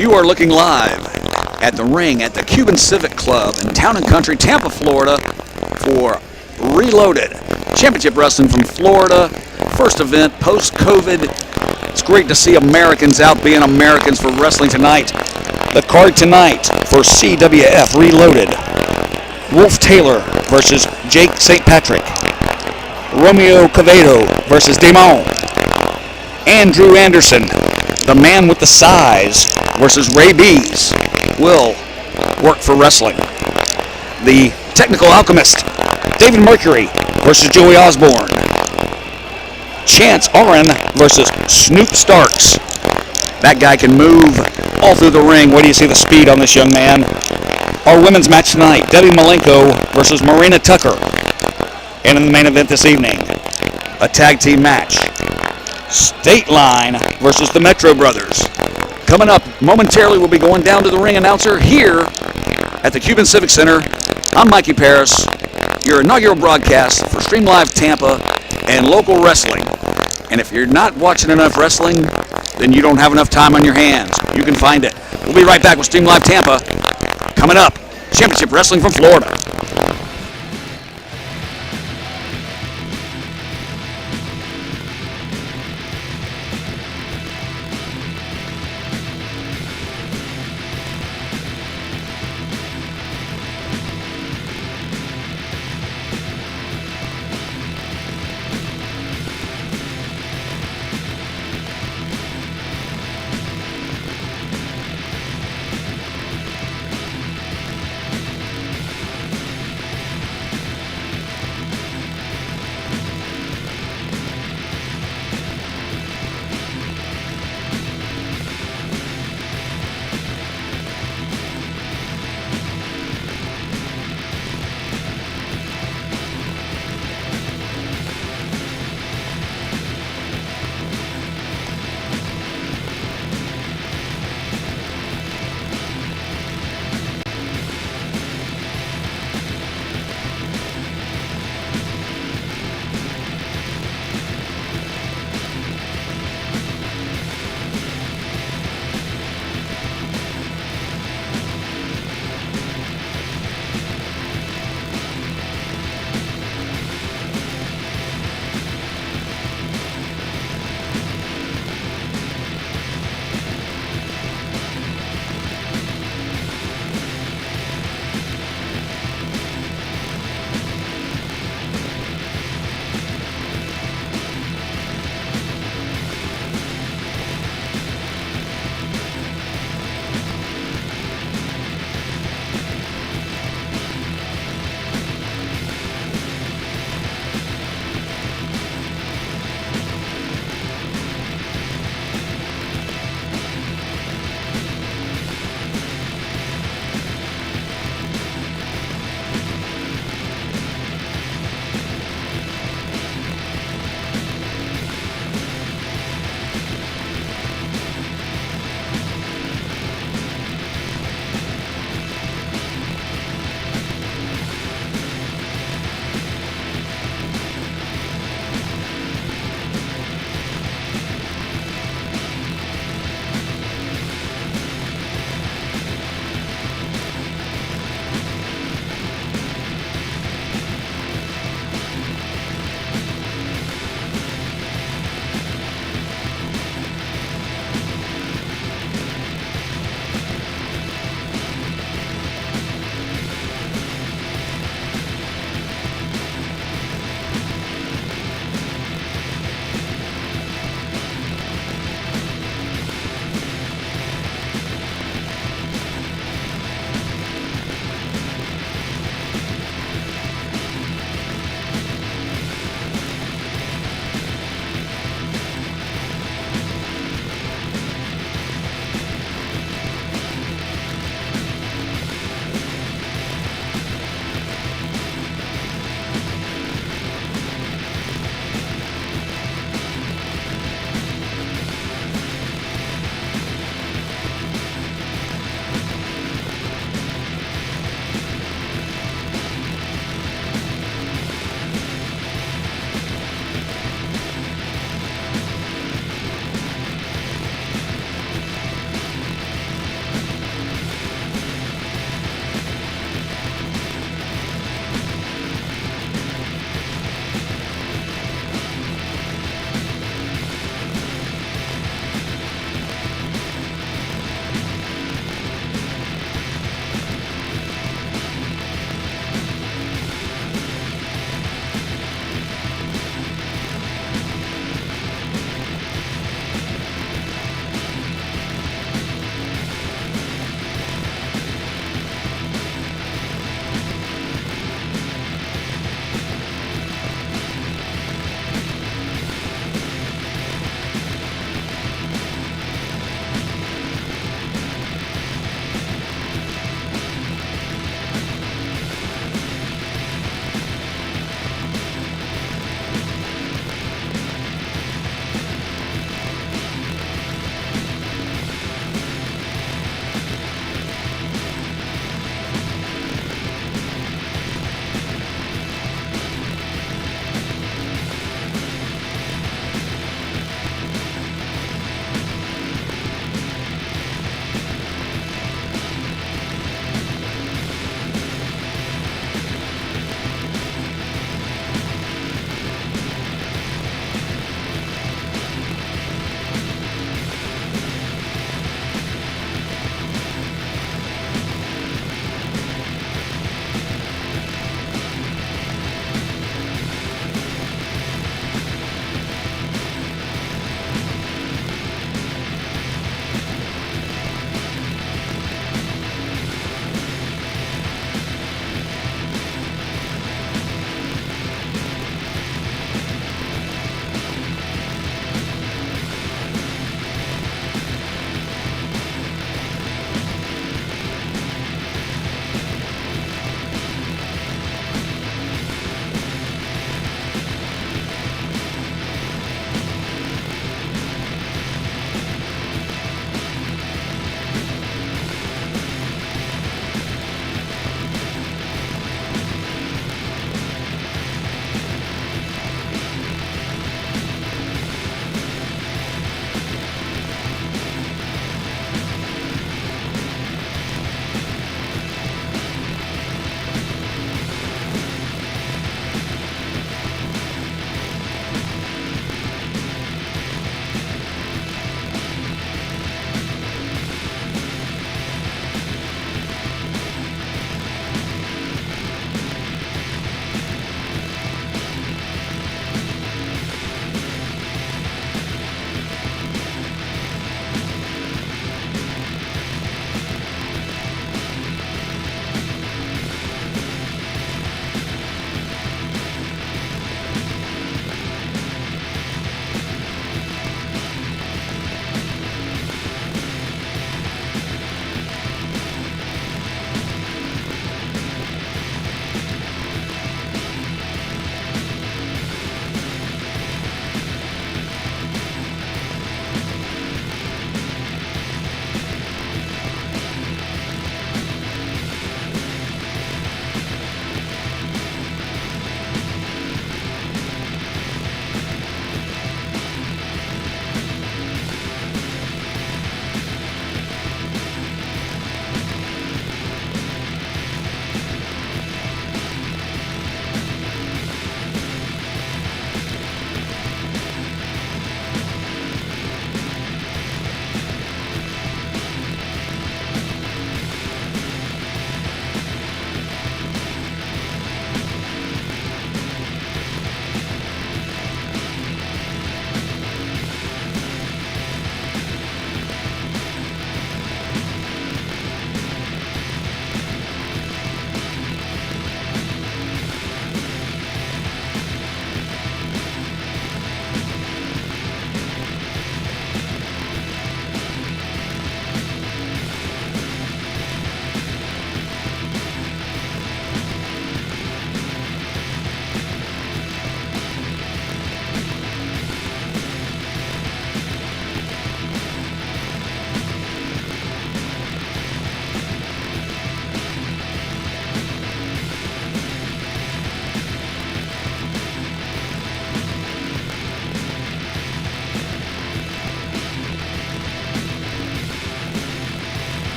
You are looking live at the ring at the Cuban Civic Club in Town and Country, Tampa, Florida for Reloaded. Championship Wrestling from Florida. First event post-COVID. It's great to see Americans out being Americans for wrestling tonight. The card tonight for CWF Reloaded. Wolf Taylor versus Jake St. Patrick. Romeo Coveto versus Damon. Andrew Anderson, the man with the size, versus Rabies, will work for wrestling. The Technical Alchemist, David Mercury versus Joey Osborne. Chance Auren versus Snoop Starks. That guy can move all through the ring. Wait till you see the speed on this young man. Our women's match tonight, Malenko versus Marina Tucker. And in the main event this evening, a tag team match, State Line versus the Metro Brothers. Coming up momentarily, we'll be going down to the ring announcer here at the Cuban Civic Center. I'm Mikey Paris, your inaugural broadcast for Stream Live Tampa and local wrestling. And if you're not watching enough wrestling, then you don't have enough time on your hands. You can find it. We'll be right back with Stream Live Tampa. Coming up, Championship Wrestling from Florida.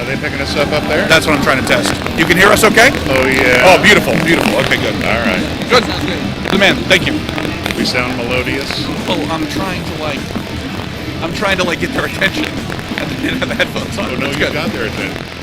Are they picking us up there? That's what I'm trying to test. You can hear us okay? Oh, yeah. Oh, beautiful, beautiful. Okay, good. All right. Good. Good man. Thank you. We sound melodious. Well, I'm trying to get their attention and they didn't have the headphones on. Oh, no, you got their attention.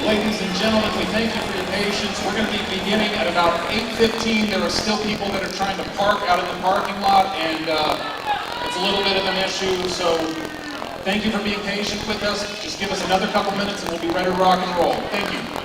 Ladies and gentlemen, we thank you for your patience. We're going to be beginning at about 8:15. There are still people that are trying to park out in the parking lot, and it's a little bit of an issue, so Thank you for being patient with us. Just give us another couple minutes and we'll be ready to rock and roll. Thank you.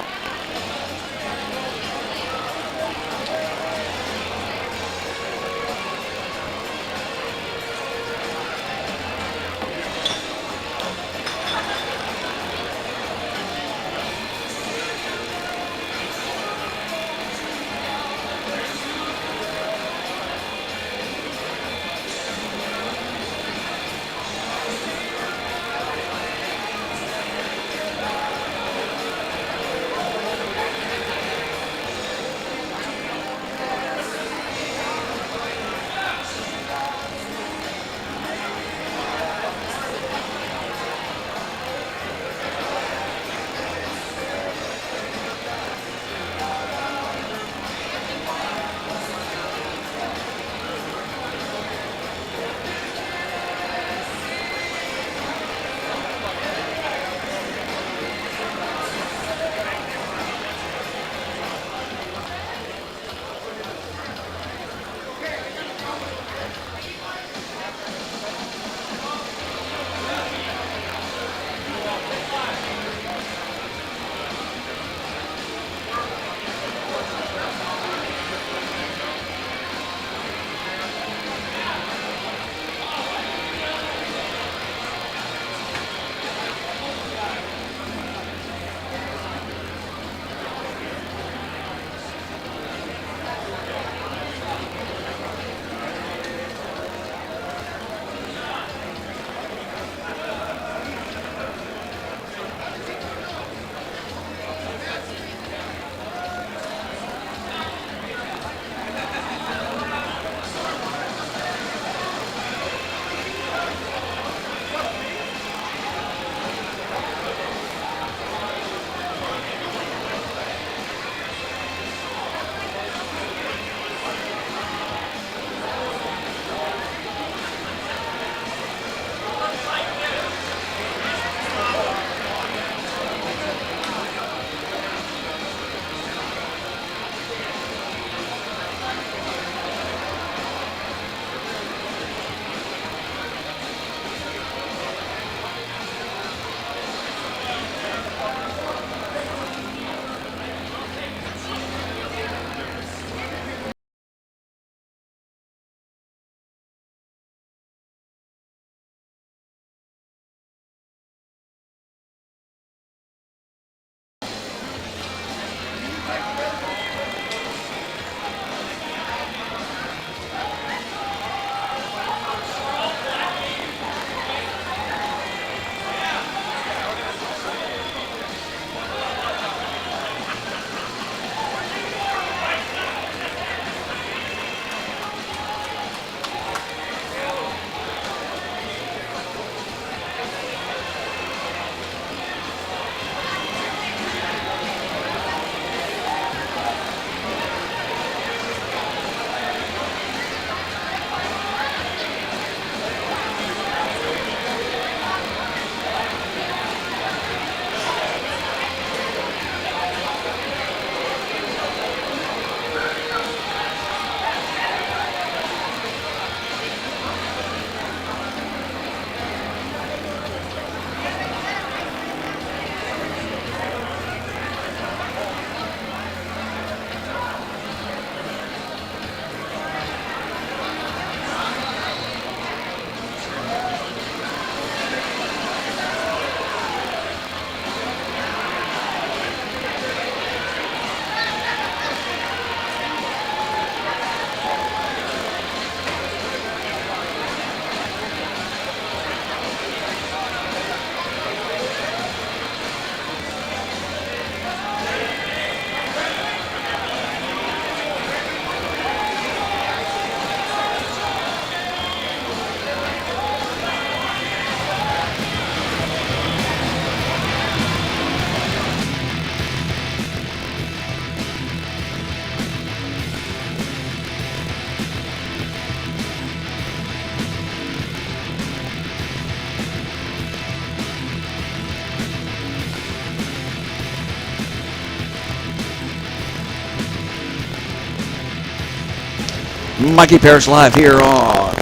Mikey Parrish live here on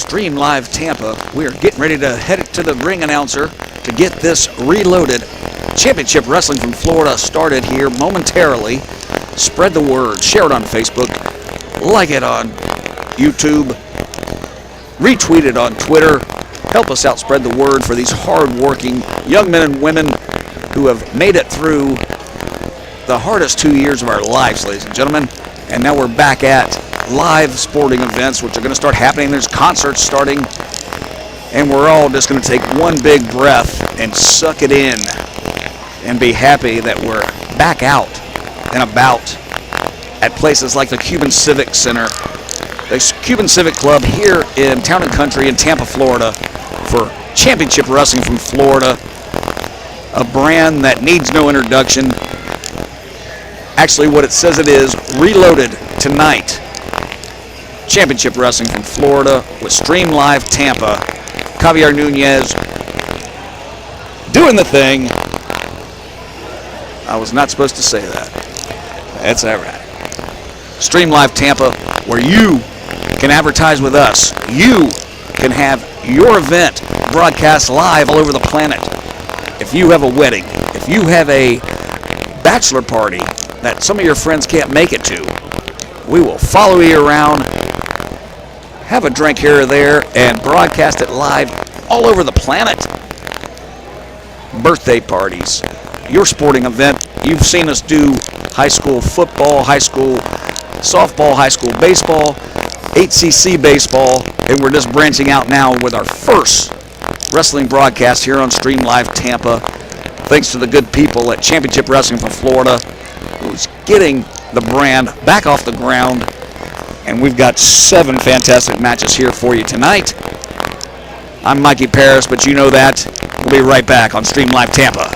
Stream Live Tampa. We are getting ready to head to the ring announcer to get this Reloaded Championship Wrestling from Florida started here momentarily. Spread the word, share it on Facebook, like it on YouTube, retweet it on Twitter. Help us out spread the word for these hard-working young men and women who have made it through the hardest 2 years of our lives, ladies and gentlemen. And now we're back at live sporting events, which are going to start happening. There's concerts starting, and we're all just going to take one big breath and suck it in and be happy that we're back out and about at places like the Cuban Civic Center, the Cuban Civic Club here in Town and Country in Tampa, Florida, for Championship Wrestling from Florida, a brand that needs no introduction. Actually, what it says it is, Reloaded tonight. Championship Wrestling from Florida with Stream Live Tampa. Javier Nunez doing the thing. I was not supposed to say that. That's all right. Stream Live Tampa, where you can advertise with us. You can have your event broadcast live all over the planet. If you have a wedding, if you have a bachelor party that some of your friends can't make it to, we will follow you around, have a drink here or there, and broadcast it live all over the planet. Birthday parties, your sporting event. You've seen us do high school football, high school softball, high school baseball, 8cc baseball, and we're just branching out now with our first wrestling broadcast here on Stream Live Tampa. Thanks to the good people at Championship Wrestling from Florida, who's getting the brand back off the ground. And we've got 7 fantastic matches here for you tonight. I'm Mikey Paris, but you know that. We'll be right back on Stream Live Tampa.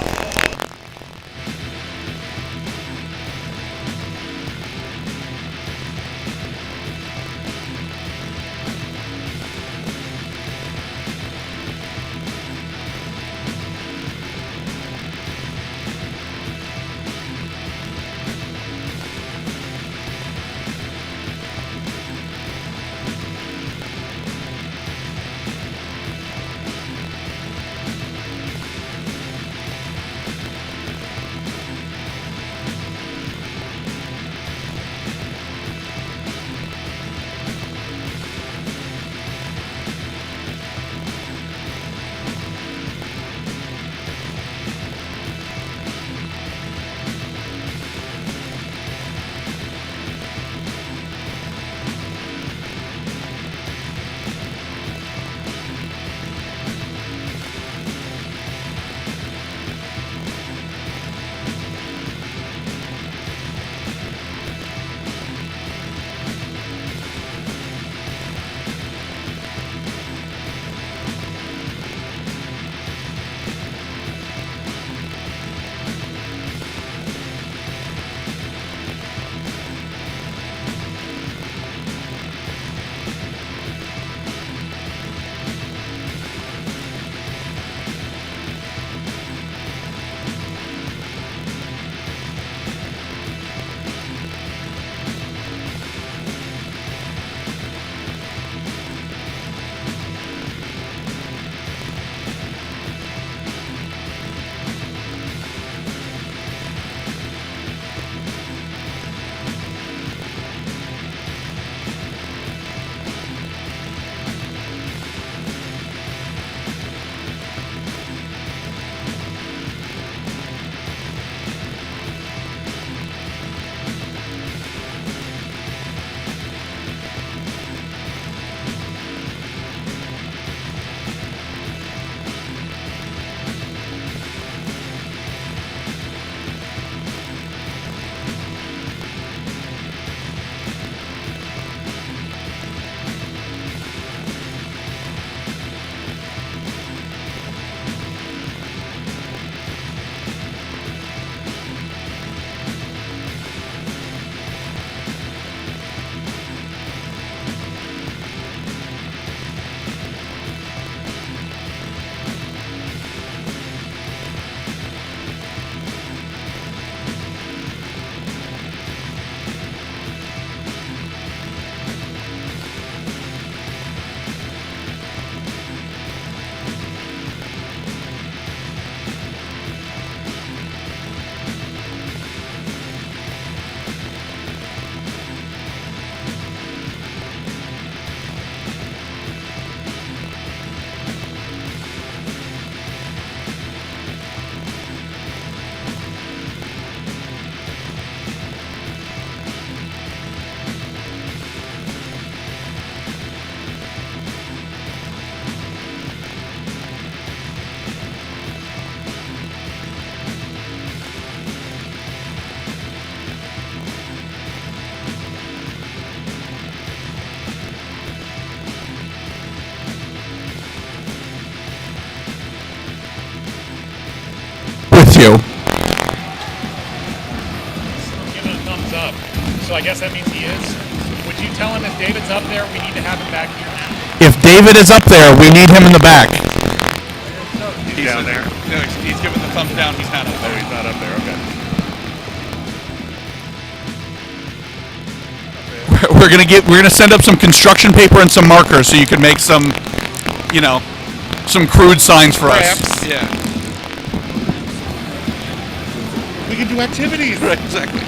you. Give him a thumbs up. So I guess that means he is. Would you tell him if David's up there, we need to have him back here now? If David is up there, we need him in the back. He's down there. No, he's giving the thumbs down. He's not up Oh, there. he's not up there. Okay. We're gonna send up some construction paper and some markers so you can make some, you know, some crude signs for us. Perhaps. Yeah. We can do activities. Right. Exactly.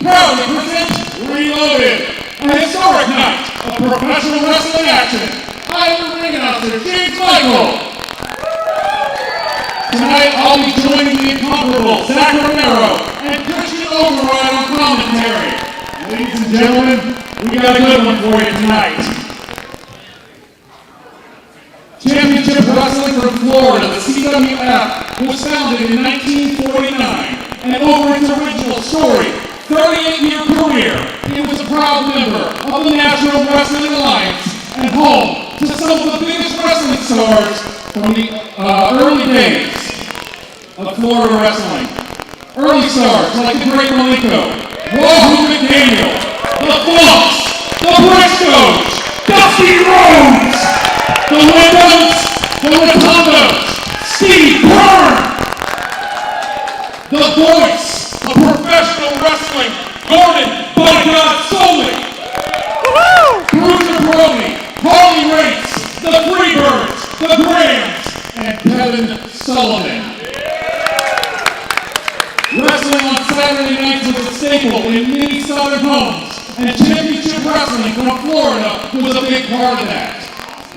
proudly presents Reloaded, a historic night of professional wrestling action. I am the ring announcer, James Michael. Tonight I'll be joining the incomparable Zach Romero and Christian Auren on commentary. Ladies and gentlemen, we got a good one for you tonight. Championship Wrestling from Florida, the CWF, was founded in 1949, and over its original story, 38-year career, it was a proud member of the National Wrestling Alliance and home to some of the biggest wrestling stars from the early days of Florida wrestling. Early stars like the great Malenko, Wahoo McDaniel, the Flumps, the Briscoes, Dusty Rhodes, the Windows, the Rotundos, Steve Byrne, the voice of professional wrestling, Gordon Bodyguard Soley, Bruiser Brody, Harley Race, the Freebirds, the Grahams, and Kevin Sullivan. Wrestling on Saturday nights was a staple in many southern homes, and championship wrestling from Florida was a big part of that.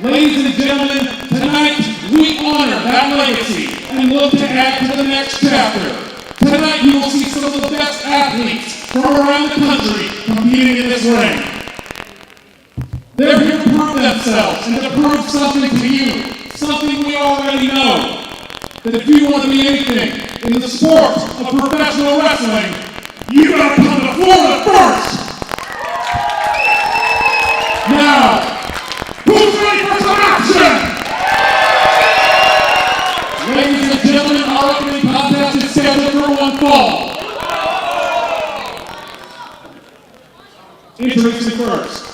Ladies and gentlemen, tonight we honor that legacy and look to add to the next chapter. Tonight you will see some of the best athletes from around the country competing in this ring. They're here to prove themselves and to prove something to you, something we already know. That if you want to be anything in the sport of professional wrestling, you gotta come to Florida first! Now, who's ready for some action? Ladies and gentlemen, our opening contest is scheduled for one fall. Introducing first.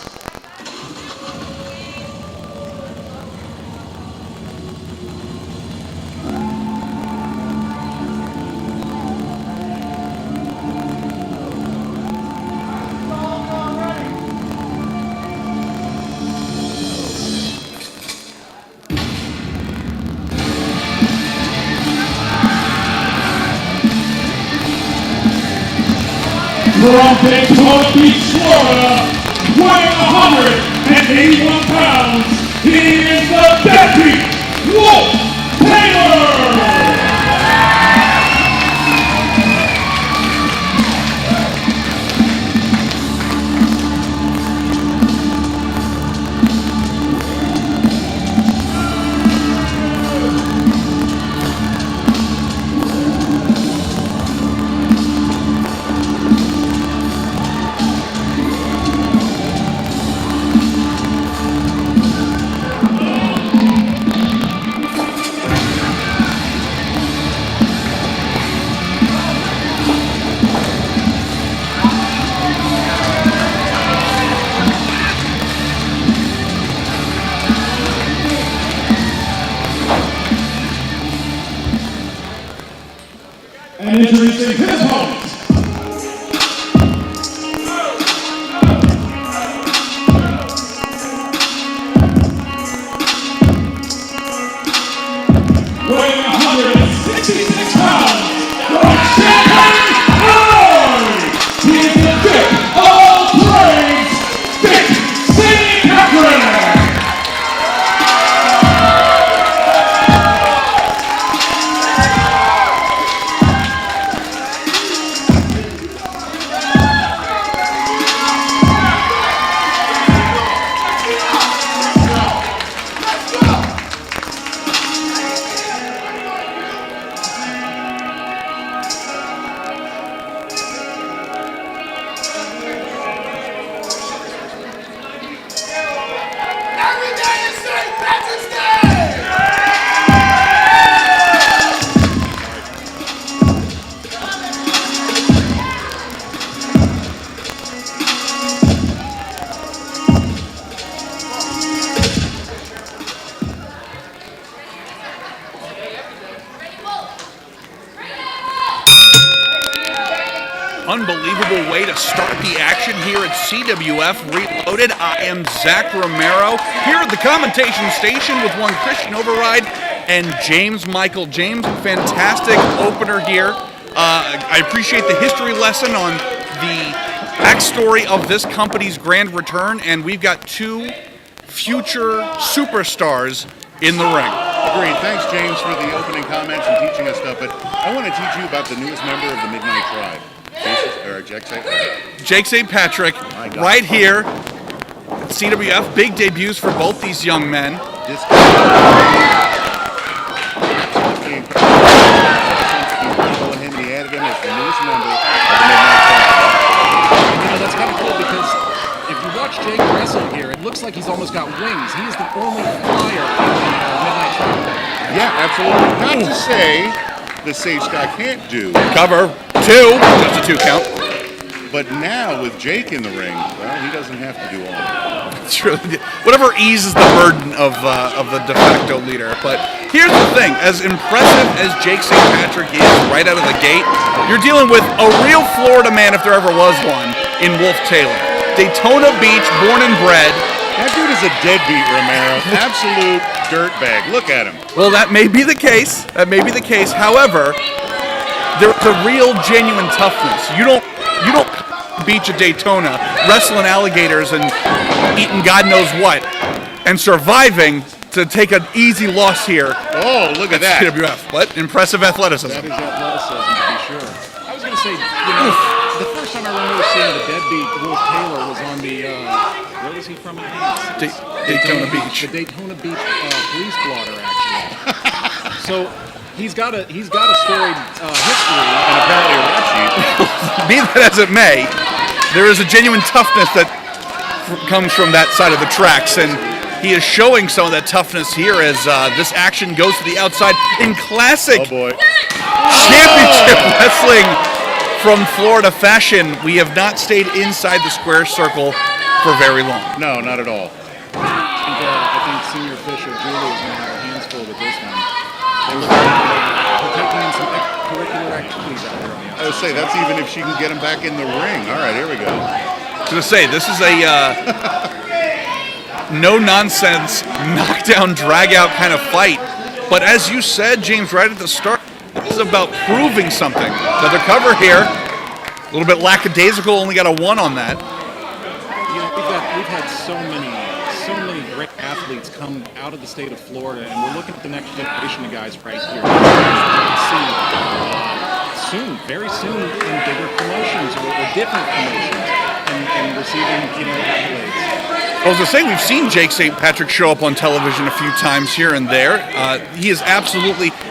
From Daytona Beach, Florida, weighing 181 pounds, he is the Deadbeat Wolf Taylor! And introducing his opponent. Weighing 166 pounds, from Champaign, Illinois, he is the Dick of Praise, Dick St. Catherine. Unbelievable way to start the action here at CWF Reloaded. I am Zach Romero here at the commentation station with one Christian Override and James Michael. James, fantastic opener here. I appreciate the history lesson on the backstory of this company's grand return, and we've got 2 future superstars in the ring. Agreed. Thanks, James, for the opening comments and teaching us stuff. But I want to teach you about the newest member of the Midnight Tribe, Jake St. Patrick, right here at CWF. Big debuts for both these young men. This absolutely incredible. Him, he added him as the newest member of the Midnight Tribe. You know, that's kind of cool because if you watch Jake wrestle here, it looks like he's almost got wings. He is the only flyer in the Midnight Tribe. Yeah, absolutely. Not to say the Sage Scott can't do. Cover 2, just a 2 count. But now with Jake in the ring, well, he doesn't have to do all that. It's really, whatever eases the burden of the de facto leader. But here's the thing: as impressive as Jake St. Patrick is right out of the gate, you're dealing with a real Florida man, if there ever was one, in Wolf Taylor. Daytona Beach, born and bred. That dude is a deadbeat, Romero. Absolute dirtbag. Look at him. Well, that may be the case. That may be the case. However, there's a real, genuine toughness. You don't beach at Daytona, wrestling alligators and eating God knows what, and surviving to take an easy loss here. Oh, look at that. CWF. What? Impressive athleticism. That is athleticism, to be sure. I was going to say, you know, the first time I remember seeing the deadbeat Wolf Taylor was on the, where was he from again? Daytona Beach. The Daytona Beach police blotter, actually. So he's got a storied history. And apparently a rap sheet. Be that as it may, there is a genuine toughness that comes from that side of the tracks, and he is showing some of that toughness here as this action goes to the outside in classic championship wrestling from Florida fashion. We have not stayed inside the square circle for very long. No, not at all. I think senior official Julie is going to have her hands full with this one. They were taking in some curricular activities out there on the outside. I would say that's even if she can get him back in the ring. All right, here we go. I was going to say, this is a no-nonsense, knockdown, drag-out kind of fight. But as you said, James, right at the start, this is about proving something. Another cover here. A little bit lackadaisical, only got a 1 on that. You know, we've had so many great athletes come out of the state of Florida, and we're looking at the next generation of guys right here. See soon, very soon, in bigger promotions or different promotions, and receiving, you know, accolades. I was going to say, we've seen Jake St. Patrick show up on television a few times here and there. He is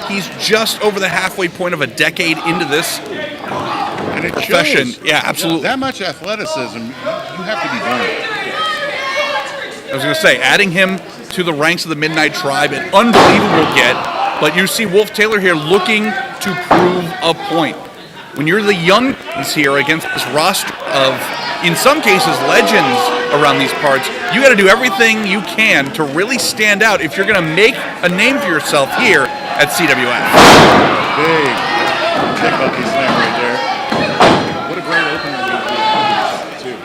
he's just over the halfway point of a decade into this And it profession. shows. Yeah, absolutely. That much athleticism, you have to be doing it. I was going to say, adding him to the ranks of the Midnight Tribe, an unbelievable get. But you see Wolf Taylor here looking to prove a point. When you're the young ones here against this roster of, in some cases, legends around these parts, you got to do everything you can to really stand out if you're going to make a name for yourself here at CWF. Big monkey slam right there. What a great opener too.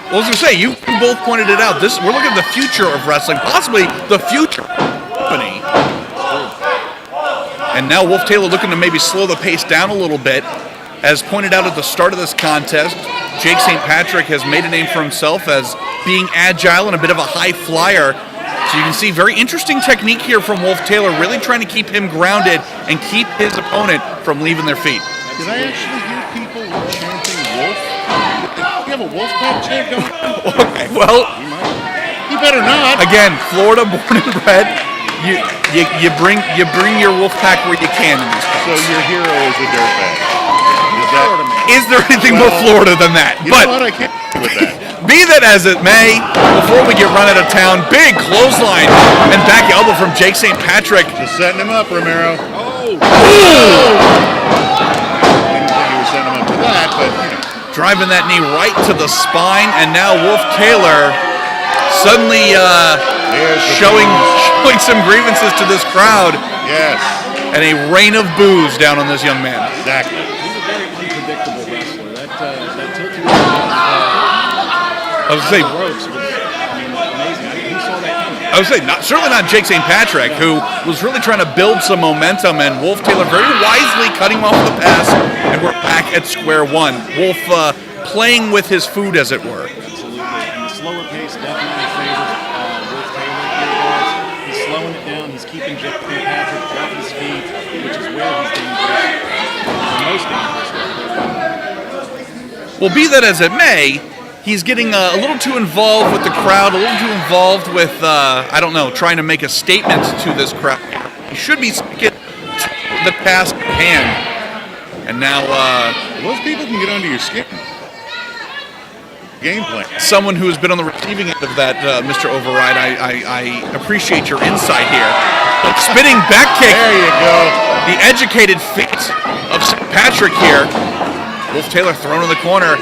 Well, I was going to say, you both pointed it out. We're looking at the future of wrestling, possibly the future company. And now Wolf Taylor looking to maybe slow the pace down a little bit. As pointed out at the start of this contest, Jake St. Patrick has made a name for himself as being agile and a bit of a high flyer. So you can see very interesting technique here from Wolf Taylor, really trying to keep him grounded and keep his opponent from leaving their feet. Did I actually hear people chanting wolf? You have a wolf pack chant going on? Okay, well, You better not. again, Florida born and bred. You bring your wolf pack where you can in these So parts. your hero is a dirtbag. Is there anything more Florida than that? You know what? I can't with that. Be that as it may, before we get run out of town, big clothesline and back elbow from Jake St. Patrick. Just setting him up, Romero. Oh! Didn't think you were setting him up for that, but you know. Driving that knee right to the spine, and now Wolf Taylor suddenly showing some grievances to this crowd, Yes, and a rain of boos down on this young man. exactly. He's a very unpredictable wrestler. That tilted I was gonna say, ropes was, I mean, amazing. Who saw that coming? certainly not Jake St. Patrick, who was really trying to build some momentum, and Wolf Taylor very wisely cutting him off the pass, and we're back at square one. Wolf playing with his food, as it were. Absolutely. And the slower pace definitely favors Wolf Taylor here, guys. He's slowing it down. He's keeping Jeff Patrick off his feet, which is where he's dangerous. The most dangerous. Well, be that as it may, he's getting a little too involved with the crowd, a little too involved with, I don't know, trying to make a statement to this crowd. He should be sticking to the task at hand. And now, those people can get under your skin. Game plan. Someone who has been on the receiving end of that, Mr. Override, I appreciate your insight here. Spinning back kick. There you go. The educated feet of St. Patrick here. Wolf Taylor thrown in the corner.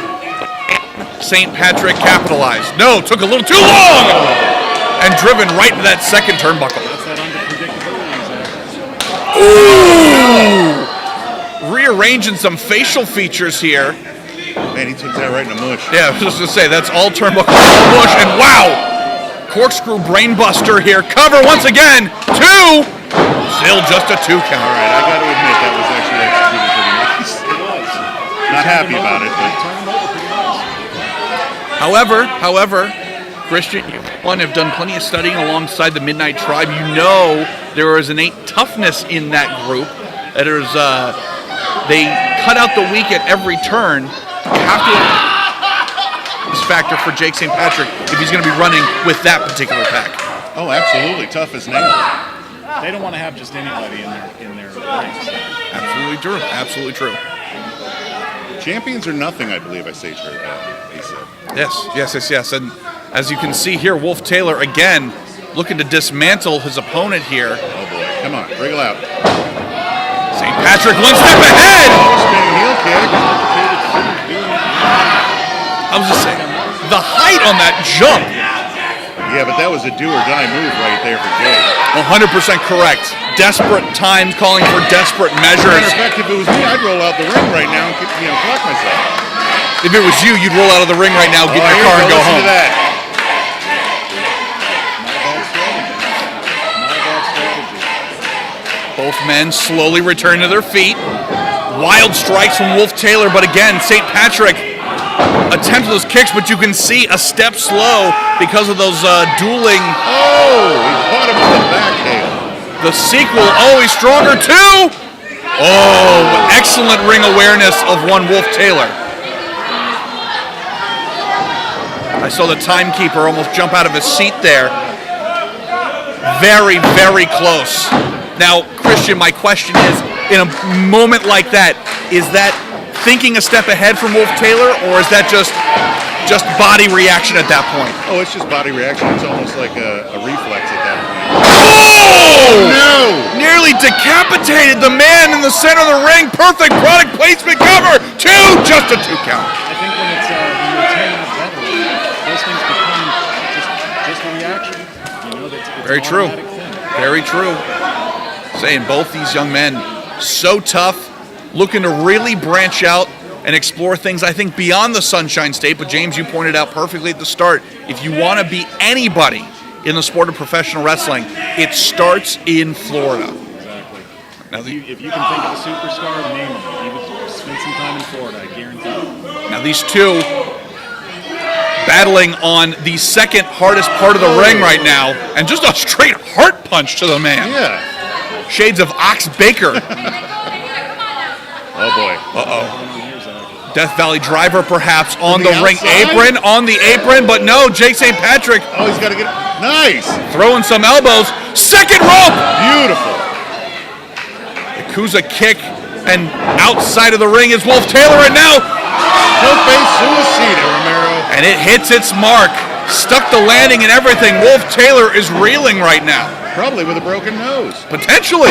St. Patrick capitalized. No, took a little too long! And driven right to that second turnbuckle. That's that unpredictability. Ooh! Rearranging some facial features here. Man, he took that right in the mush. Yeah, I was just going to say, that's all turnbuckle, all mush, and wow! Corkscrew brainbuster here. Cover once again. 2! Still just a 2 count. All right, I got to admit, that was actually executed pretty nice. It was. Not happy about it, but... Turn him over pretty nice. However, Christian, you have done plenty of studying alongside the Midnight Tribe. You know there is innate toughness in that group. There's, they cut out the weak at every turn. You have to this factor for Jake St. Patrick if he's going to be running with that particular pack. Oh, absolutely. Tough as nails. They don't want to have just anybody in their ranks. Absolutely true. Absolutely true. Champions are nothing, I believe I say, he said. Yes. And as you can see here, Wolf Taylor again looking to dismantle his opponent here. Oh boy, come on, wriggle out. St. Patrick one step ahead! Spinning heel kick. I was just saying, the height on that jump. Yeah, but that was a do or die move right there for Jay. 100% correct. Desperate times calling for desperate measures. Matter of fact, if it was me, I'd roll out the ring right now and collect myself. If it was you, you'd roll out of the ring right now, get in your car, and go home. Listen to that. Not a bad strategy. Both men slowly return to their feet. Wild strikes from Wolf Taylor, but again, St. Patrick attempts those kicks, but you can see a step slow because of those dueling. Oh, he caught him with the back heel. The sequel always stronger too. Oh, excellent ring awareness of one Wolf Taylor. I saw the timekeeper almost jump out of his seat there. Very, very close. Now, Christian, my question is, in a moment like that, is that thinking a step ahead from Wolf Taylor, or is that just body reaction at that point? Oh, it's just body reaction. It's almost like a reflex at that point. Oh! No! Nearly decapitated the man in the center of the ring. Perfect product placement cover. 2, just a 2 count. I think when it's when you're tearing up veteran, those things become just a reaction. You know, it's Very an true. automatic thing. Very true. Saying both these young men so tough, looking to really branch out and explore things, I think, beyond the Sunshine State. But James, you pointed out perfectly at the start, if you want to be anybody in the sport of professional wrestling, it starts in Florida. Exactly. Now, If you can think of a superstar, name him. He would spend some time in Florida, I guarantee you. Now these two battling on the second hardest part of the ring right now, and just a straight heart punch to the man. Yeah. Shades of Ox Baker. Oh boy. Death Valley Driver perhaps on the the ring outside? apron, but no, Jake St. Patrick Oh, he's got to get it. Nice. throwing some elbows. Second rope! Beautiful. Yakuza kick, and outside of the ring is Wolf Taylor, and now, Tope Suicida, Romero. and it hits its mark. Stuck the landing and everything. Wolf Taylor is reeling right now. Probably with a broken nose. Potentially.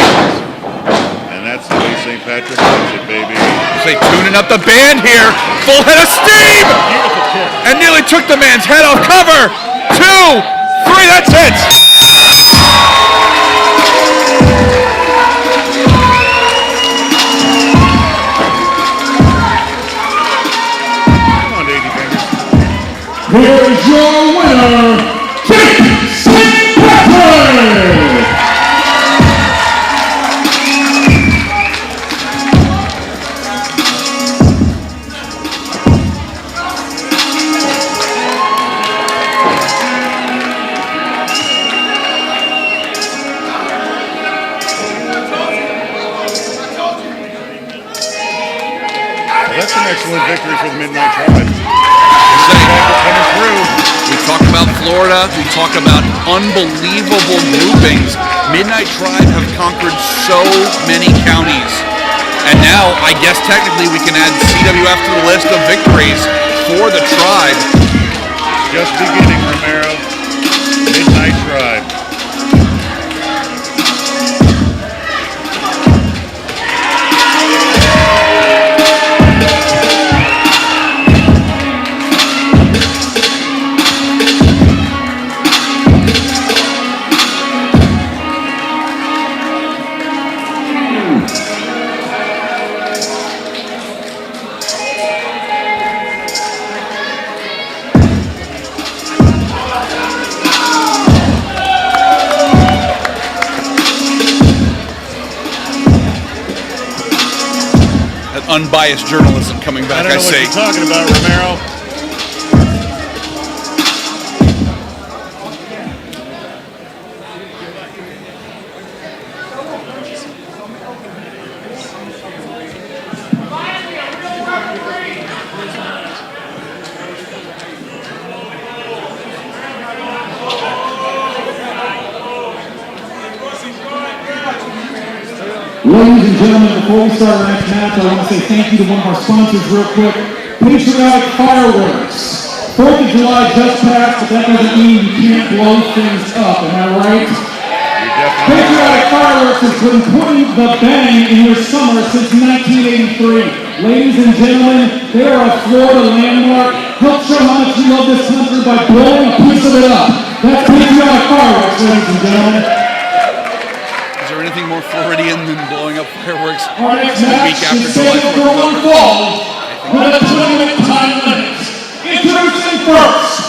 And that's the way St. Patrick likes it, baby. They tuning up the band here. Full head of steam! And nearly took the man's head off cover. 2, 3, that's it. Come on, Davey Fingers. Here's your winner, Jake St. Patrick! victory for the Midnight Tribe. Coming through. We talk about Florida. We talk about unbelievable groupings. Midnight Tribe have conquered so many counties. And now, I guess technically we can add CWF to the list of victories for the tribe. Just beginning, Romero. Midnight Tribe. Unbiased journalism coming back, I don't know what you're talking about, Romero. Ladies and gentlemen, before we start our next match, I want to say thank you to one of our sponsors real quick. Patriotic Fireworks. 4th of July just passed, but that doesn't mean you can't blow things up, am I right? Patriotic Fireworks has been putting the bang in your summer since 1983. Ladies and gentlemen, they are a Florida landmark. Help show how much you love this country by blowing a piece of it up. That's Patriotic Fireworks, ladies and gentlemen. Is there anything more Floridian than blowing up fireworks Our next the match week after is July scheduled for 4th? one fall with a 20-minute time limit. Introducing first,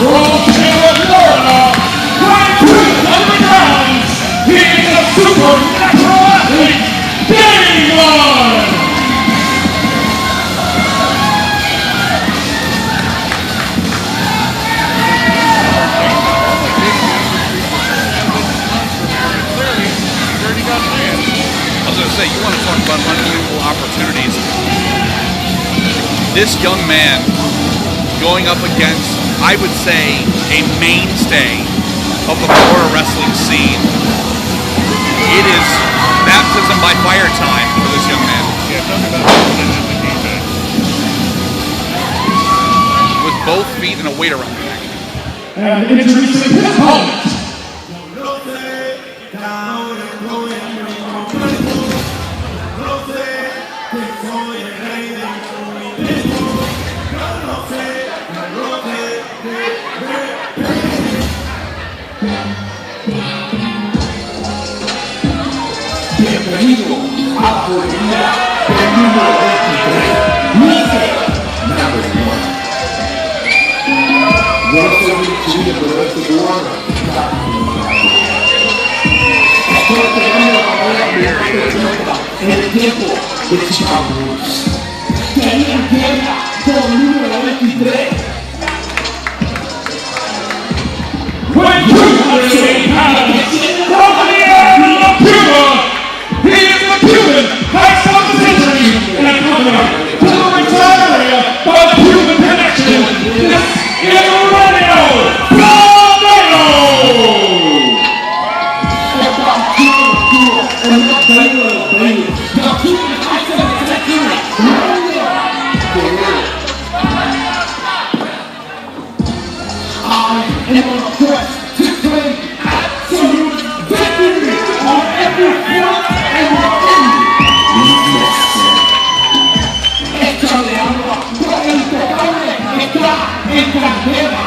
from Tampa, Florida, 200 pounds, he is a supernatural athlete, Damon! I was going to say, you want to talk about unusual opportunities. This young man going up against, I would say, a mainstay of the Florida wrestling scene. It is baptism by fire time for this young man. Yeah, talk about confidence in the defense. With both feet and a weight around the neck. And introducing his opponent, Bienvenido a Florida, el número 23, Mister Number 1. Welcome to the Blessed One. Estoy esperando la manera de en el tiempo de Chicago. Querían guerra con el número 23. when 208 pounds, from the air of Cuba, he is the Cuban High School Century and coming to the retired area by the Cuban Connection. This is Radio I am on a quest to claim absolute victory on every front and within. Échale agua, lo intocable está en candela.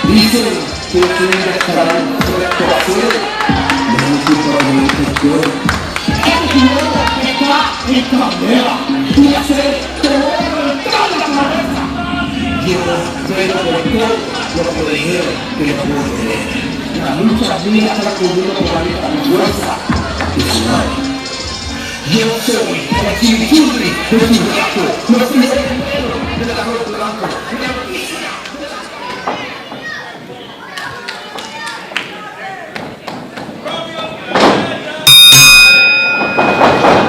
Dicen que tienen que estar en fresco azul, este dinero está en candela y hacer todo en toda la cabeza. Yo tengo por todo lo que me dijeron que no puedo tener. La lucha mía está cubriendo por la vida mi fuerza. It's money. Yo soy el Chimichurri de tu gato. No soy el primero de la ropa blanca.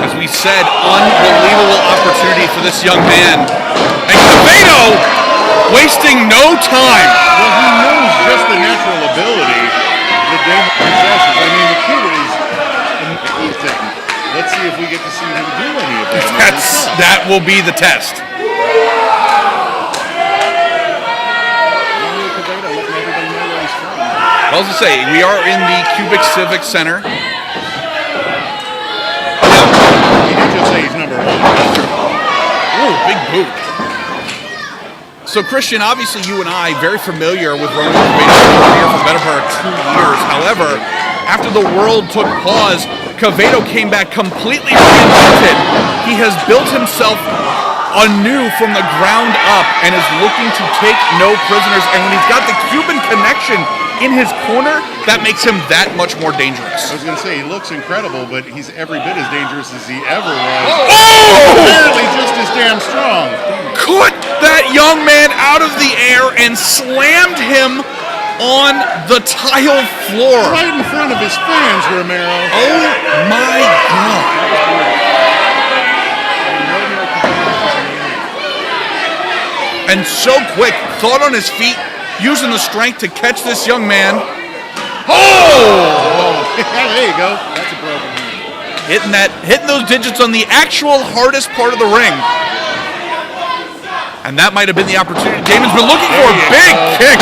As we said, unbelievable opportunity for this young man. And Coveto wasting no time. Well, he knows just the natural ability that Damon possesses. I mean, the kid is amazing. Let's see if we get to see him do any of that. That will be the test. I was to say, we are in the Cubic Civic Center. He did just say he's number one. Ooh, big boot. So, Christian, obviously you and I very familiar with Romeo Coveto here for the better part of 2 years. However, after the world took pause, Coveto came back completely reinvented. He has built himself anew from the ground up and is looking to take no prisoners. And when he's got the Cuban connection in his corner, that makes him that much more dangerous. I was going to say, he looks incredible, but he's every bit as dangerous as he ever was. Oh! Apparently just as damn strong. Caught that young man out of the air and slammed him on the tile floor. Right in front of his fans, Romero. Oh my God. And so quick, thought on his feet, using the strength to catch this young man. Oh! There you go. That's a broken hand. Hitting those digits on the actual hardest part of the ring. And that might have been the opportunity Damon's been looking for. A big kick.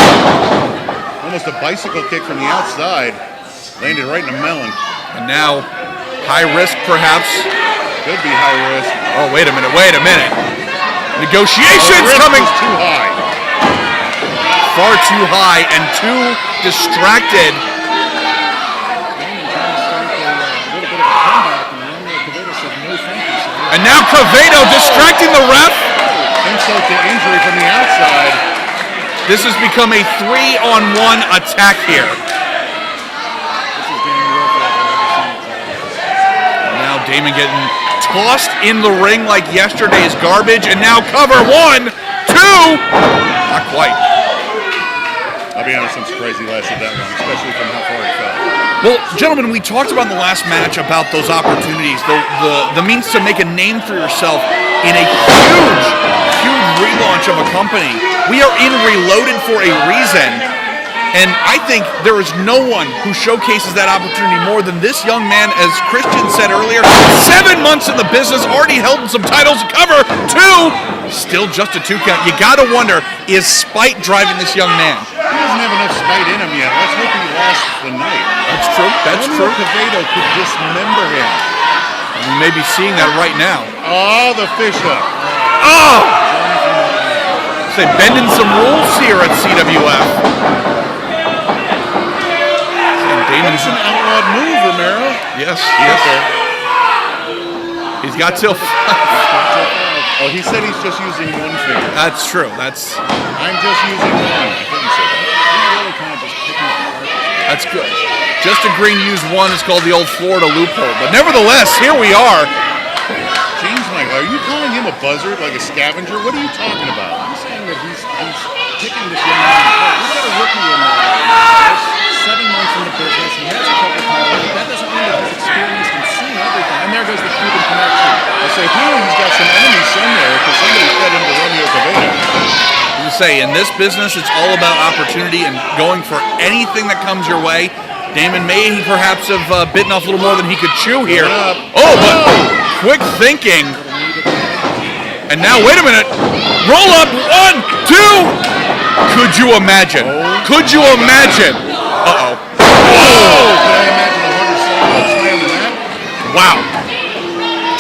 Almost a bicycle kick from the outside. Landed right in the melon. And now, high risk perhaps. Could be high risk. Oh, wait a minute. Negotiations coming. Too high. Far too high and too distracted. And now Coveto distracting the ref. Insult to injury from the outside. This has become a 3-on-1 attack here. Now Damon getting tossed in the ring like yesterday's garbage, and now cover 1, 2. Not quite. I'll be honest, I'm surprised he lasted that long, especially from how far he fell. Well, gentlemen, we talked about in the last match about those opportunities, the means to make a name for yourself in a huge relaunch of a company. We are in Reloaded for a reason, and I think there is no one who showcases that opportunity more than this young man. As Christian said earlier, 7 months in the business, already held some titles. Cover 2, still just a 2 count. You gotta wonder, is spite driving this young man? He doesn't have enough spite in him yet. Let's hope he lasts the night. That's true. That's true. Coveto could dismember him. You may be seeing that right now. Oh, the fish hook. Oh! Say, bending some rules here at CWF. Damon's an outlawed move, Romero. Yes. Okay. He's got till 5. Oh, he said he's just using one finger. That's true. I'm just using one. I couldn't say that. He's really kind of just picking up the carpet. That's good. Just agreeing to use one is called the old Florida loophole. But nevertheless, here we are. James Michael, are you calling him a buzzard, like a scavenger? What are you talking about? I'm saying that he's picking this young man apart. We've got a rookie in there. 7 months in the business. He has a couple titles. But that doesn't mean that he's experienced and seen everything. And there goes the Cuban connection. I say, apparently he's got some enemies somewhere because somebody fed him to Romeo Coveto. As you say, in this business, it's all about opportunity and going for anything that comes your way. Damon may perhaps have bitten off a little more than he could chew here. Oh, but quick thinking. And now, wait a minute. Roll up. 1, 2. Could you imagine? Could you imagine? Uh-oh. Oh! Can I imagine a harder slam than that? Wow.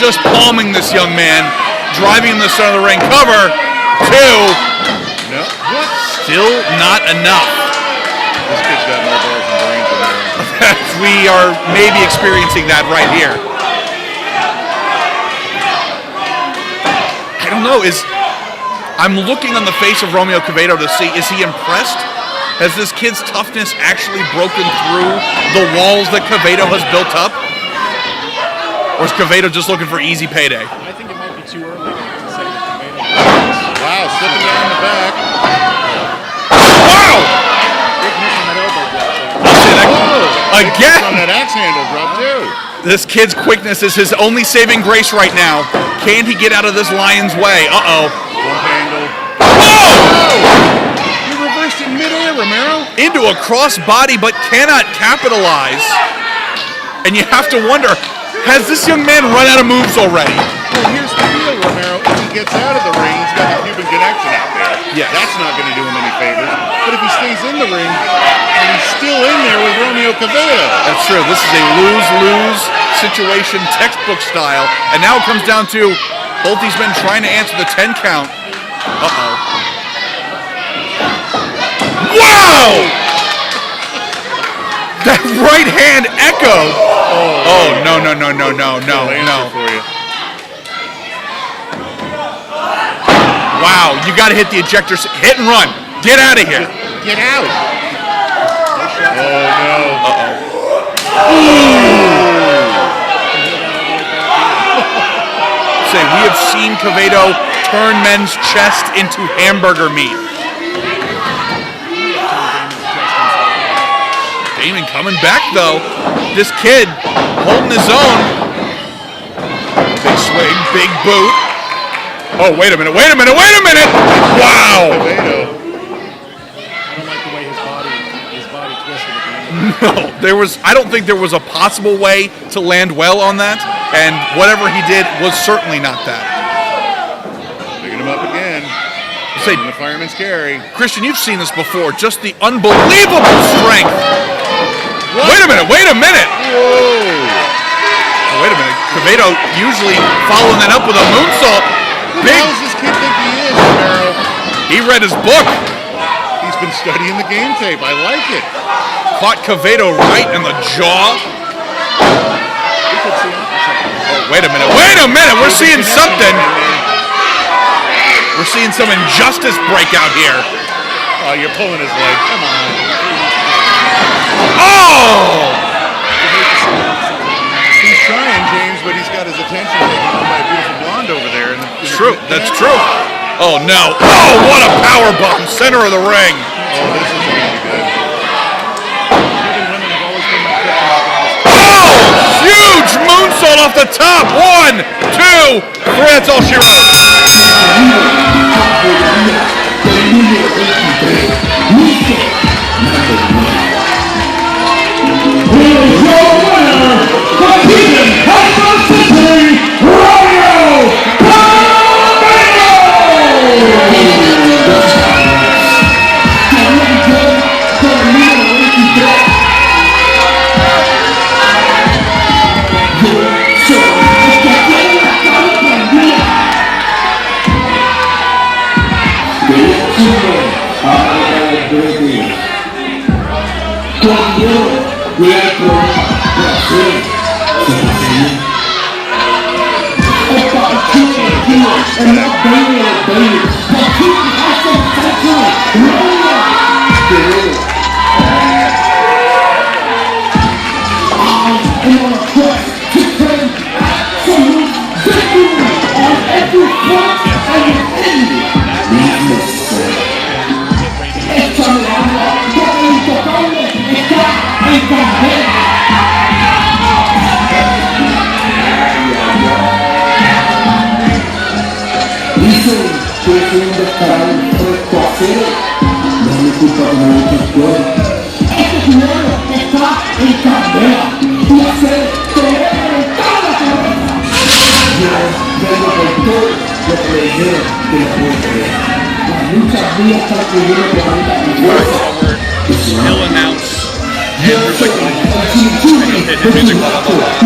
Just palming this young man, driving him to the center of the ring. Cover 2. No. What? Still not enough. This kid's got more balls and brains than there. We are maybe experiencing that right here. I don't know. I'm looking on the face of Romeo Coveto to see, is he impressed? Has this kid's toughness actually broken through the walls that Coveto has built up? Or is Coveto just looking for easy payday? I think it might be too early to say that Coveto. Wow, slipping down the back. Wow! Big miss on that elbow drop there. I'll say that On again. that axe handle drop too. This kid's quickness is his only saving grace right now. Can he get out of this lion's way? Uh-oh. Bump handle. Whoa! You reversed in midair, Romero. Into a cross body, but cannot capitalize. And you have to wonder, has this young man run out of moves already? Well, here's the deal, Romero. If he gets out of the ring, he's got the Cuban connection out there. Yes. That's not going to do him any favors. But if he stays in the ring, and he's still in there with Romeo Coveto. That's true. This is a lose-lose situation, textbook style. And now it comes down to both these men trying to answer the 10 count. Uh-oh. Wow! That right hand echoed. Oh, no. For you. Wow, you got to hit the ejector. Hit and run. Get out of here. Get out. Oh, no. Say, we have seen Coveto turn men's chest into hamburger meat. Damon coming back, though. This kid holding his own. Big swing, big boot. Oh, wait a minute. Wow! Coveto. I don't like the way his body twisted at the end. No, I don't think there was a possible way to land well on that, and whatever he did was certainly not that. Picking him up again. Say, In the fireman's carry. Christian, you've seen this before. Just the unbelievable strength. Wait a minute. Whoa. Oh, wait a minute. Coveto usually following that up with a moonsault. Who the hell does this kid think he is, Romero? He read his book. He's been studying the game tape. I like it. Caught Coveto right in the jaw. We could see opposite. Oh, wait a minute. We're seeing something. We're seeing some injustice break out here. Oh, you're pulling his leg. Come on. Oh! He's trying, James, but he's got his attention taken on by a beautiful blonde over there. True. That's true. Oh, no. Oh, what a power bomb. Center of the ring. Oh, this is going to be good. Cuban women have always been my kryptonite, guys. Oh! Huge moonsault off the top. 1, 2, 3. That's all she wrote. Here's your winner, the Cuban Hypercity, Romeo He'll announce Andrew's like hit his music, blah, blah, blah.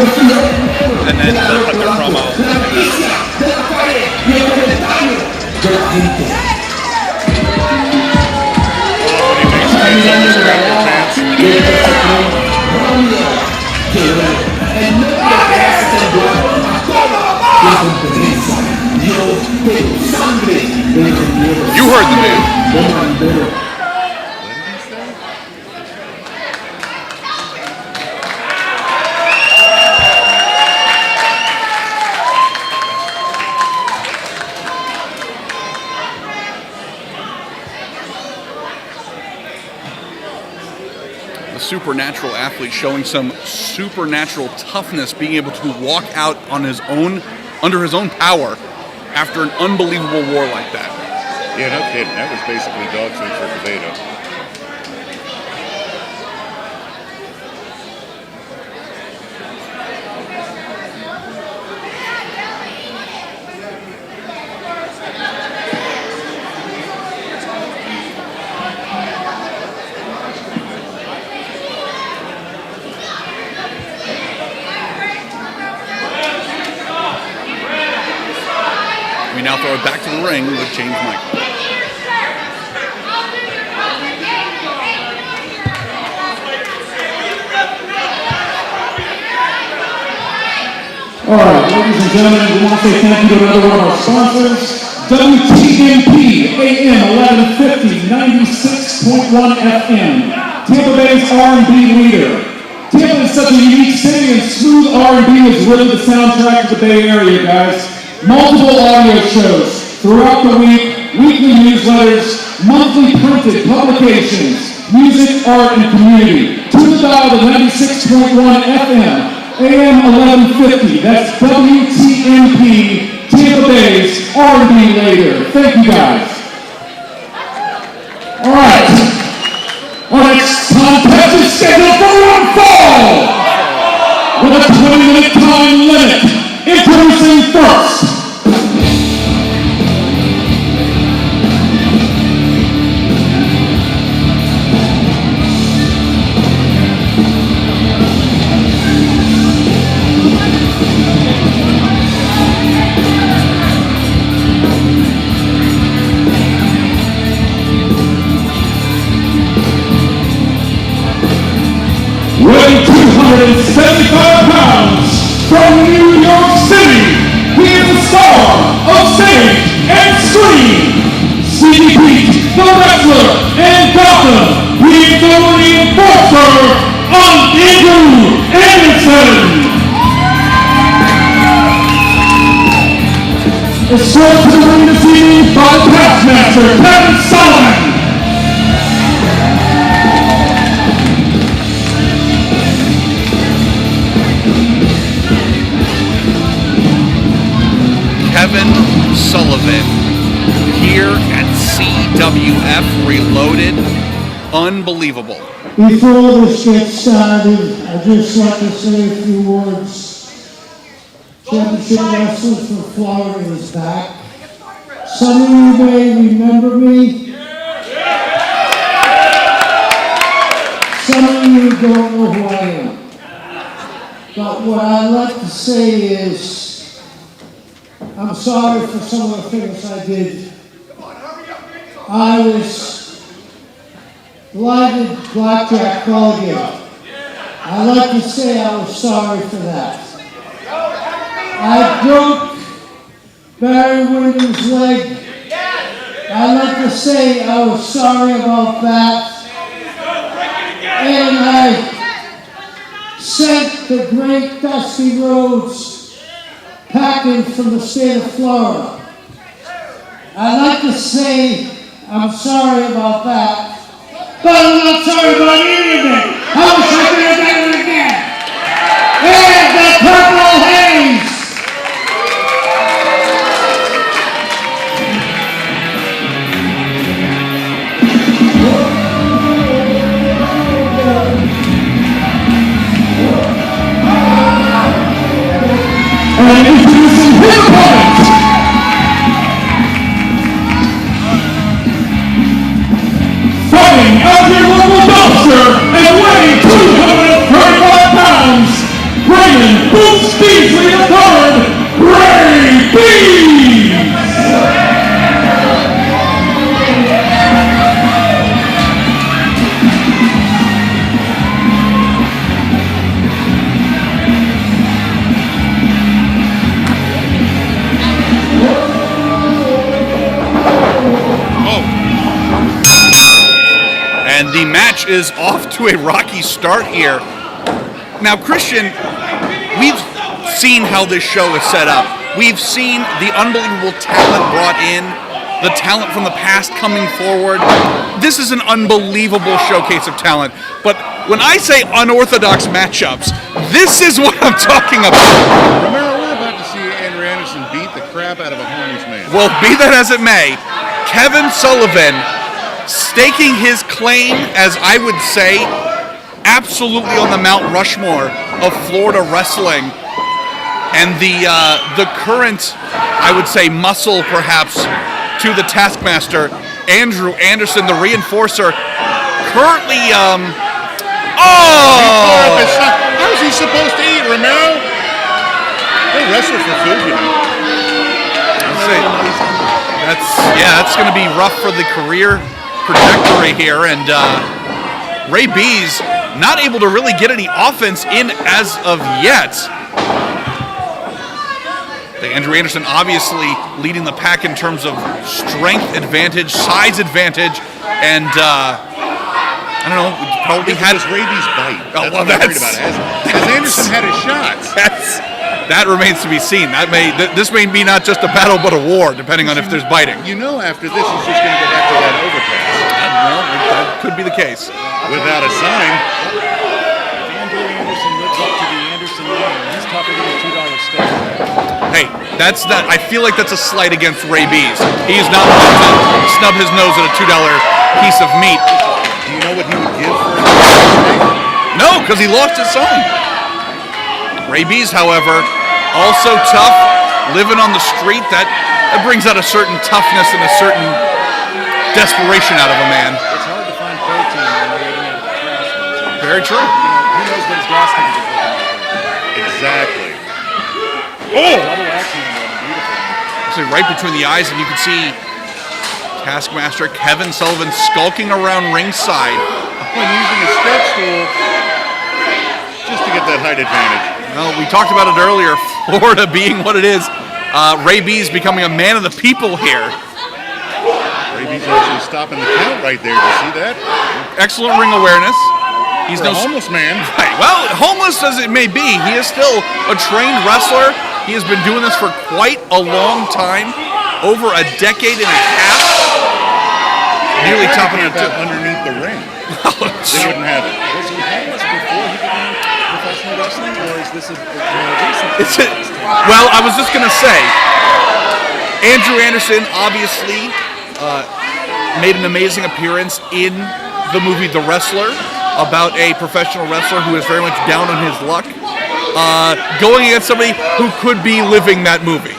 And then they'll cut their promo. You heard the name. supernatural athlete showing some supernatural toughness, being able to walk out on his own, under his own power, after an unbelievable war like that. Yeah, no kidding. That was basically dog food for Coveto. We now throw it back to the ring with James Michael. All right, ladies and gentlemen, we want to say thank you to another one of our sponsors, WTMP AM 1150, 96.1 FM, Tampa Bay's R&B leader. Tampa is such a unique city, and smooth R&B is really the soundtrack of the Bay Area, guys. Multiple audio shows throughout the week, weekly newsletters, monthly printed publications, music, art, and community. To the dial to 96.1 FM. AM 1150, that's WTMP, Tampa Bay's R&B leader. Thank you guys. All right, our next contest is scheduled for one fall with a 20-minute time limit. Introducing first. Weighing 275 pounds from New York City, he is the star of stage and screen. CDP, the wrestler, and Gotham, he is the reinforcer on Andrew Anderson. Escort to the ring this evening by past master Kevin Solomon. Kevin Sullivan here at CWF Reloaded. Unbelievable. Before this gets started, I'd just like to say a few words. Championship Wrestling from Florida is back. Some of you may remember me. Some of you don't know who I am. But what I'd like to say is, I'm sorry for some of the things I did. I was blinded blackjack Colgate. I'd like to say I was sorry for that. I broke Barry Windham's leg. I'd like to say I was sorry about that. And I sent the great Dusty Rhodes packing from the state of Florida. I'd like to say I'm sorry about that, but I'm not sorry about any of it. I wish I could have done it again. And the Purple Haze. And introducing his opponent, fighting out of your local dumpster and weighing 235 pounds, bringing Boots Beasley III, Rabies! And the match is off to a rocky start here. Now, Christian, we've seen how this show is set up. We've seen the unbelievable talent brought in, the talent from the past coming forward. This is an unbelievable showcase of talent. But When I say unorthodox matchups, this is what I'm talking about. Romero, we're about to see Andrew Anderson beat the crap out of a homeless man. Well, be that as it may, Kevin Sullivan staking his claim, as I would say, absolutely on the Mount Rushmore of Florida wrestling, and the current, I would say, muscle perhaps to the Taskmaster, Andrew Anderson, the reinforcer, currently, How is he supposed to eat, Romero? They wrestle for food, you know. That's going to be rough for the career trajectory here, and Rabies not able to really get any offense in as of yet. Andrew Anderson obviously leading the pack in terms of strength advantage, size advantage, and I don't know, probably had his rabies bite. Oh, That's well, what I'm worried about. Has Anderson had his shots? That remains to be seen. This may be not just a battle but a war, depending on if there's biting. You know, after this, he's just going to go back to that overpass. Well, that could be the case. Without a sign. Andrew Anderson lives up to the Anderson name. He's tougher than a $2 steak. Hey, that's not. I feel like that's a slight against Rabies. He's not going to snub his nose at a $2 piece of meat. Do you know what he would give for it? No, because he lost his son. Rabies, however, also tough, living on the street. That brings out a certain toughness and a certain desperation out of a man. It's hard to find protein when you're eating out of the trash. Very true. Who knows what his gas tank is looking like? Exactly. Double action on that, beautiful. So right between the eyes, and you can see Taskmaster Kevin Sullivan skulking around ringside. When using a step stool just to get that height advantage. Well, we talked about it earlier, Florida being what it is. Rabies becoming a man of the people here. Rabies actually stopping the count right there. You see that? Excellent ring awareness. He's For a homeless man. Right. Well, homeless as it may be, he is still a trained wrestler. He has been doing this for quite a long time, over a decade and a half. Nearly topping it underneath the ring. They wouldn't have it. Was he homeless before he began professional wrestling, or is this a recent? Well, I was just going to say, Andrew Anderson obviously made an amazing appearance in the movie The Wrestler, about a professional wrestler who is very much down on his luck, going against somebody who could be living that movie.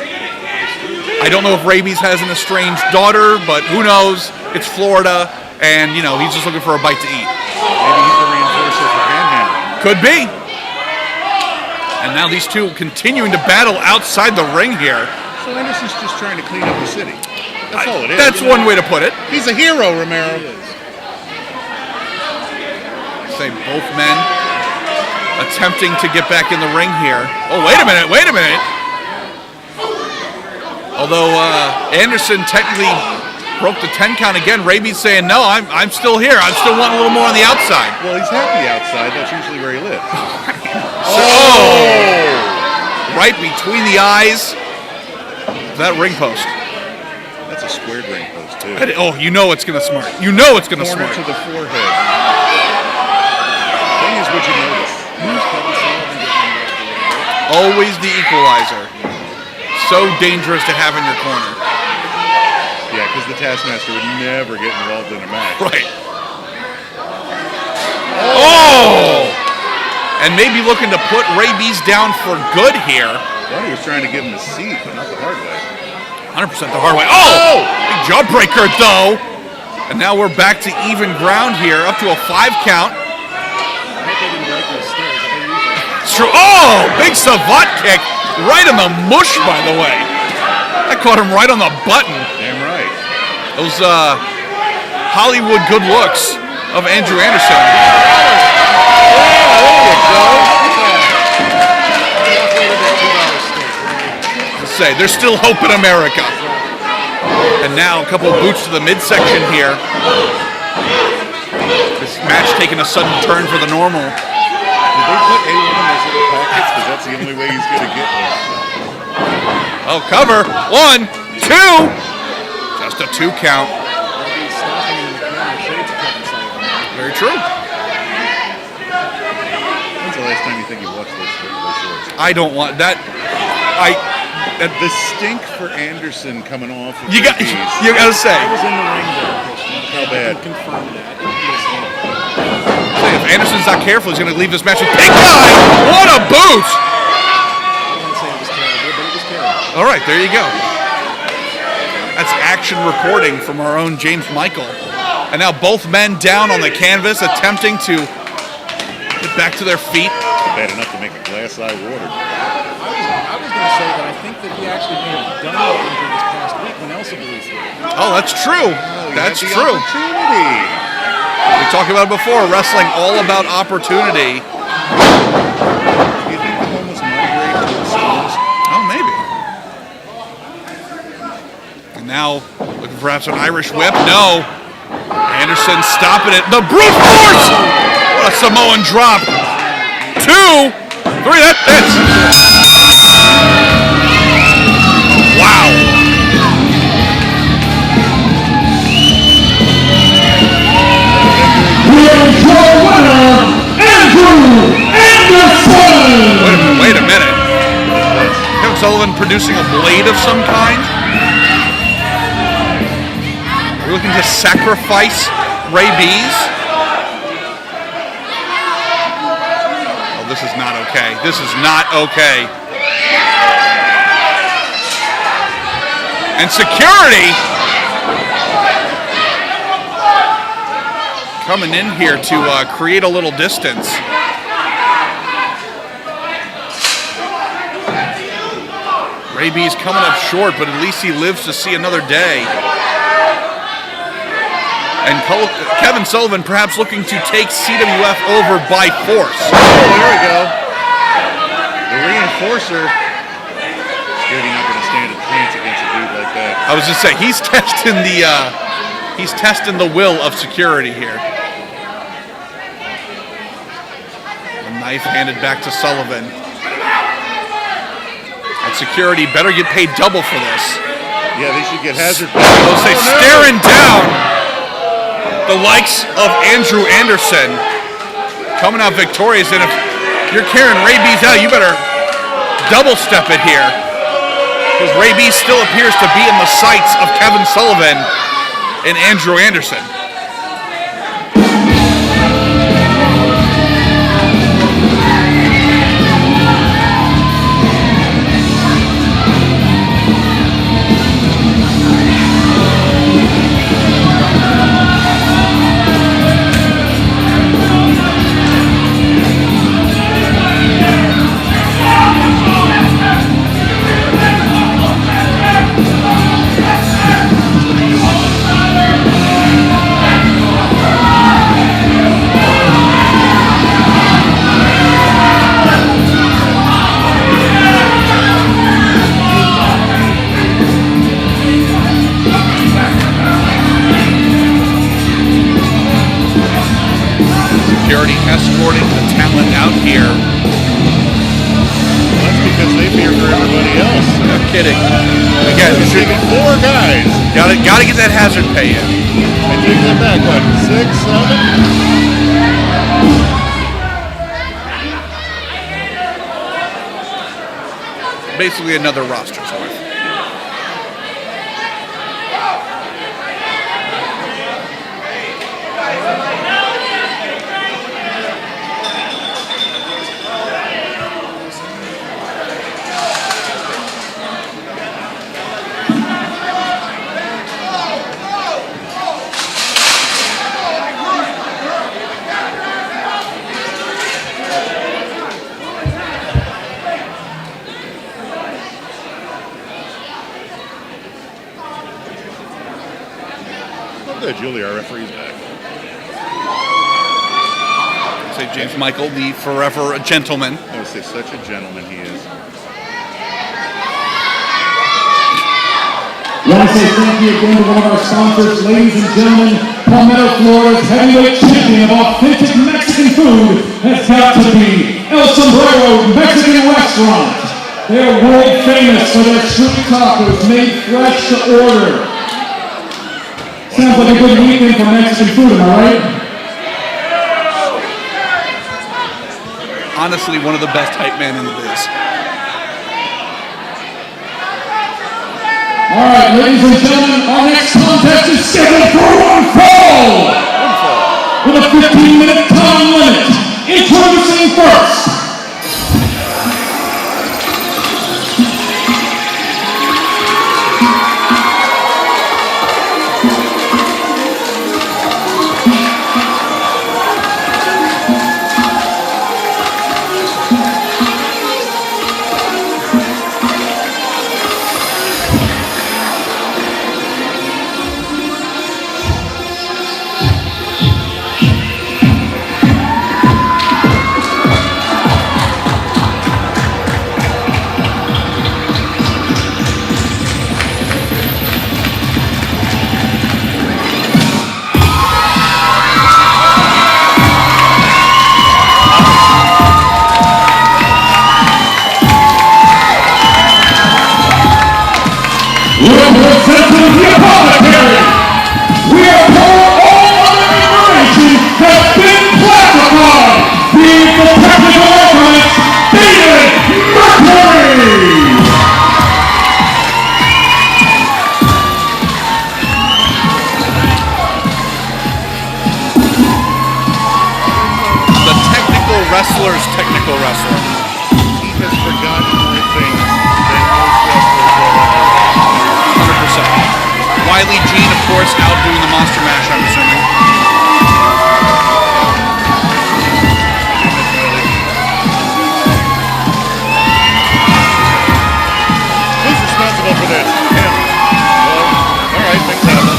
I don't know if Rabies has an estranged daughter, but who knows? It's Florida, and, you know, he's just looking for a bite to eat. Maybe he's the reinforcer for Panhandle. Could be. And now these two continuing to battle outside the ring here. So Anderson's just trying to clean up the city. That's all it is. That's one way to put it. He's a hero, Romero. Say both men attempting to get back in the ring here. Oh, wait a minute. Although Anderson technically broke the 10 count again, Rabies saying, no, I'm still here. I'm still wanting a little more on the outside. Well, he's happy outside. That's usually where he lives. Right between the eyes of that ring post. That's a squared ring post, too. You know it's going to smart. You know it's going to Corner smart. to the forehead. Thing is, what you notice? Always the equalizer. So dangerous to have in your corner. Yeah, because the Taskmaster would never get involved in a match. Right. Oh! And maybe looking to put Rabies down for good here. I thought he was trying to give him a seat, but not the hard way. 100% the hard way. Oh! Big jawbreaker, though. And now we're back to even ground here, up to a 5 count. It's true. Oh! Big savate kick. Right on the mush, by the way. That caught him right on the button. Damn right. Those Hollywood good looks of Andrew Anderson. Let's say, there's still hope in America. And now a couple of boots to the midsection here. This match taking a sudden turn for the normal. Did they put A1 in those little packets? Because that's the only way he's going to get one. Oh, cover. 1, 2. Just a 2 count. Very true. I don't want that. The stink for Anderson coming off. Of You got to say. I was in the ring there, Christian. How bad? I can confirm that. If Anderson's not careful, he's going to leave this match with big time. What a boot! I wouldn't say it was terrible, but it was terrible. All right, there you go. That's action reporting from our own James Michael. And now both men down on the canvas, attempting to get back to their feet. Bad enough to make a glass eye water. I was going to say that I think that he actually may have done the injury this past week when Elsa released it. Oh, that's true. That's true. Opportunity. We talked about it before. Wrestling all about opportunity. Do you think the one was migrated to the stars? Oh, maybe. And now looking for perhaps an Irish whip. No. Anderson stopping it. The brute force! What a Samoan drop. 2, 3, that fits. Wow. Here's your winner, Andrew Anderson! Wait a minute. Kevin Sullivan producing a blade of some kind? We're looking to sacrifice Rabies? Oh, this is not okay. This is not okay. And security coming in here to create a little distance. Rabies coming up short, but at least he lives to see another day. And Kevin Sullivan perhaps looking to take CWF over by force. Oh, there we go. The reinforcer. Security not going to stand a chance against a dude like that. I was just saying, he's testing the will of security here. The knife handed back to Sullivan. And security better get paid double for this. Yeah, they should get hazard. They'll say staring down. The likes of Andrew Anderson coming out victorious, and if you're carrying Rabies out, you better double step it here, because Rabies still appears to be in the sights of Kevin Sullivan and Andrew Anderson. Escorting the talent out here. That's because they fear for everybody else. No kidding. Again, It's taking 4 guys. gotta get that hazard pay in. I take that back. What? 6, 7? Basically another roster's worth. Good, Julie, our referee's back. Say James Michael, the forever gentleman. I would say such a gentleman he is. I want to say thank you again to one of our sponsors, ladies and gentlemen. Coveto, Florida's heavyweight champion of authentic Mexican food has got to be El Sombrero Mexican Restaurant. They're world famous for their street tacos made fresh to order. Sounds like a good weekend for Mexican food, am I right? honestly one of the best hype men in the biz. All right, ladies and gentlemen, our next contest is scheduled for one fall with a 15-minute time limit. Introducing first, representing the apothecary, we are told all other information has been classified, being the technical reference, Damon Mercury. The technical wrestler's technical wrestler. He has forgotten more things than most wrestlers will ever. 100%. Wiley Gene, of course, out doing the Monster Mash, I'm assuming. Who's responsible for this? Him. Well, alright, things happen.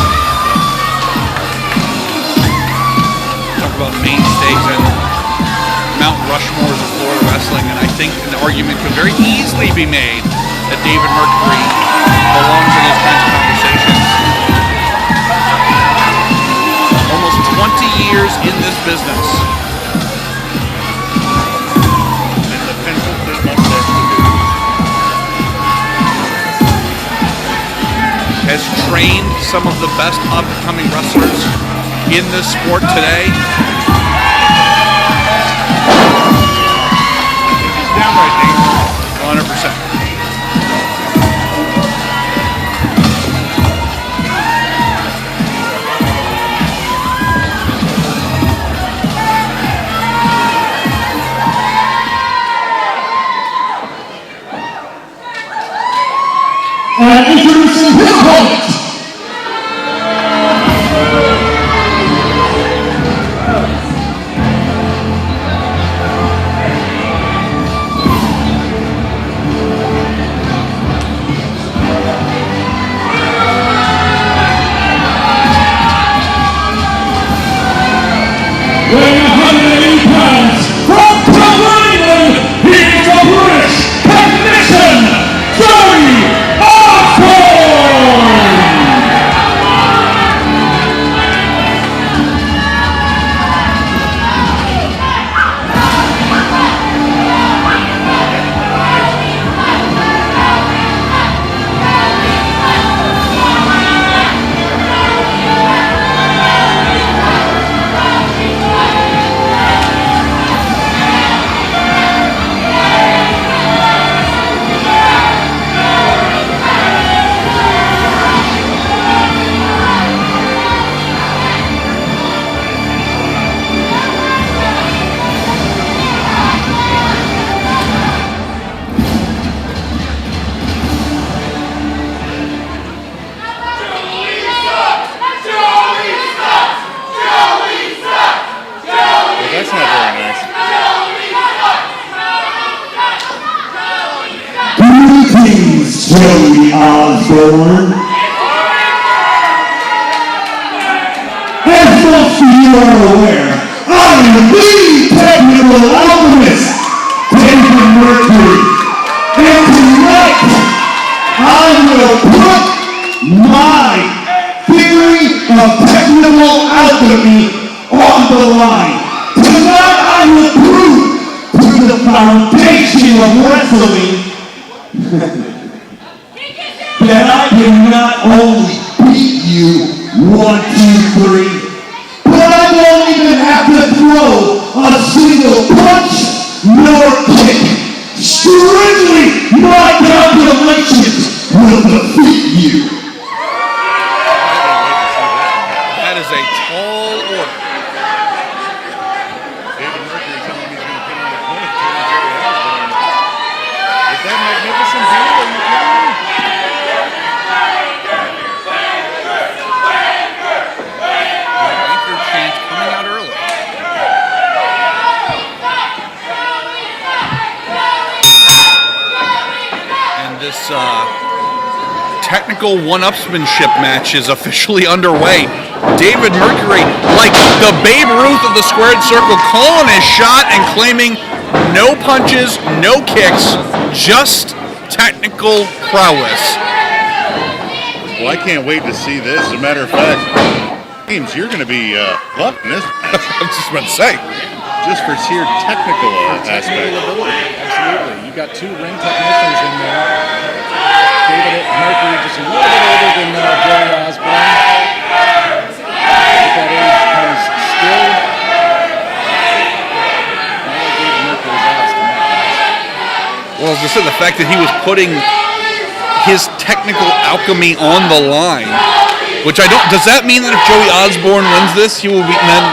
Talk about mainstays and Mount Rushmores of Florida wrestling, and I think an argument could very easily be made that David Mercury belongs in those kinds of conversations. Almost 20 years in this business. And the pencil did not set to do. Has trained some of the best up-and-coming wrestlers in this sport today. He's downright dangerous. 100%. And introducing his opponent, weighing 180 pounds, from England, he's a British technician, Osborne! That's not very nice. Greetings, Joey Osborne. As most of you are aware, I am the technical alchemist, David Mercury. And tonight, I will put my theory of technical alchemy on the line. Tonight I will prove to the foundation of wrestling that I can not only beat you 1, 2, 3, but I won't even have to throw a single punch nor kick. Strictly my calculations will defeat you. That is a tall order. David Mercury telling me he's going to put on a clinic to Jerry Osborne. With that magnificent beard, are you kidding me? Anchor chant coming out early. And this technical one-upsmanship match is officially underway. David Mercury, like the Babe Ruth of the squared circle, calling his shot and claiming no punches, no kicks, just technical prowess. Well, I can't wait to see this. As a matter of fact, James, you're going to be loving this. I was just about to say. Just for sheer technical aspect. Absolutely. You've got two ring technicians in there. David Mercury just a little bit older than Jerry Osborne. At that age comes skill. David Mercury's odds tonight. Well, just the fact that he was putting his technical alchemy on the line, which I don't. Does that mean that if Joey Osborne wins this, he will be? And then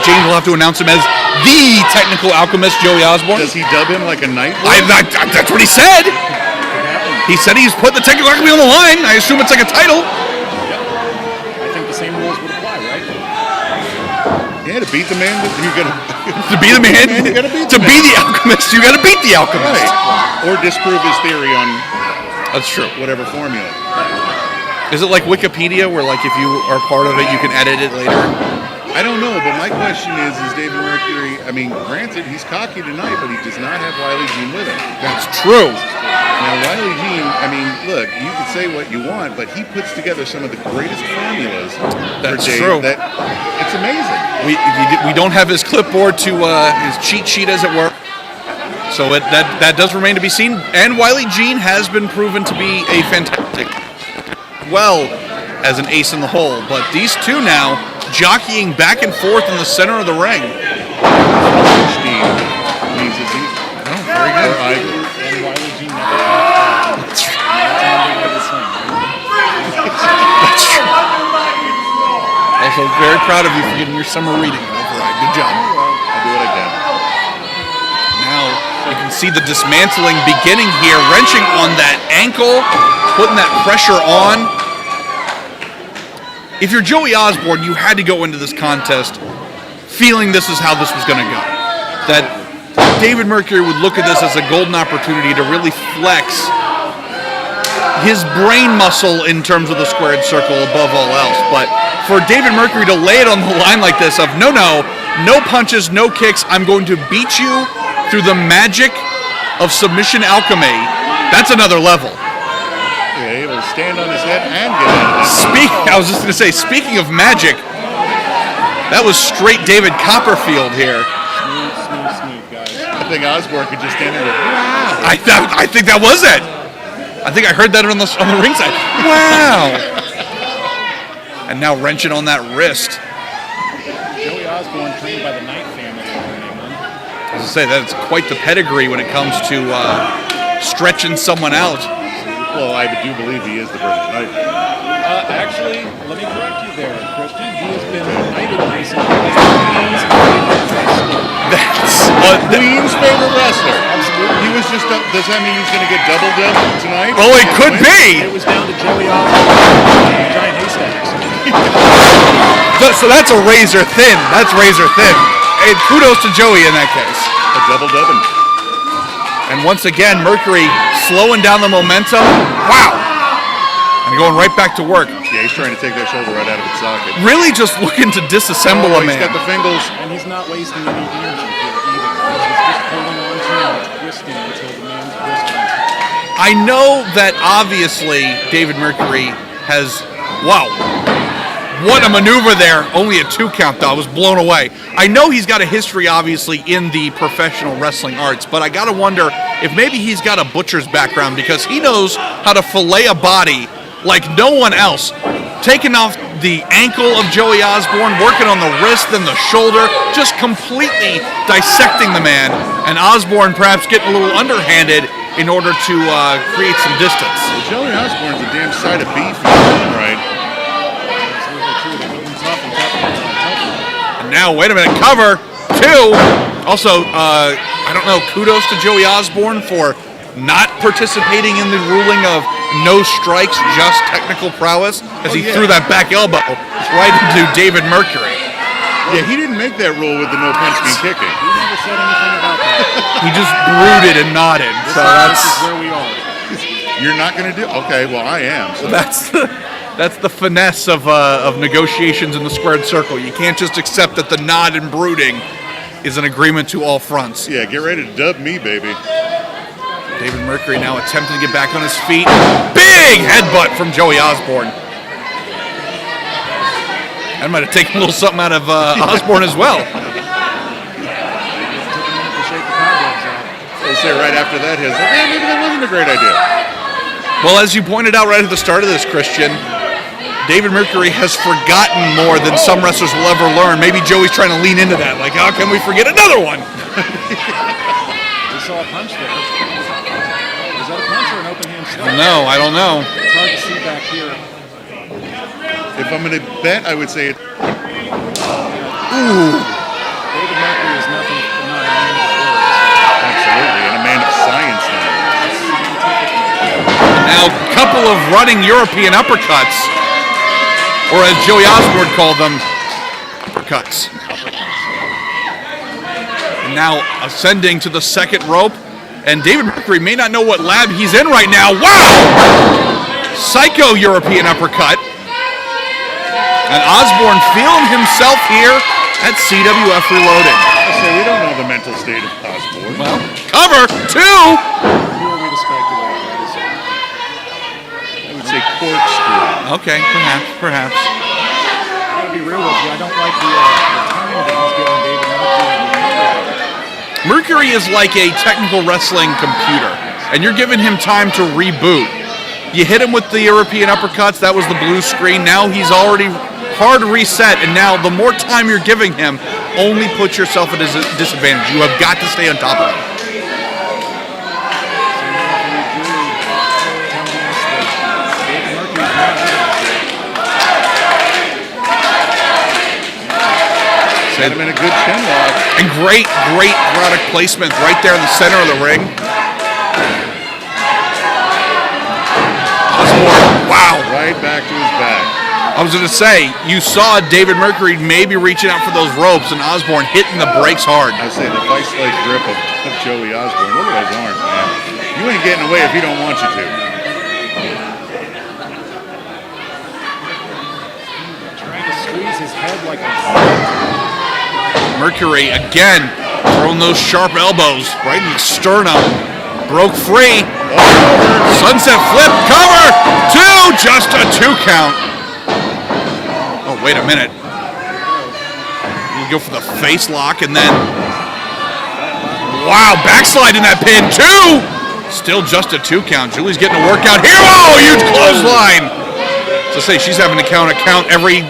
James will have to announce him as the technical alchemist, Joey Osborne. Does he dub him like a knight? That's what he said. He said he's put the technical alchemy on the line. I assume it's like a title. I think the same rules would apply, right? Yeah, to beat the man, you got To be the man, you gotta beat to the be man. the alchemist, you got to beat the alchemist. Right. Or disprove his theory on That's true. whatever formula. Is it like Wikipedia, where like if you are part of it, you can edit it later? I don't know, but my question is David Mercury, I mean, granted, he's cocky tonight, but he does not have Wiley Jean with him. That's true. Now, Wiley Jean, I mean, look, you can say what you want, but he puts together some of the greatest formulas. That's for Dave true. That it's amazing. We don't have his clipboard to his cheat sheet, as it were. So that does remain to be seen. And Wiley Jean has been proven to be a fantastic, well, as an ace in the hole. But these two now jockeying back and forth in the center of the ring. Steve means it's easy. Oh, very good. Or Ivory. And Wiley Jean never That's true. Also, very proud of you for getting your summer reading override. Good job. I'll do what I can. Now you can see the dismantling beginning here, wrenching on that ankle, putting that pressure on. If you're Joey Osborne, you had to go into this contest feeling this is how this was going to go. That David Mercury would look at this as a golden opportunity to really flex his brain muscle in terms of the squared circle above all else. But for David Mercury to lay it on the line like this of no punches, no kicks, I'm going to beat you through the magic of submission alchemy, that's another level. Yeah, able to stand on his head and get out of that. I was just going to say, speaking of magic, that was straight David Copperfield here. Smooth, guys. I think Osborne could just stand there and go, wow. I think that was it. I think I heard that on the ringside. Wow. And now wrenching on that wrist. Joey Osborne trained by the Knight family over in England. As I say, that's quite the pedigree when it comes to stretching someone out. Well, I do believe he is the British Knight. Actually, let me correct you there, Christian. He has been knighted recently as the Queen's favorite wrestler. That's Queen's favorite wrestler. Absolutely. He was just, does that mean he's going to get double dip tonight? well, it could be. It was down to Joey Osborne and Giant Haystacks. So that's a razor thin. That's razor thin. And kudos to Joey in that case. A double dubbing. And once again, Mercury slowing down the momentum. Wow. And going right back to work. Yeah, he's trying to take that shoulder right out of its socket. Really just looking to disassemble a He's man. got the fingers. And he's not wasting any energy here either. He's just holding on to him, twisting until the man's wrist comes out. I know that obviously David Mercury has, wow, what a maneuver there. Only a 2 count though. I was blown away. I know he's got a history obviously in the professional wrestling arts, but I gotta wonder if maybe he's got a butcher's background because he knows how to fillet a body like no one else. Taking off the ankle of Joey Osborne, working on the wrist and the shoulder, just completely dissecting the man. And Osborne perhaps getting a little underhanded in order to create some distance. Well, Joey Osborne's a damn side of beef in his own right. And now, wait a minute, cover 2. Also, I don't know, kudos to Joey Osborne for not participating in the ruling of no strikes, just technical prowess, as he threw that back elbow right into David Mercury. Yeah, he didn't make that rule with the no punching and kicking. He never said anything about that. He just brooded and nodded. So This is where we are. You're not going to do. Okay, well I am. So. that's the finesse of negotiations in the squared circle. You can't just accept that the nod and brooding is an agreement to all fronts. Yeah, get ready to dub me, baby. David Mercury now attempting to get back on his feet. Big headbutt from Joey Osborne. That might have taken a little something out of Osborne as well. They say right after that, his maybe that wasn't a great idea. Well, as you pointed out right at the start of this, Christian, David Mercury has forgotten more than some wrestlers will ever learn. Maybe Joey's trying to lean into that. Like, how can we forget another one? We saw a punch there. Was that a punch or an open hand slap? No, I don't know. It's hard to see back here. If I'm going to bet, I would say it. Ooh. David Mercury is nothing but not a man of words. Absolutely, and a man of science now. Now, a couple of running European uppercuts, or as Joey Osborne called them, uppercuts. And now ascending to the second rope, and David Mercury may not know what lab he's in right now. Wow! Psycho European uppercut. And Osborne feeling himself here at CWF Reloaded. I say we don't know the mental state of Osborne. Well, cover 2! Who are we to speculate? I would say corkscrew. Okay, perhaps. I gotta be real with you. I don't like the time that he's giving David Mercury. Mercury is like a technical wrestling computer, and you're giving him time to reboot. You hit him with the European uppercuts, that was the blue screen. Now he's already hard reset, and now the more time you're giving him, only put yourself at a disadvantage. You have got to stay on top of him. Set him in a good chin lock. And great product placement right there in the center of the ring. Osborne, wow. Right back to his back. I was going to say, you saw David Mercury maybe reaching out for those ropes, and Osborne hitting the brakes hard. I say the vice-like grip of Joey Osborne. Look at those arms, man. You ain't getting away if he don't want you to. Trying to squeeze his head like a... Mercury again throwing those sharp elbows right in the sternum. Broke free. Sunset flip, cover, 2, just a 2 count. Oh, wait a minute. You go for the face lock and then, wow, backslide in that pin, 2. Still just a 2 count. Julie's getting a workout here. Oh, huge clothesline. So say she's having to count every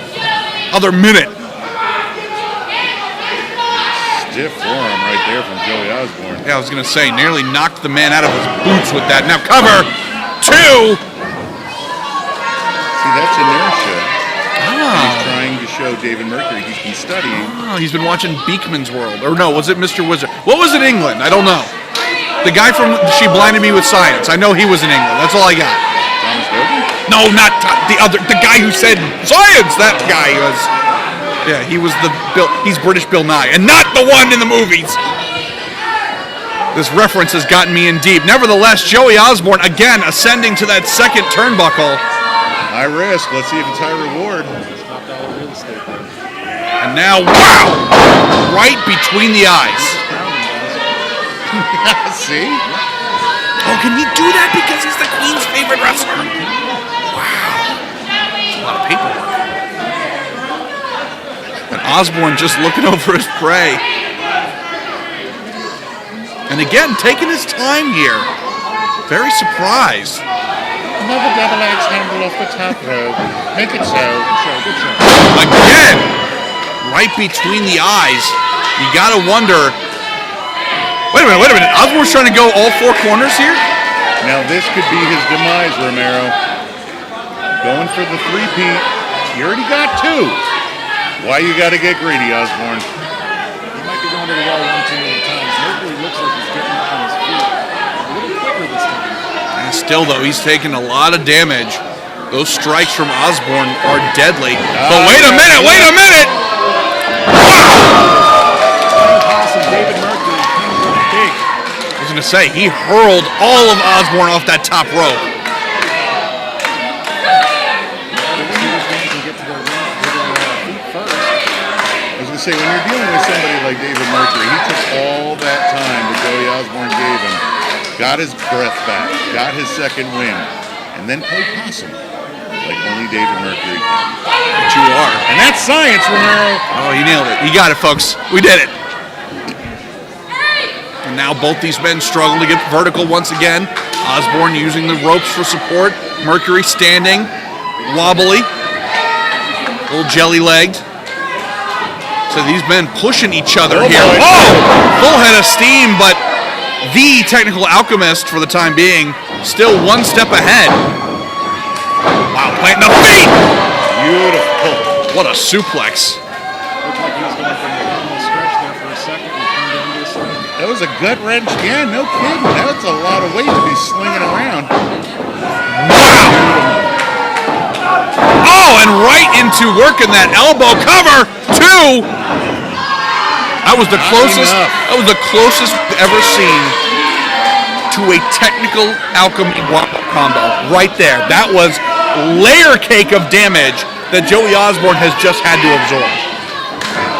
other minute. Stiff forearm right there from Joey Osborne. Yeah, I was going to say, nearly knocked the man out of his boots with that. Now cover, 2. See, that's inertia. He's trying to show David Mercury he's been studying. Oh, he's been watching Beekman's World. Or no, was it Mr. Wizard? What was it, England? I don't know. The guy from She Blinded Me with Science. I know he was in England. That's all I got. Thomas Dogan? No, not the guy who said science. That guy was. Yeah, he was he's British Bill Nye, and not the one in the movies. This reference has gotten me in deep. Nevertheless, Joey Osborne again ascending to that second turnbuckle. High risk. Let's see if it's high reward. And now, wow! Right between the eyes. See? Oh, can he do that because he's the Queen's favorite wrestler? Wow. That's a lot of paperwork. And Osborne just looking over his prey. And again, taking his time here. Very surprised. Another double axe handle fall off the top rope. Make it so. Good show. Again, right between the eyes. You gotta wonder. Wait a minute. Osborne's trying to go all four corners here? Now this could be his demise, Romero. Going for the three-peat. You already got two. Why you gotta get greedy, Osborne? He might be going to the wall one too many times. Mercury looks like he's getting up on his feet a little quicker this time. And still, though, he's taking a lot of damage. Those strikes from Osborne are deadly. But wait a minute! Awesome, David Mercury came up big. I was going to say, he hurled all of Osborne off that top rope. Let's see which one can get to their feet first. I was going to say, when you're dealing with somebody like David Mercury, he took all that time that Joey Osborne gave him, got his breath back, got his second wind, and then played possum like only David Mercury can. But you are. And that's science, Romero. Oh, he nailed it. He got it, folks. We did it. And now both these men struggle to get vertical once again. Osborne using the ropes for support. Mercury standing, wobbly, a little jelly-legged. So these men pushing each other here. Boy. Oh! Full head of steam, but the technical alchemist for the time being still one step ahead. Wow, planting the feet! Beautiful. What a suplex. Looked like he was going for an abdominal stretch there for a second and turned into a side. That was a gut wrench. Yeah, no kidding. That's a lot of weight to be slinging around. Wow! Oh, and right into working that elbow cover. Two. That was the closest. That was the closest we've ever seen to a technical alchemy combo. Right there. That was layer cake of damage that Joey Osborne has just had to absorb.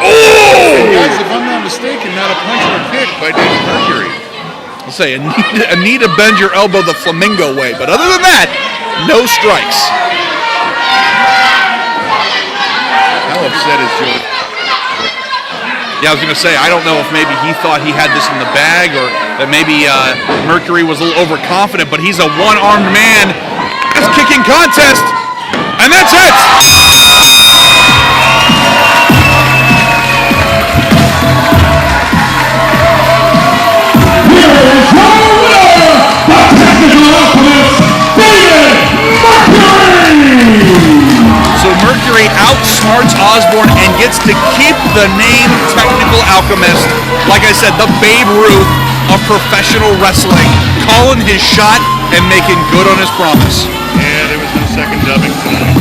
Oh! Guys, if I'm not mistaken, not a punch or a kick by David Mercury. I'll say a need to bend your elbow the flamingo way, but other than that, no strikes. How upset is Joey? Yeah, I was going to say, I don't know if maybe he thought he had this in the bag or that maybe Mercury was a little overconfident, but he's a one-armed man. It's kicking contest, and that's it! Here is your winner, the technical alchemist, David Mercury! So Mercury outsmarts Osborne and gets to keep the name Technical Alchemist. Like I said, the Babe Ruth of professional wrestling, calling his shot and making good on his promise. Yeah, there was no second dubbing tonight.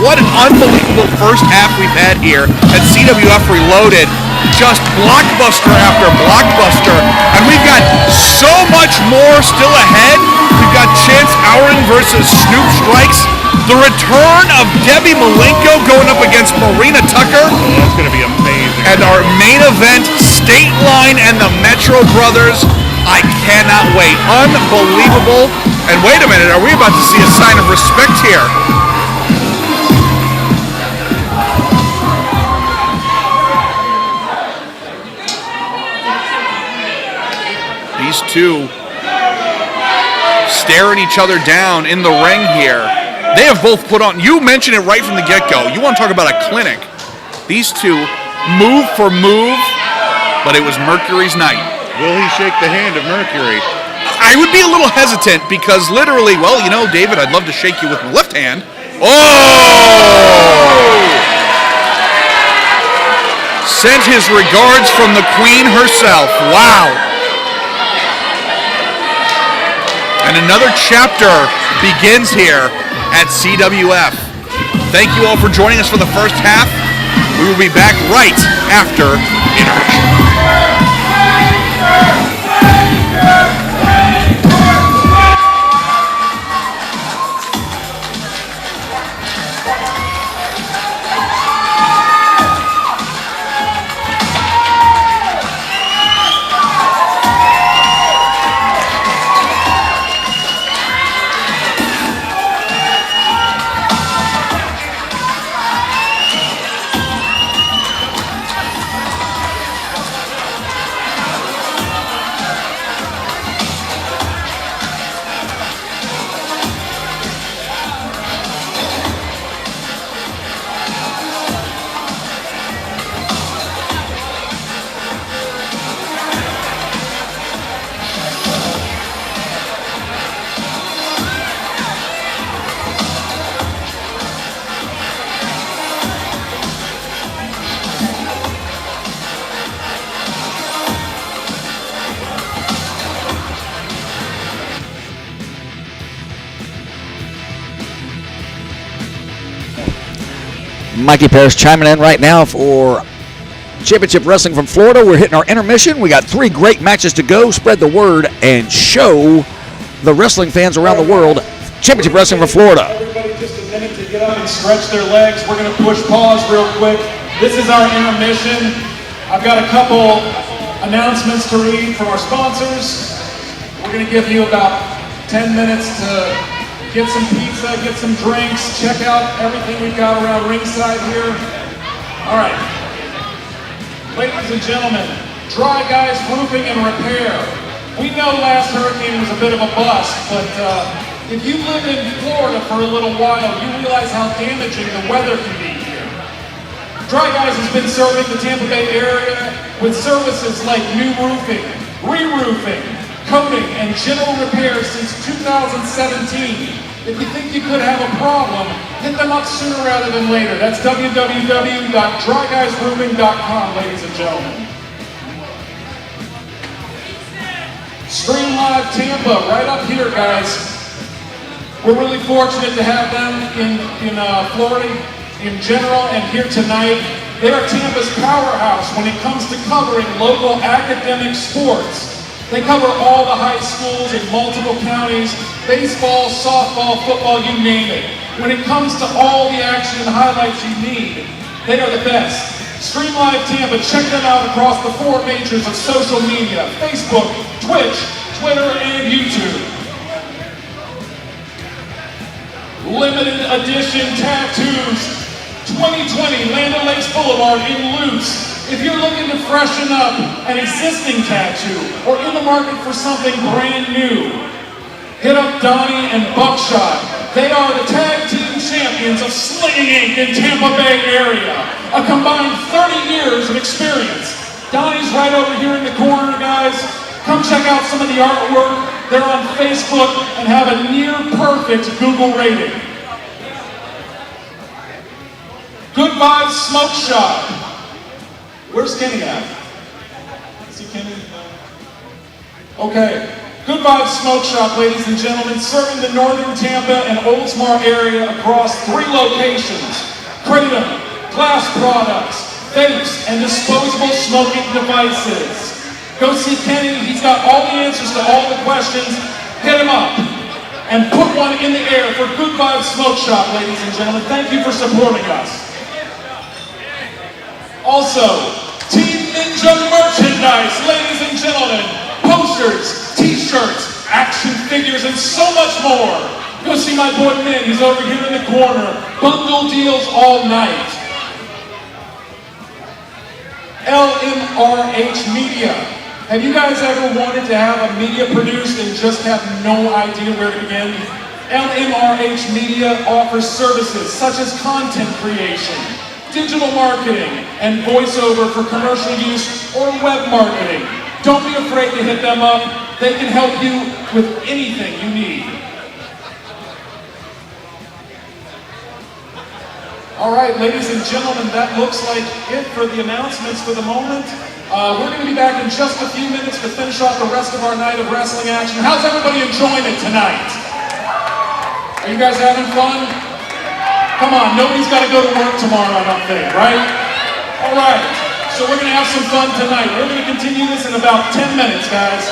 What an unbelievable first half we've had here at CWF Reloaded. Just blockbuster after blockbuster. And we've got so much more still ahead. We've got Chance Auren versus Snoop Strikes. The return of Debbie Malenko going up against Marina Tucker. Oh, that's going to be amazing. And our main event, State Line and the Metro Brothers. I cannot wait. Unbelievable. And wait a minute, are we about to see a sign of respect here? These two staring each other down in the ring here. They have both put on, you mentioned it right from the get-go, you want to talk about a clinic. These two, move for move, but it was Mercury's night. Will he shake the hand of Mercury? I would be a little hesitant because literally, well, you know, David, I'd love to shake you with my left hand. Oh! Sent his regards from the Queen herself. Wow. And another chapter begins here at CWF. Thank you all for joining us for the first half. We will be back right after intermission. Mikey Parrish chiming in right now for Championship Wrestling from Florida. We're hitting our intermission. We got 3 great matches to go. Spread the word and show the wrestling fans around the world Championship Wrestling from Florida. Everybody just a minute to get up and stretch their legs. We're going to push pause real quick. This is our intermission. I've got a couple announcements to read from our sponsors. We're going to give you about 10 minutes to get some pizza, get some drinks, check out everything we've got around ringside here. All right. Ladies and gentlemen, Dry Guys Roofing and Repair. We know last hurricane was a bit of a bust, but if you lived in Florida for a little while, you realize how damaging the weather can be here. Dry Guys has been serving the Tampa Bay area with services like new roofing, re-roofing, coating, and general repairs since 2017. If you think you could have a problem, hit them up sooner rather than later. That's www.dryguysroofing.com, ladies and gentlemen. Stream Live Tampa, right up here, guys. We're really fortunate to have them in Florida in general and here tonight. They are Tampa's powerhouse when it comes to covering local academic sports. They cover all the high schools in multiple counties, baseball, softball, football, you name it. When it comes to all the action and highlights you need, they are the best. Stream Live Tampa, check them out across the 4 majors of social media: Facebook, Twitch, Twitter, and YouTube. Limited edition tattoos, 2020 Land O'Lakes Boulevard in Luce. If you're looking to freshen up an existing tattoo or in the market for something brand new, hit up Donnie and Buckshot. They are the tag team champions of Slinging Inc. in Tampa Bay area. A combined 30 years of experience. Donnie's right over here in the corner, guys. Come check out some of the artwork. They're on Facebook and have a near perfect Google rating. Good Vibes Smoke Shop. Where's Kenny at? Is he Kenny? Okay. Good Vibes Smoke Shop, ladies and gentlemen, serving the northern Tampa and Oldsmar area across 3 locations. Kratom, glass products, vapes, and disposable smoking devices. Go see Kenny. He's got all the answers to all the questions. Hit him up and put one in the air for Good Vibes Smoke Shop, ladies and gentlemen. Thank you for supporting us. Also, Team Ninja merchandise, ladies and gentlemen. Posters, t-shirts, action figures, and so much more. Go see my boy Min. He's over here in the corner. Bundle deals all night. LMRH Media. Have you guys ever wanted to have a media produced and just have no idea where to begin? LMRH Media offers services such as content creation, digital marketing, and voiceover for commercial use or web marketing. Don't be afraid to hit them up. They can help you with anything you need. All right, ladies and gentlemen, that looks like it for the announcements for the moment. We're going to be back in just a few minutes to finish off the rest of our night of wrestling action. How's everybody enjoying it tonight? Are you guys having fun? Come on, nobody's got to go to work tomorrow, I don't think, right? All right, so we're going to have some fun tonight. We're going to continue this in about 10 minutes, guys.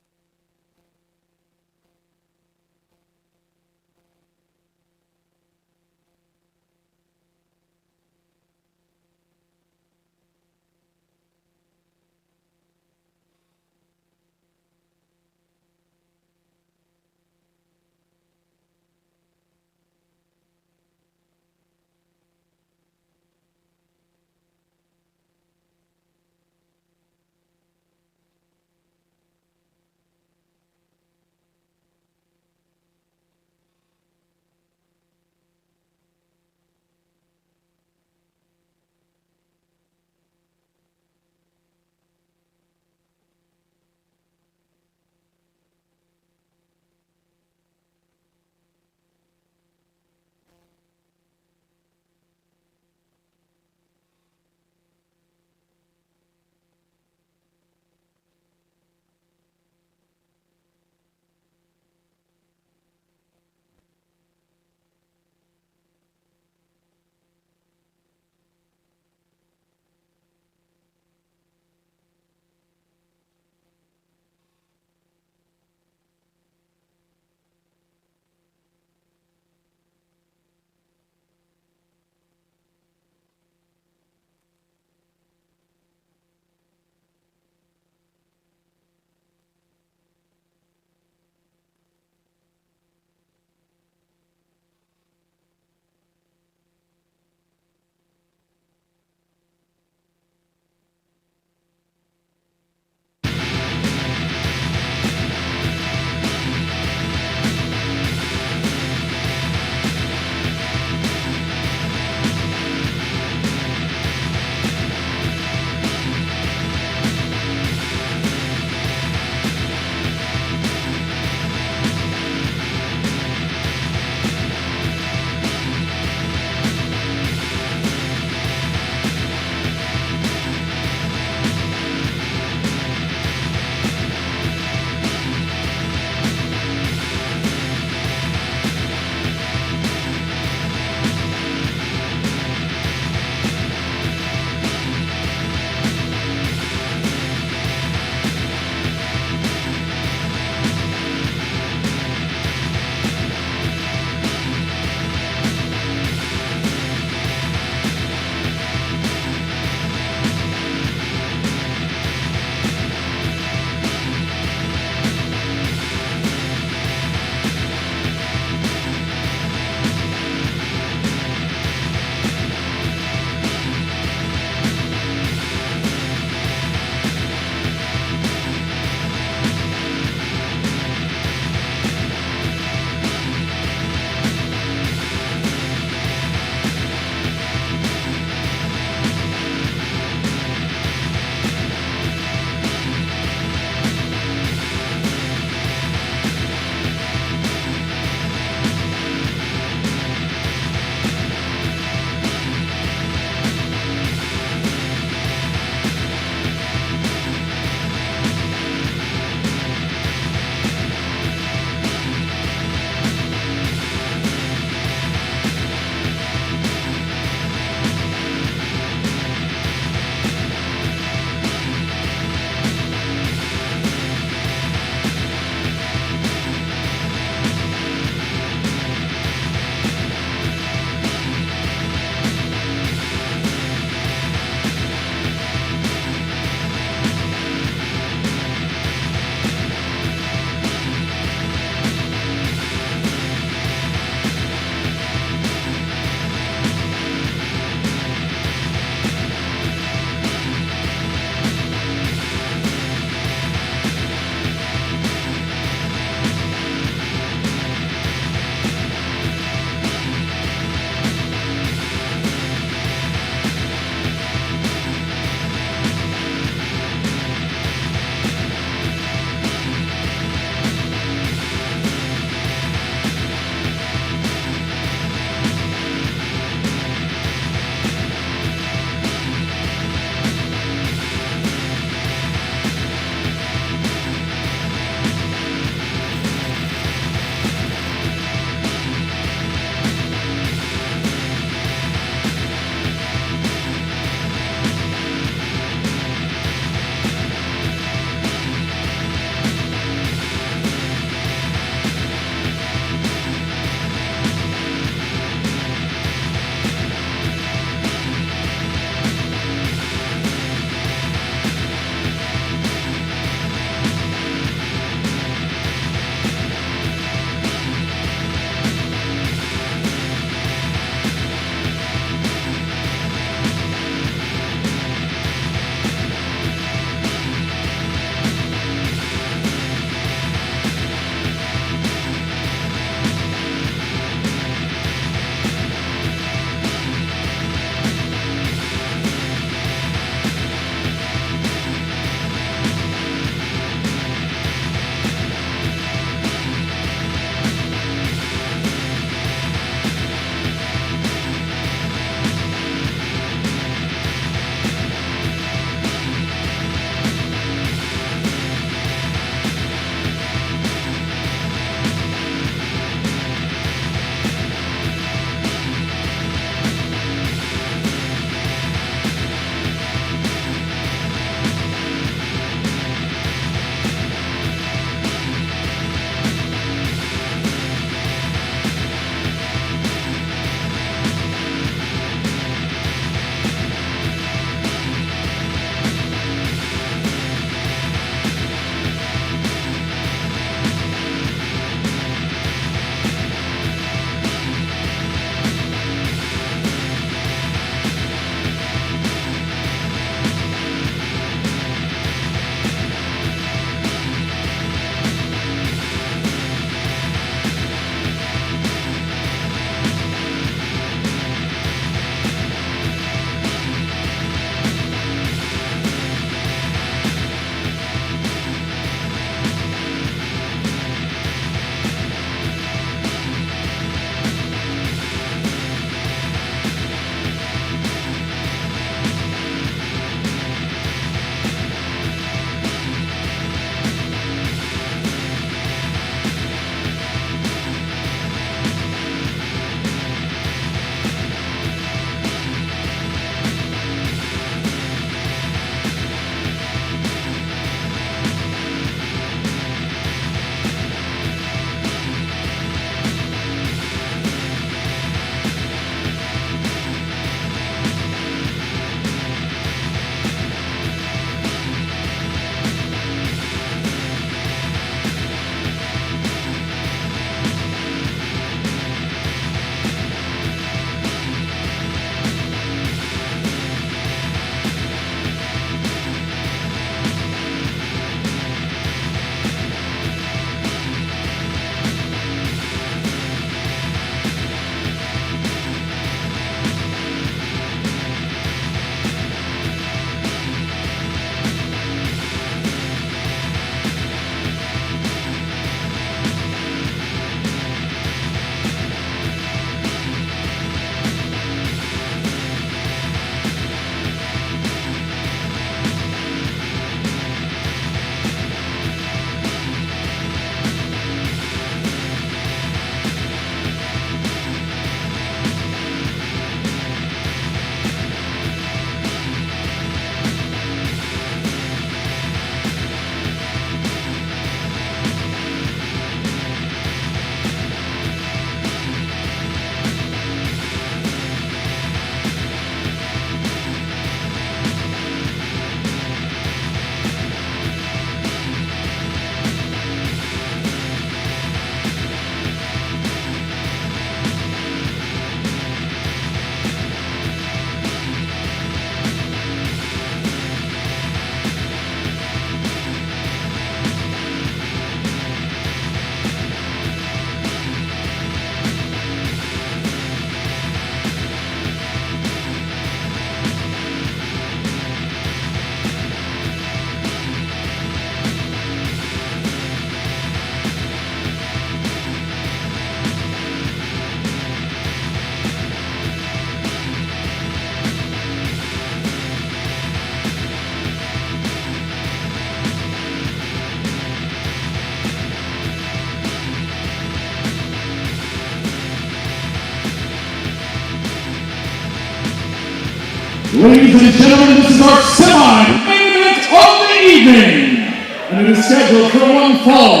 Ladies and gentlemen, this is our semi-main event of the evening. And it is scheduled for one fall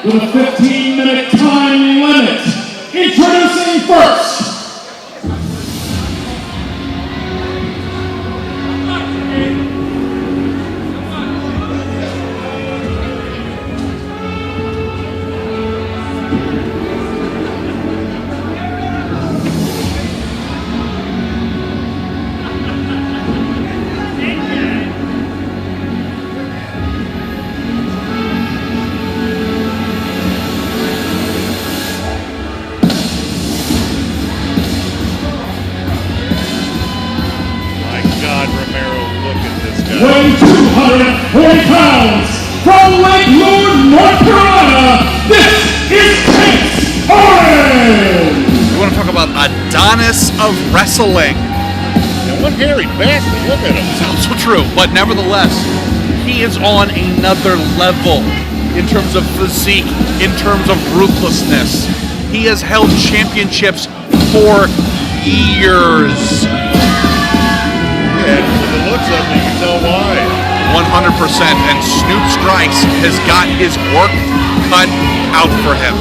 with a 15-minute time limit. Introducing first, weighing 240 pounds, from Lake Lure, North Carolina, this is Auren! You want to talk about Adonis of wrestling? And one hairy bastard, look at him. It's also true, but nevertheless, he is on another level in terms of physique, in terms of ruthlessness. He has held championships for years. Yeah, from the looks of him, you can tell why. 100%, and Snoop Strikes has got his work cut out for him.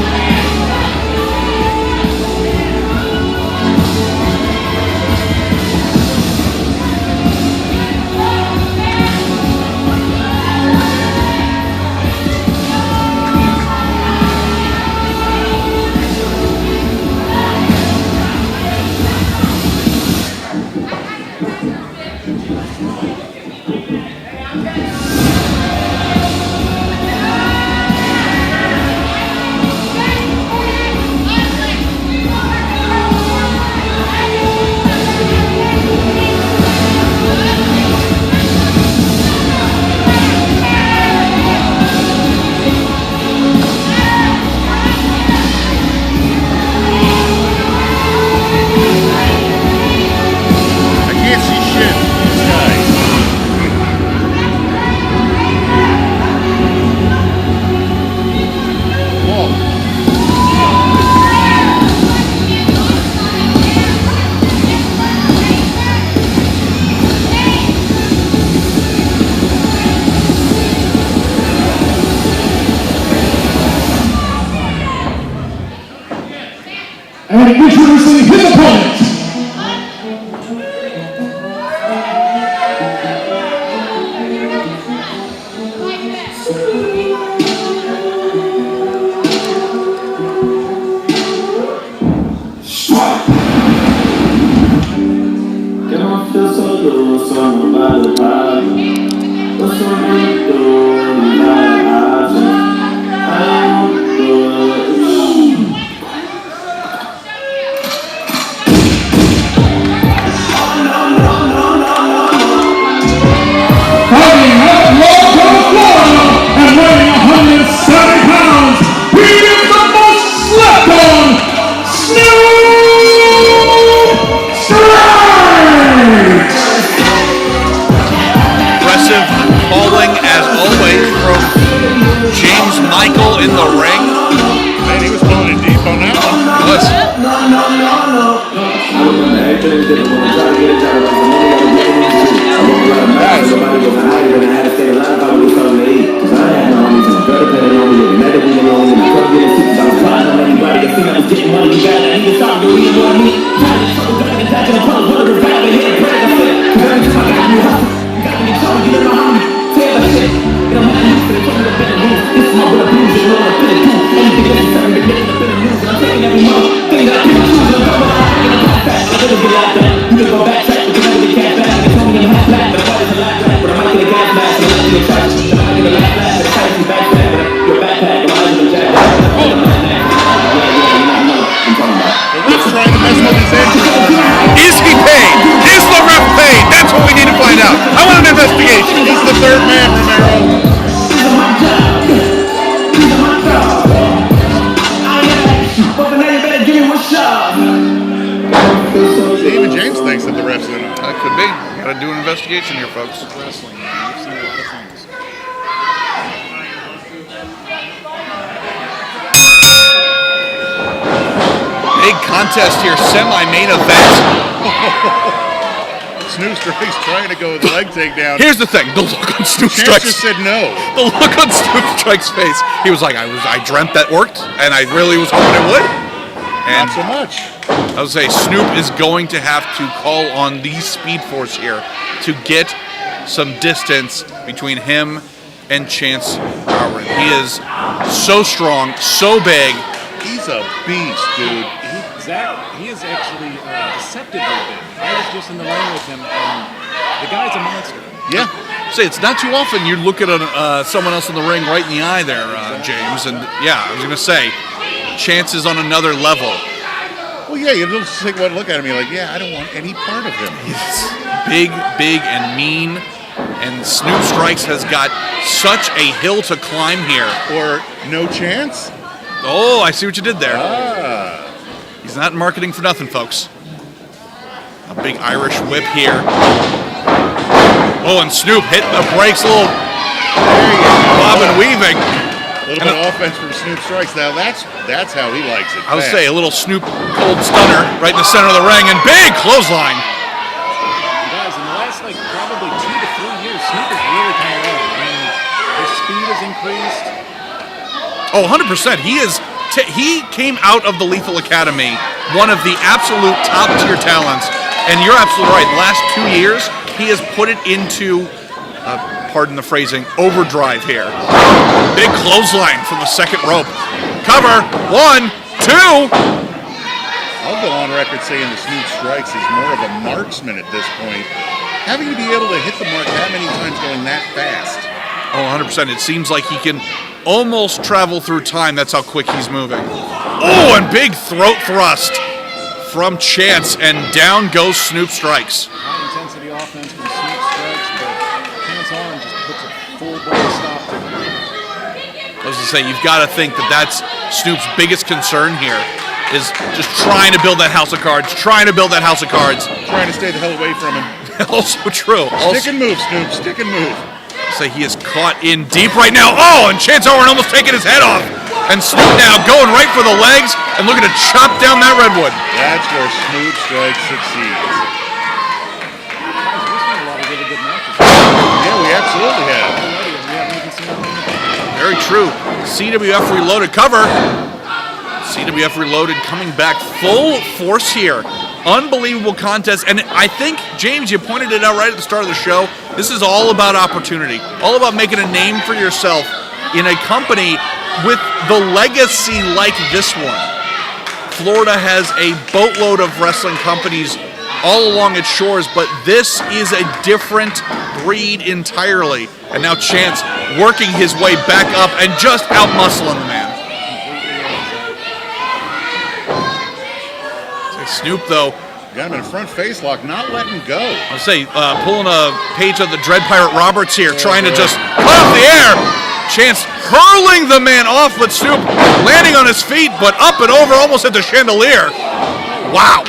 And introducing his opponent, Can I feel so low, something about the body? What's so good, fighting out of Malenko, Florida, and weighing 170 pounds, he is the most slept on Snoop Strikes! Impressive calling as always from James Michael in the ring. Man, he was going in deep on that one. Was. Is he paid? Is the ref paid? That's what we need to find out. I want an investigation. He's the third man, Romero. Even James thinks that the ref's in it. That could be. Gotta do an investigation here, folks. Wrestling, man. You've seen a lot of things. Big contest here, semi-main event. Snoop Strikes trying to go with the leg takedown. Here's the thing: the look on Snoop Chance Strikes. just said no. The look on Snoop Strikes' face. He was like, I dreamt that worked, and I really was hoping it would. And Not so much. I would say Snoop is going to have to call on the Speed Force here to get some distance between him and Chance Auren. He is so strong, so big. He's a beast, dude. He is actually deceptively big. I was just in the ring with him, and the guy's a monster. Yeah. Say it's not too often you look at someone else in the ring right in the eye there, James. And yeah, I was going to say, Chance is on another level. Well, yeah, you just take one look at him, you're like, yeah, I don't want any part of him. He's big, and mean. And Snoop Strikes has got such a hill to climb here. Or no chance? Oh, I see what you did there. Ah. He's not marketing for nothing, folks. A big Irish whip here. Oh, and Snoop hit the brakes a little. Bob and weaving. A little bit of offense from Snoop Strikes. Now that's how he likes it. I would say a little Snoop cold stunner right in the center of the ring, and big clothesline. You guys, in the last probably 2 to 3 years, Snoop is really coming on. I mean, his speed has increased. Oh, 100%. He came out of the Lethal Academy, one of the absolute top-tier talents. And you're absolutely right. The last 2 years, he has put it into, pardon the phrasing, overdrive here. Big clothesline from the second rope. Cover. 1, 2. I'll go on record saying that Snoop Strikes is more of a marksman at this point. Having to be able to hit the mark that many times going that fast. Oh, 100%. It seems like he can almost travel through time. That's how quick he's moving. Oh, and big throat thrust from Chance, and down goes Snoop Strikes. High intensity offense from Snoop Strikes, but Chance Auren just puts a full-blown stop to it. I was going to say, you've got to think that that's Snoop's biggest concern here, is just trying to build that house of cards, Trying to stay the hell away from him. Also true. Stick and move, Snoop. Stick and move. Say he is caught in deep right now. Oh, and Chance Auren almost taking his head off. And Snoop now going right for the legs and looking to chop down that redwood. That's where Snoop Strikes succeeds. Guys, we've seen a lot of really good matches. Yeah, we absolutely have. Already, and we haven't even seen them. Very true. CWF Reloaded cover. CWF Reloaded coming back full force here. Unbelievable contest. And I think, James, you pointed it out right at the start of the show. This is all about opportunity. All about making a name for yourself in a company with the legacy like this one. Florida has a boatload of wrestling companies all along its shores, but this is a different breed entirely. And now Chance working his way back up and just out-muscling the man. Snoop, though, got him in a front face lock, not letting go. I'll say, pulling a page of the Dread Pirate Roberts here, trying to just cut off the air. Chance hurling the man off, but Snoop landing on his feet, but up and over, almost at the chandelier. Wow.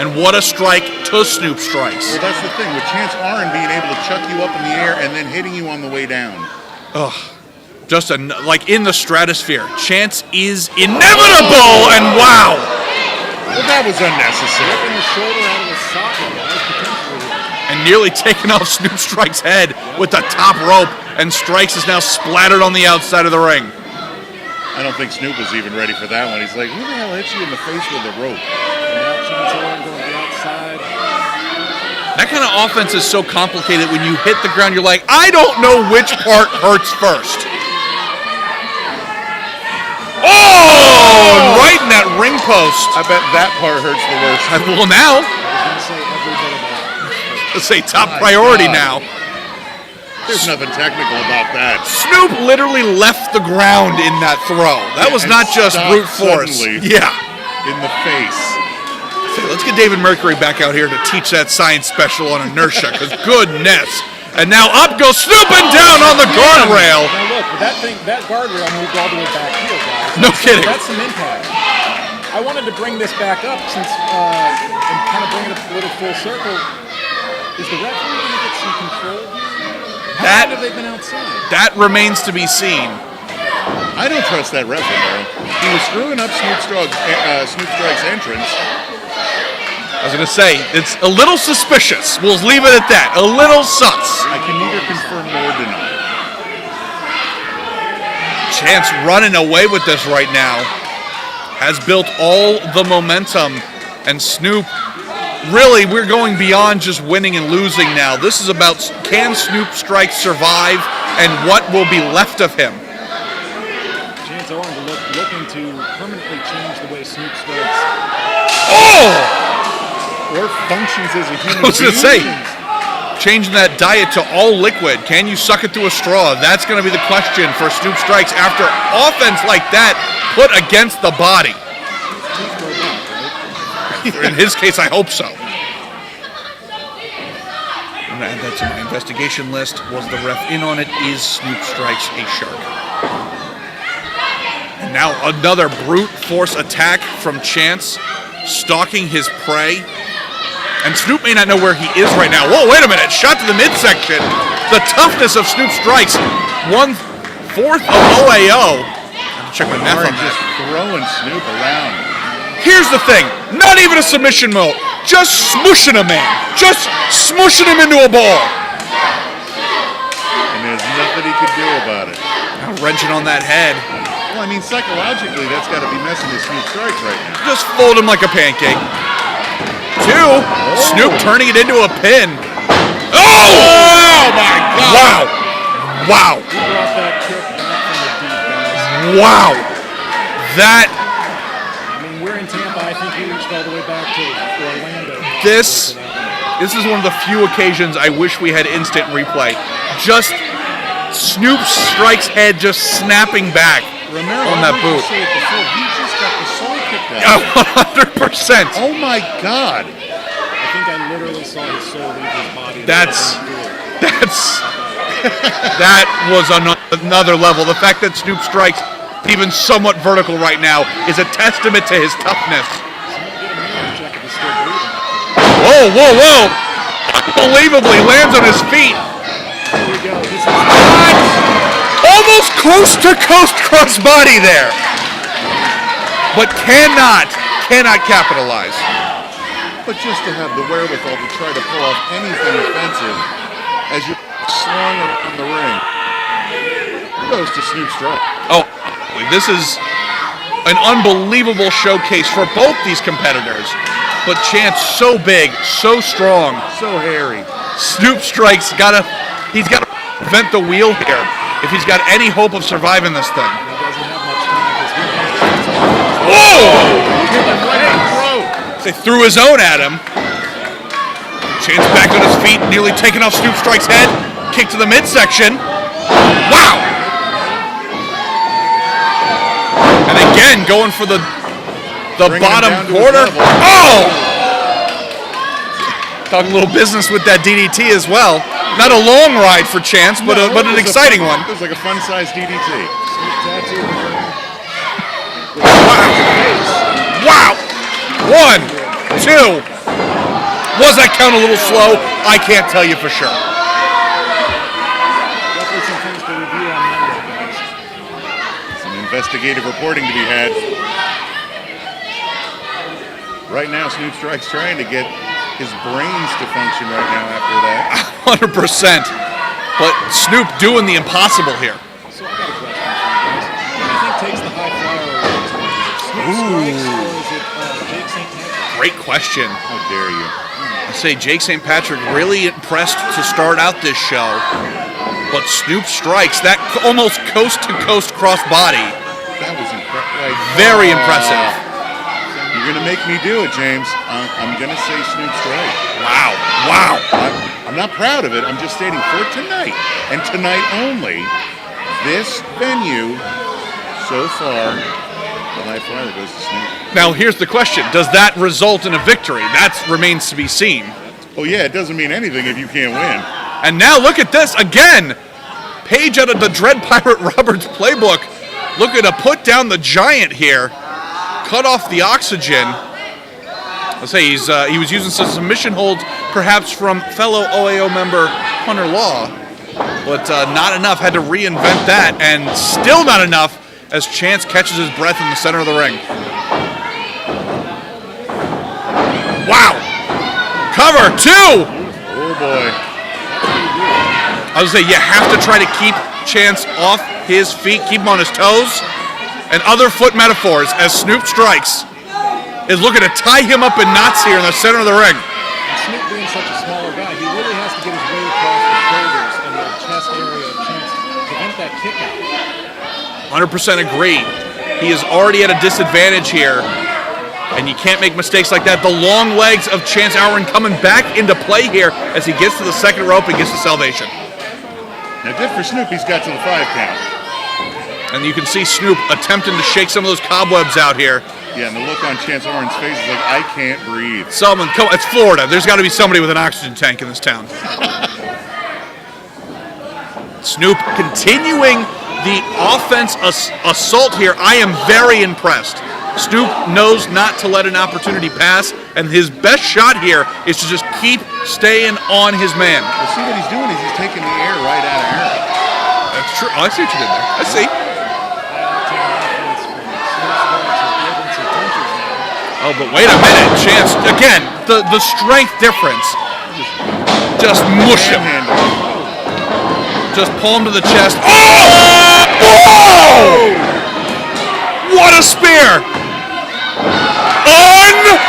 And what a strike to Snoop Strikes. Well, that's the thing, with Chance Auren being able to chuck you up in the air and then hitting you on the way down. Ugh. Just like in the stratosphere. Chance is inevitable, and wow. Well, that was unnecessary. Ripping the shoulder out of the socket, guys, potentially. And nearly taking off Snoop Strikes' head with the top rope, and Strikes is now splattered on the outside of the ring. I don't think Snoop was even ready for that one. He's like, who the hell hits you in the face with a rope? And now Chance Auren going to the outside. That kind of offense is so complicated. When you hit the ground, you're like, I don't know which part hurts first. Oh! Right in that ring post. I bet that part hurts the worst. Well, now. I was going to say every bit of that. Let's say top priority now. There's nothing technical about that. Snoop literally left the ground in that throw. That was not just brute force. Yeah. In the face. So let's get David Mercury back out here to teach that science special on inertia, because goodness. And now up goes Snoop and down on the guardrail. Now look, that guardrail moved all the way back here, guys. No kidding. That's some impact. I wanted to bring this back up since, and kind of bring it a little full circle. Is the referee going to get some control here? How long have they been outside? That remains to be seen. I don't trust that referee, though. He was screwing up Snoop Strike's entrance. I was going to say, it's a little suspicious. We'll leave it at that. A little sus. I can neither confirm nor deny. Chance running away with this right now. Has built all the momentum. And Snoop, really, we're going beyond just winning and losing now. This is about, can Snoop Strikes survive and what will be left of him? Chance Auren looking to permanently change the way Snoop strikes. Oh! Or functions as a human I was going to being. say, changing that diet to all liquid. Can you suck it through a straw? That's going to be the question for Snoop Strikes after offense like that put against the body. In his case, I hope so. I'm going to add that to my investigation list. Was the ref in on it? Is Snoop Strikes a shark? And now another brute force attack from Chance, stalking his prey. And Snoop may not know where he is right now. Whoa, wait a minute. Shot to the midsection. The toughness of Snoop Strikes. 1/4 of OAO. I have to check my math on Just that. throwing Snoop around. Here's the thing. Not even a submission mode. Just smooshing a man. Just smooshing him into a ball. And there's nothing he could do about it. Now wrenching on that head. Well, I mean, psychologically, that's got to be messing with Snoop Strikes right now. Just fold him like a pancake. 2. Snoop turning it into a pin. Oh my God. Wow. Wow. He brought that kick back from the deep, guys. Wow. That, I mean, we're in Tampa. I think he reached all the way back to Orlando. this is one of the few occasions I wish we had instant replay. Just Snoop Strikes' head just snapping back on that boot. Say it before, he just got the soul kicked out. 100%. Oh my God. I think I literally saw his soul leave his body. That was another level. The fact that Snoop Strikes even somewhat vertical right now is a testament to his toughness. Check if he's still breathing. Whoa, whoa, whoa! Unbelievably lands on his feet. Here we go. This is Almost coast to coast crossbody there. But cannot capitalize. But just to have the wherewithal to try to pull off anything offensive as you're slung around the ring. Kudos to Snoop Strike. Oh, this is an unbelievable showcase for both these competitors. But Chance so big, so strong. So hairy. Snoop Strikes he's got to vent the wheel here if he's got any hope of surviving this thing. he doesn't have much time because Whoa! Hit him right in the throat. They threw his own at him. Chance back on his feet, nearly taking off Snoop Strike's head. Kick to the midsection. Wow! And again, going for the Bringing him bottom down to his quarter. level. Oh! Talking a little business with that DDT as well. Not a long ride for Chance, but an exciting one. It was like a fun-sized DDT. tattoo. Wow! 1, 2. Was that count a little slow? I can't tell you for sure. Definitely some things to review on Monday, guys. Some investigative reporting to be had. Right now, Snoop Strike's trying to get his brains to function right now after that. 100%. But Snoop doing the impossible here. So I got a question for you guys. Who do you think takes the high flyer away tonight? Is it Snoop Strikes or is it Jake St. Patrick? Great question. How dare you? I say Jake St. Patrick really impressed to start out this show. But Snoop Strikes, that almost coast-to-coast cross-body. That was incredible. Very impressive. You're going to make me do it, James. I'm going to say Snoop Strike. Wow. Wow. I'm not proud of it. I'm just stating for tonight, and tonight only, this venue, so far, the high flyer goes to Snoop. Now, here's the question. Does that result in a victory? That remains to be seen. Oh, yeah, it doesn't mean anything if you can't win. And now look at this again. Page out of the Dread Pirate Roberts playbook. Looking to put down the giant here. Cut off the oxygen. Let's say he was using some submission holds, perhaps from fellow OAO member Hunter Law. But not enough. Had to reinvent that. And still not enough as Chance catches his breath in the center of the ring. Wow. cover. 2. Oh, boy. I was going to say, you have to try to keep Chance off his feet, keep him on his toes. And other foot metaphors as Snoop strikes is looking to tie him up in knots here in the center of the ring. And Snoop being such a smaller guy, he really has to get his weight across the shoulders and the chest area of Chance to prevent that kick out. 100% agree. He is already at a disadvantage here, and you can't make mistakes like that. The long legs of Chance Auren coming back into play here as he gets to the second rope and gets to salvation. Now, good for Snoop, he's got to the 5 count. And you can see Snoop attempting to shake some of those cobwebs out here. Yeah, and the look on Chance Auren's face is like, I can't breathe. Someone, come on, it's Florida. There's got to be somebody with an oxygen tank in this town. Snoop continuing the offense assault here. I am very impressed. Snoop knows not to let an opportunity pass, and his best shot here is to just keep staying on his man. Well, see what he's doing is he's taking the air right out of Auren. That's true. Oh, I see what you did there. I see. Oh, but wait a minute, Chance. Again, the strength difference. Just mush him. Just palm to the chest. Oh! Whoa! What a spear! Unbelievable!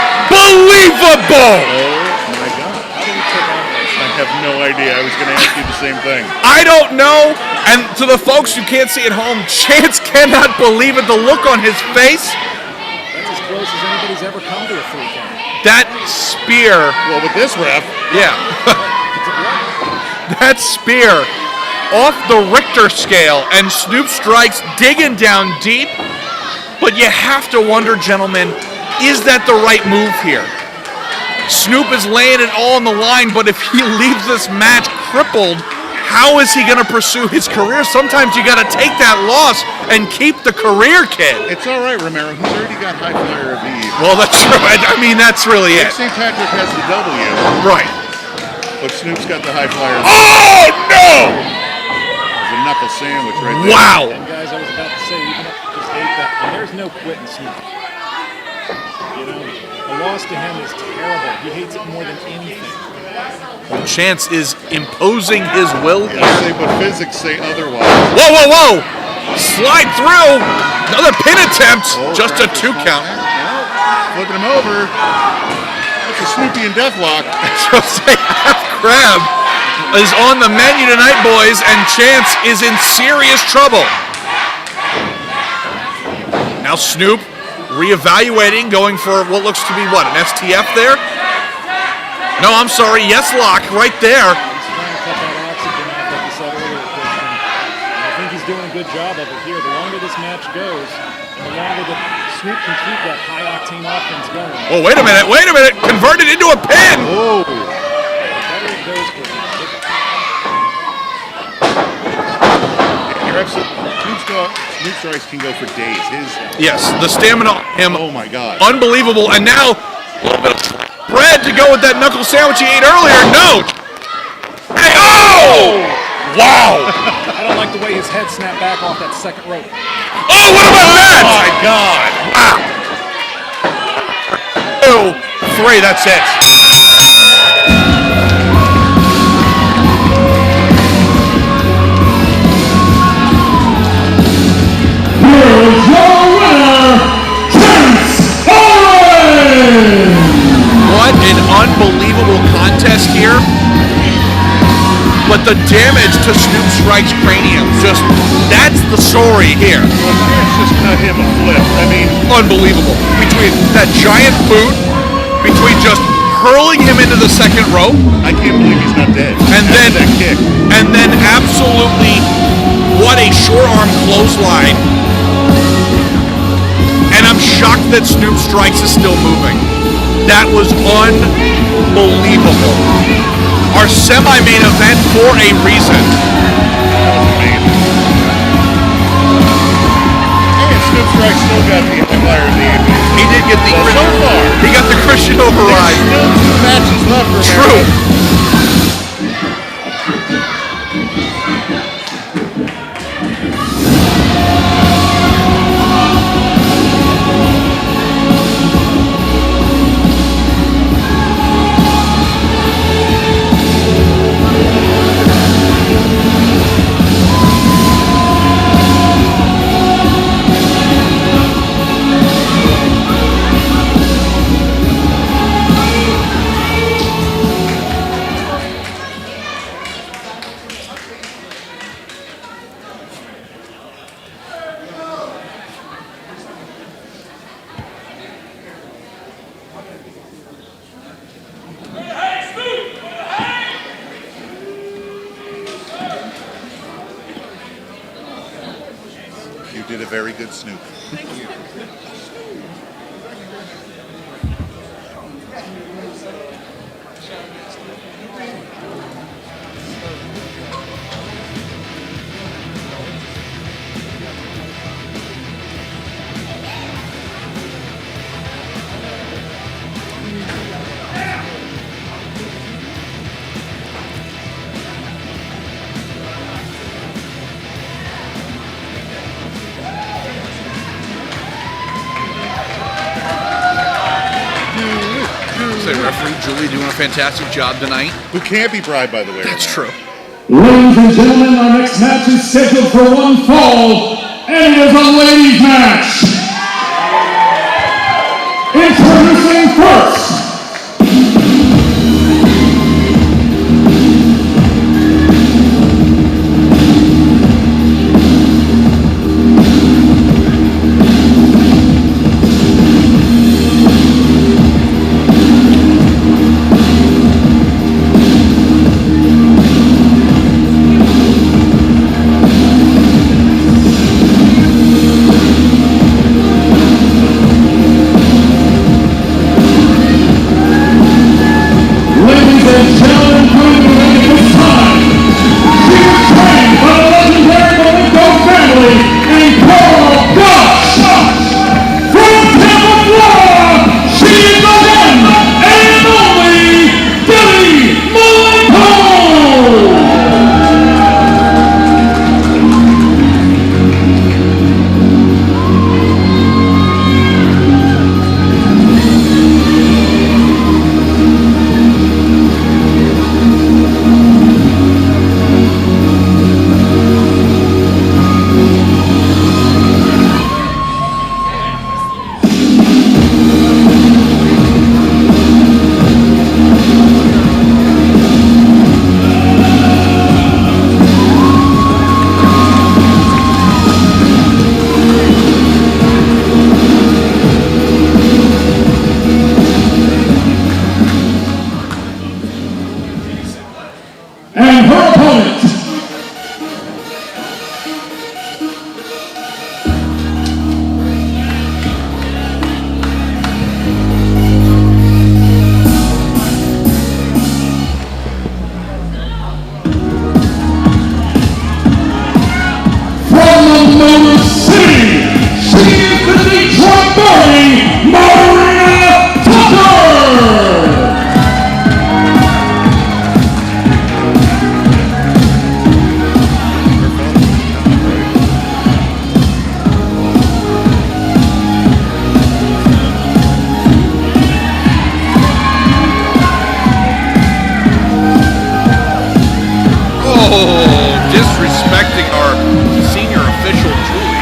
Oh my God. How did he take on this? I have no idea. I was going to ask you the same thing. I don't know. And to the folks who can't see at home, Chance cannot believe it. The look on his face. That's as close as anybody's ever come to a 3 count. That spear. Well, with this ref. Yeah. That spear off the Richter scale, and Snoop strikes digging down deep. But you have to wonder, gentlemen, is that the right move here? Snoop is laying it all on the line, but if he leaves this match crippled, how is he going to pursue his career? Sometimes you got to take that loss and keep the career, kid. It's all right, Romero. He's already got high flyer of the evening. Well, that's true. I mean, that's really it. St. Patrick has the W. Right. But Snoop's got the high flyer. Oh, no! There's a knuckle sandwich right there. Wow. And guys, I was about to say, even if you just ate that, and there's no quitting Snoop. You know, a loss to him is terrible. He hates it more than anything. Chance is imposing his will here. But physics say otherwise. Whoa, whoa, whoa! Slide through! Another pin attempt! Just a 2 count. Flipping him over. That's a Snoopy and Deathlock. Jose Half Crab is on the menu tonight, boys, and Chance is in serious trouble. Now Snoop reevaluating, going for what looks to be what, an STF there? No, I'm sorry, yes lock right there. He's trying to cut that oxygen off, like you said earlier, Christian. And I think he's doing a good job of it here. The longer this match goes, and the longer that Snoop can keep that high-octane offense going. Oh, wait a minute, converted into a pin! Oh. The better it goes for him. You're absolutely. Snoop strikes can go for days. Yes, the stamina on him. Oh my God. Unbelievable, and now a little bit of bread to go with that knuckle sandwich he ate earlier. No! Hey, oh! Wow! I don't like the way his head snapped back off that second rope. Oh, what about that? Oh my God! Wow! 2, 3, that's it. Here's your winner, Chance Auren! What an unbelievable contest here. But the damage to Snoop Strike's cranium, that's the story here. Well, Chance just cut him a flip. I mean, Unbelievable. Between that giant boot, between just hurling him into the second rope, I can't believe he's not dead. and then that kick. and then absolutely what a short arm clothesline. And I'm shocked that Snoop Strikes is still moving. That was unbelievable. Our semi-main event for a reason. And Snoop Strike still got the flyer of the evening. He did get the So far. he got the Christian override. There's still 2 matches left for True. You did a very good Snoop. Say, referee Julie doing a fantastic job tonight. Who can't be bribed, by the way. That's true. Ladies and gentlemen, our next match is scheduled for one fall, and it is a ladies' match. Introducing first. And her opponent, from the Motor City, she is the Detroit-born Marina Tucker! Disrespecting our senior official, Julie.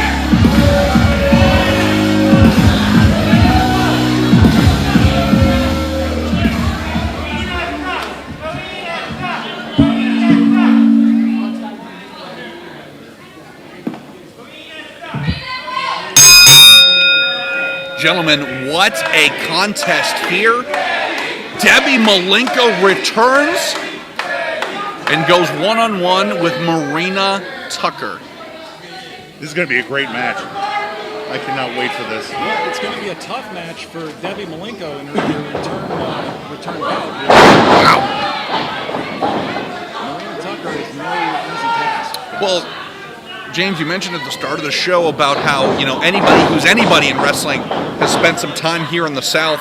Gentlemen, what a contest here. Debbie Malenko returns and goes one-on-one with Marina Tucker. This is going to be a great match. I cannot wait for this. Yeah, it's going to be a tough match for Debbie Malenko in her return bout. Wow. Marina Tucker is no easy task. Well, James, you mentioned at the start of the show about how, anybody who's anybody in wrestling has spent some time here in the South.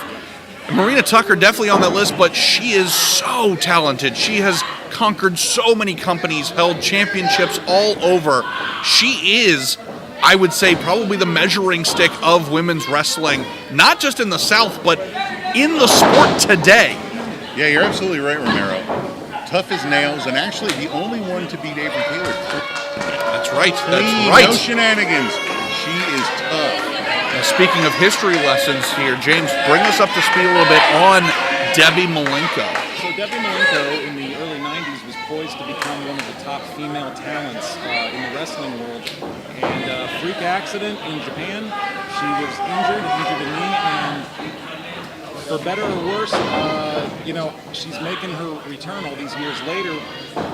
Marina Tucker definitely on that list, but she is so talented. She has conquered so many companies, held championships all over. She is, I would say, probably the measuring stick of women's wrestling, not just in the South, but in the sport today. Yeah, you're absolutely right, Romero. Tough as nails, and actually the only one to beat Avery Taylor. That's right. Clean, That's right. No shenanigans. She is tough. Now, speaking of history lessons here, James, bring us up to speed a little bit on Debbie Malenko. So Debbie Malenko in the early 90s was poised to become one of the top female talents in the wrestling world. And freak accident in Japan, she was injured a knee, and for better or worse, she's making her return all these years later.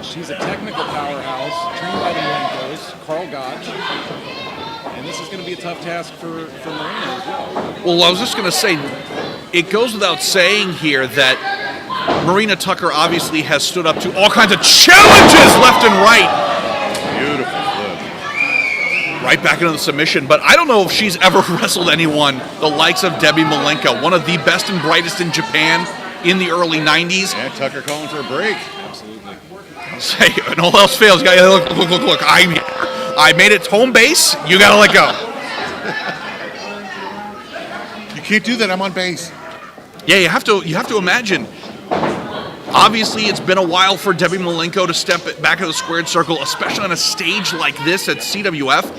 She's a technical powerhouse, trained by the Malenkos, Carl Gotch. And this is going to be a tough task for Marina as well. Well, I was just going to say, it goes without saying here that Marina Tucker obviously has stood up to all kinds of challenges left and right. Beautiful flip. Right back into the submission, but I don't know if she's ever wrestled anyone the likes of Debbie Malenko, one of the best and brightest in Japan in the early 90s. Yeah, Tucker calling for a break. Absolutely. I'll say, and all else fails, you gotta look, I'm here. I made it home base, you gotta let go. You can't do that, I'm on base. Yeah, you have to imagine. Obviously, it's been a while for Debbie Malenko to step back in the squared circle, especially on a stage like this at CWF.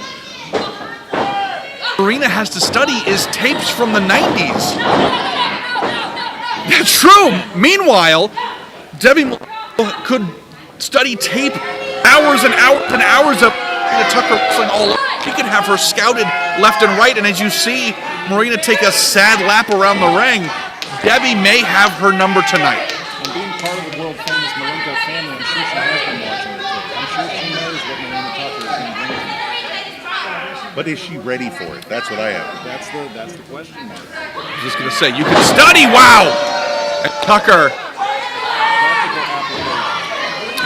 Marina has to study is tapes from the 90s. That's true. Meanwhile, Debbie Malenko could study tape hours and hours and hours of Tucker wrestling all over. She could have her scouted left and right, and as you see Marina take a sad lap around the ring, Debbie may have her number tonight. And being part of the world famous Malenko family, I'm sure she has been watching it too. I'm sure she knows what Marina Tucker is going to bring tonight. But is she ready for it? That's what I have. That's the question mark. I was just going to say, you can study, wow! And Tucker,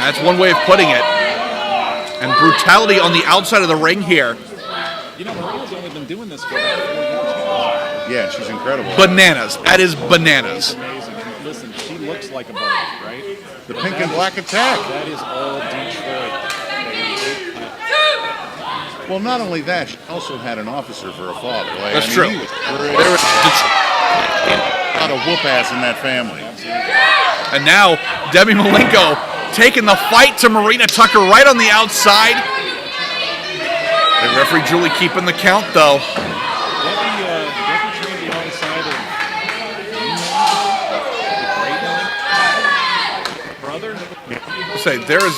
that's one way of putting it. And brutality on the outside of the ring here. You know, Marina's only been doing this for about 4 years. Yeah, she's incredible. Bananas. That is bananas. It's amazing. And listen, she looks like a Barbie, right? The pink and black attack. That is all Detroit. Well, not only that, she also had an officer for a father. Like, That's true. He was There was a lot of whoop ass in that family. And now, Debbie Malenko taking the fight to Marina Tucker right on the outside. The referee Julie keeping the count, though. Debbie trained on the side of the great brother. Say, there is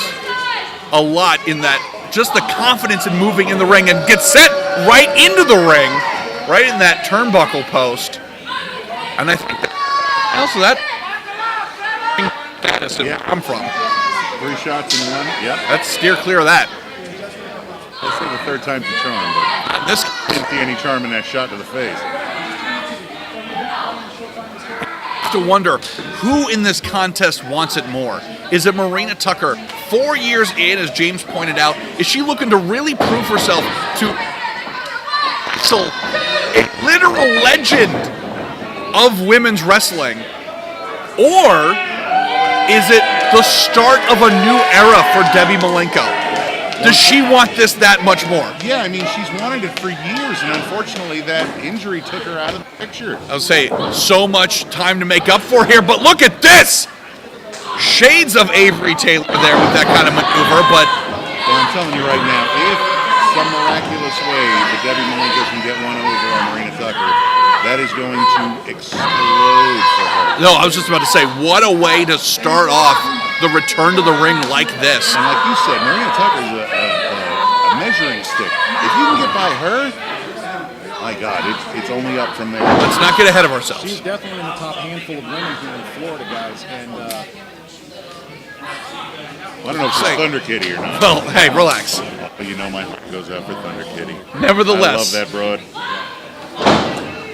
a lot in that. Just the confidence in moving in the ring and get set right into the ring, right in that turnbuckle post. And I think also that status where I'm from. 3 shots in one. Yep. Let's steer clear of that. Let's say the third time's the charm, but This didn't see any charm in that shot to the face. to wonder who in this contest wants it more. Is it Marina Tucker? 4 years in, as James pointed out, is she looking to really prove herself to wrestle a literal legend of women's wrestling? Or is it the start of a new era for Debbie Malenko? Does she want this that much more? Yeah, I mean, she's wanted it for years, and unfortunately that injury took her out of the picture. I would say so much time to make up for here, but look at this! Shades of Avery Taylor there with that kind of maneuver, but... Well, I'm telling you right now, if some miraculous way that Debbie Malenko can get one over on Marina Tucker, that is going to explode for her. No, I was just about to say, what a way to start off the return to the ring like this. And like you said, Marina Tucker is a measuring stick. If you can get by her, my God, it's only up from there. Let's not get ahead of ourselves. She's definitely in the top handful of women here in Florida, guys. And I don't know if she's Thunder Kitty or not. Well, hey, relax. But you know my heart goes out for Thunder Kitty. Nevertheless. I love that broad.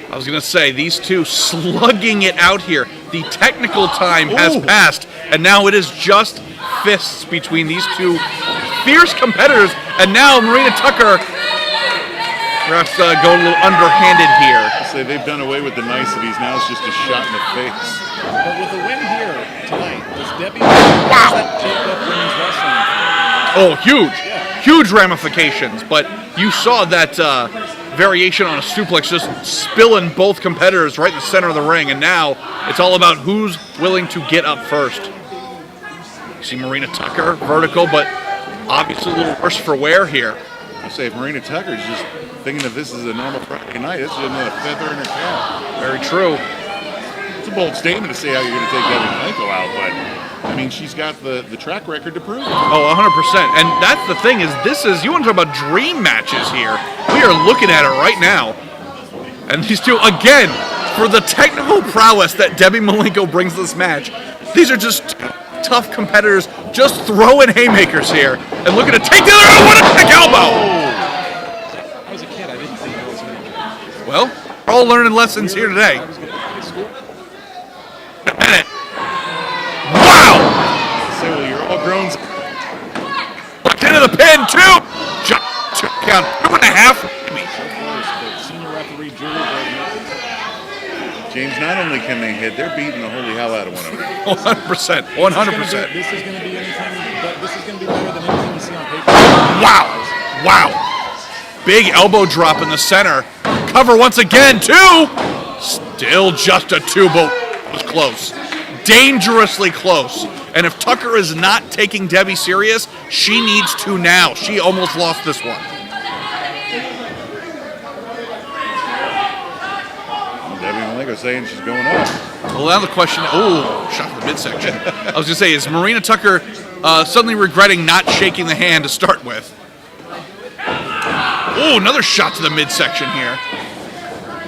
I was going to say, these two slugging it out here. The technical time has passed, and now it is just fists between these two fierce competitors. And now Marina Tucker, perhaps going a little underhanded here. I say they've done away with the niceties. Now it's just a shot in the face. but with the win here tonight, does Debbie take up women's wrestling? Oh, huge. Huge ramifications. But you saw that variation on a suplex just spilling both competitors right in the center of the ring. And now it's all about who's willing to get up first. You see Marina Tucker, vertical, but obviously a little worse for wear here. I say if Marina Tucker's just thinking of this as a normal Friday night, it's just another feather in her cap. Very true. It's a bold statement to say how you're going to take Debbie Malenko out, but I mean, she's got the track record to prove it. Oh, 100%. And that's the thing is you want to talk about dream matches here. We are looking at it right now. And these two, again, for the technical prowess that Debbie Malenko brings to this match, these are just tough competitors just throwing haymakers here. And looking to take the other one. What a kick elbow! That was a kick learning lessons here today. A minute. Wow! So you're all grown. Look into the pin, 2. Count 2.5. Senior referee Julie James, not only can they hit, they're beating the holy hell out of one of them. 100%. 100%. This is going to be anything. This is going to be better than anything you see on paper. Wow. Wow. Big elbow drop in the center. Cover once again, 2. Still just a 2, but it was close. Dangerously close. And if Tucker is not taking Debbie serious, she needs to now. She almost lost this one. Debbie Malenko saying she's going up. Well, now the question, shot to the midsection. I was going to say, is Marina Tucker suddenly regretting not shaking the hand to start with? Oh, another shot to the midsection here.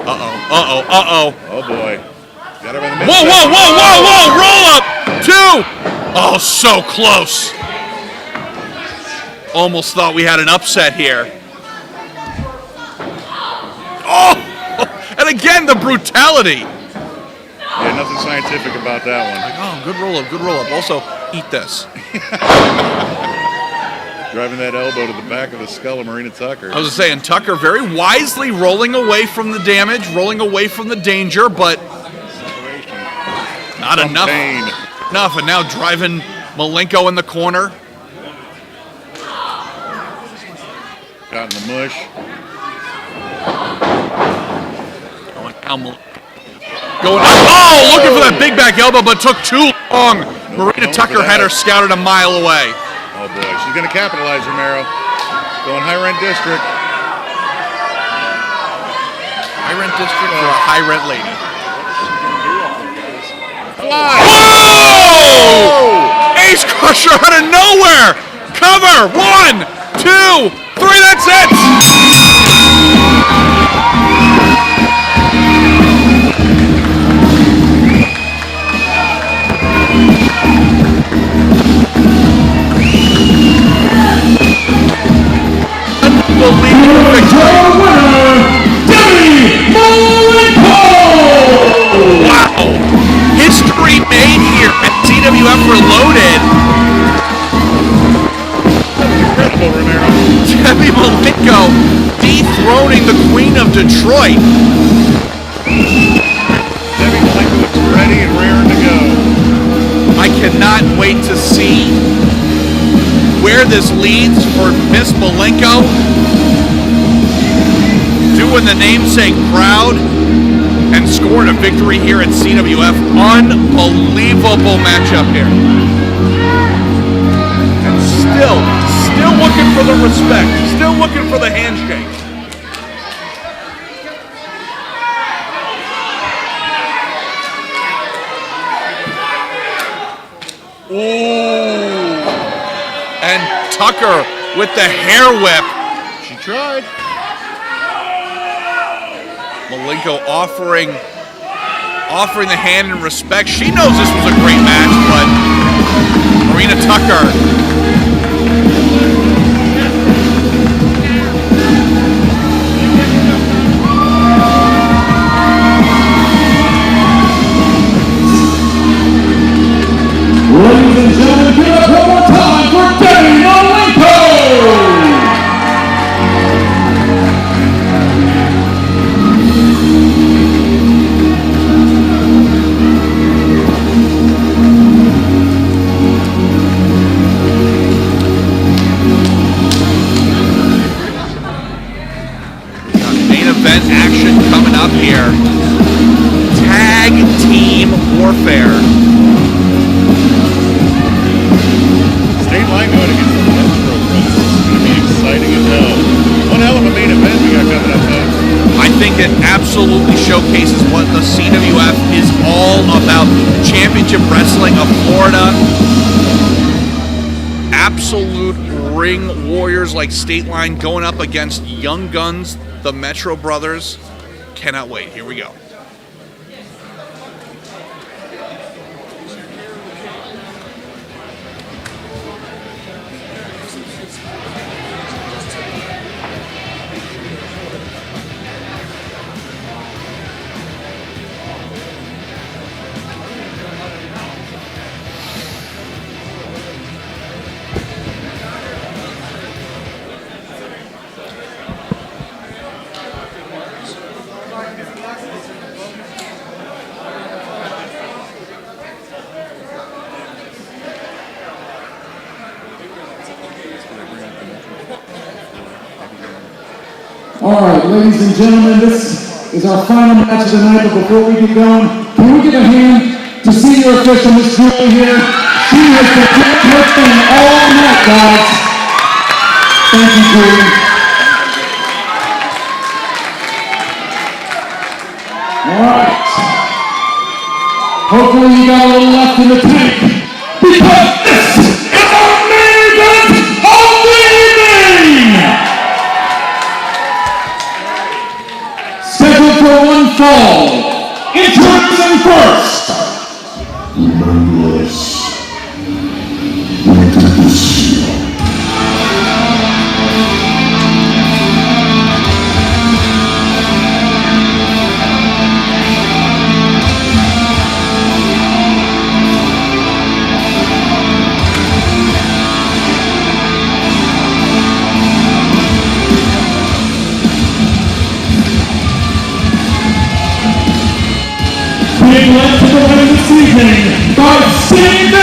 Uh-oh. Oh, boy. Got her by the midsection. Whoa. Roll up. 2. Oh, so close. Almost thought we had an upset here. Oh, and again, the brutality. Yeah, nothing scientific about that one. Oh, good roll up. Also, eat this. Driving that elbow to the back of the skull of Marina Tucker. I was saying, Tucker very wisely rolling away from the damage, rolling away from the danger, but not enough. Pain. Enough, and now driving Malenko in the corner. Got in the mush. Going up. Looking for that big back elbow, but took too long. Marina Tucker had her scouted a mile away. Oh boy, she's going to capitalize, Romero. Going high rent district. High rent district for a high rent lady. Whoa! Ace crusher out of nowhere. Cover. 1, 2, 3. That's it. Unbelievable victory. Wow. History made here at CWF Reloaded. Incredible, Romero. Debbie Malenko dethroning the Queen of Detroit. Debbie Malenko looks ready and raring to go. I cannot wait to see where this leads for Miss Malenko. Doing the namesake proud and scoring a victory here at CWF. Unbelievable matchup here. And still looking for the respect. Still looking for the handshake. Ooh. And Tucker with the hair whip. She tried. Malenko offering the hand in respect. She knows this was a great match, but Marina Tucker. Ladies and gentlemen, give it up one more time for Debbie Malenko! Main event action coming up here. Tag team warfare. State line going against the Metro Brothers. It's going to be exciting as hell. One hell of a main event we got coming up, though. I think it absolutely showcases what the CWF is all about. Championship Wrestling of Florida. Absolute ring warriors like State Line going up against young guns, the Metro Brothers. Cannot wait. Here we go. All right, ladies and gentlemen, this is our final match of the night, but before we get going, can we give a hand to senior official Miss Julie here? She has been doing her thing all night, guys. Thank you, Julie. All right. Hopefully you got a little left in the tank, because this is our main event of the evening! Scheduled for one fall, introducing first. Being led to the ring this evening by Skinny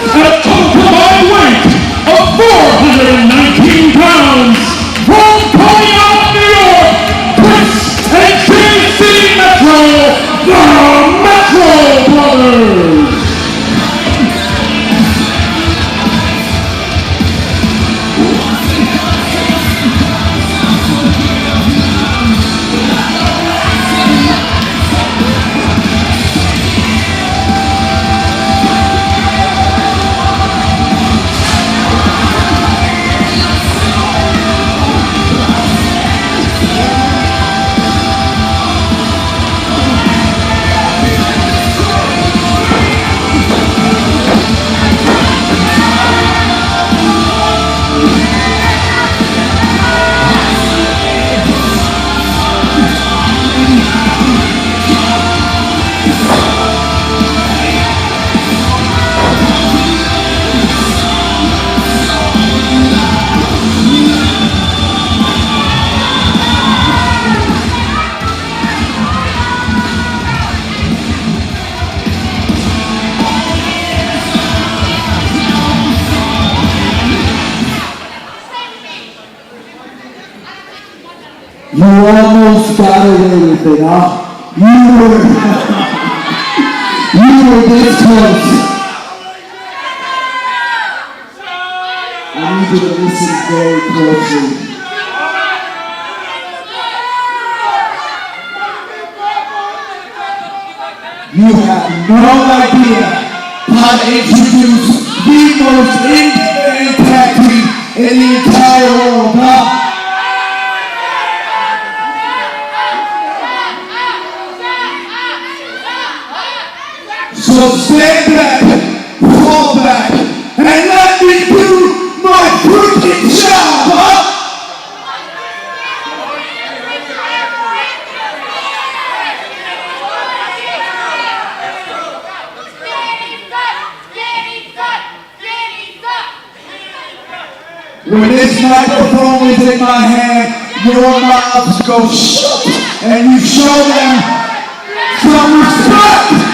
at a total combined weight of 419 pounds from Pontiac, New York, Prince and JC Metro, the Metro Brothers. You almost got away with it, huh? You were this close. I need you to listen very closely. You have no idea how to introduce the most independent tag team in the entire world, huh? So stand back, fall back, and let me do my freaking job, huh? When this microphone is in my hand, your mouths go shut, and you show them some respect.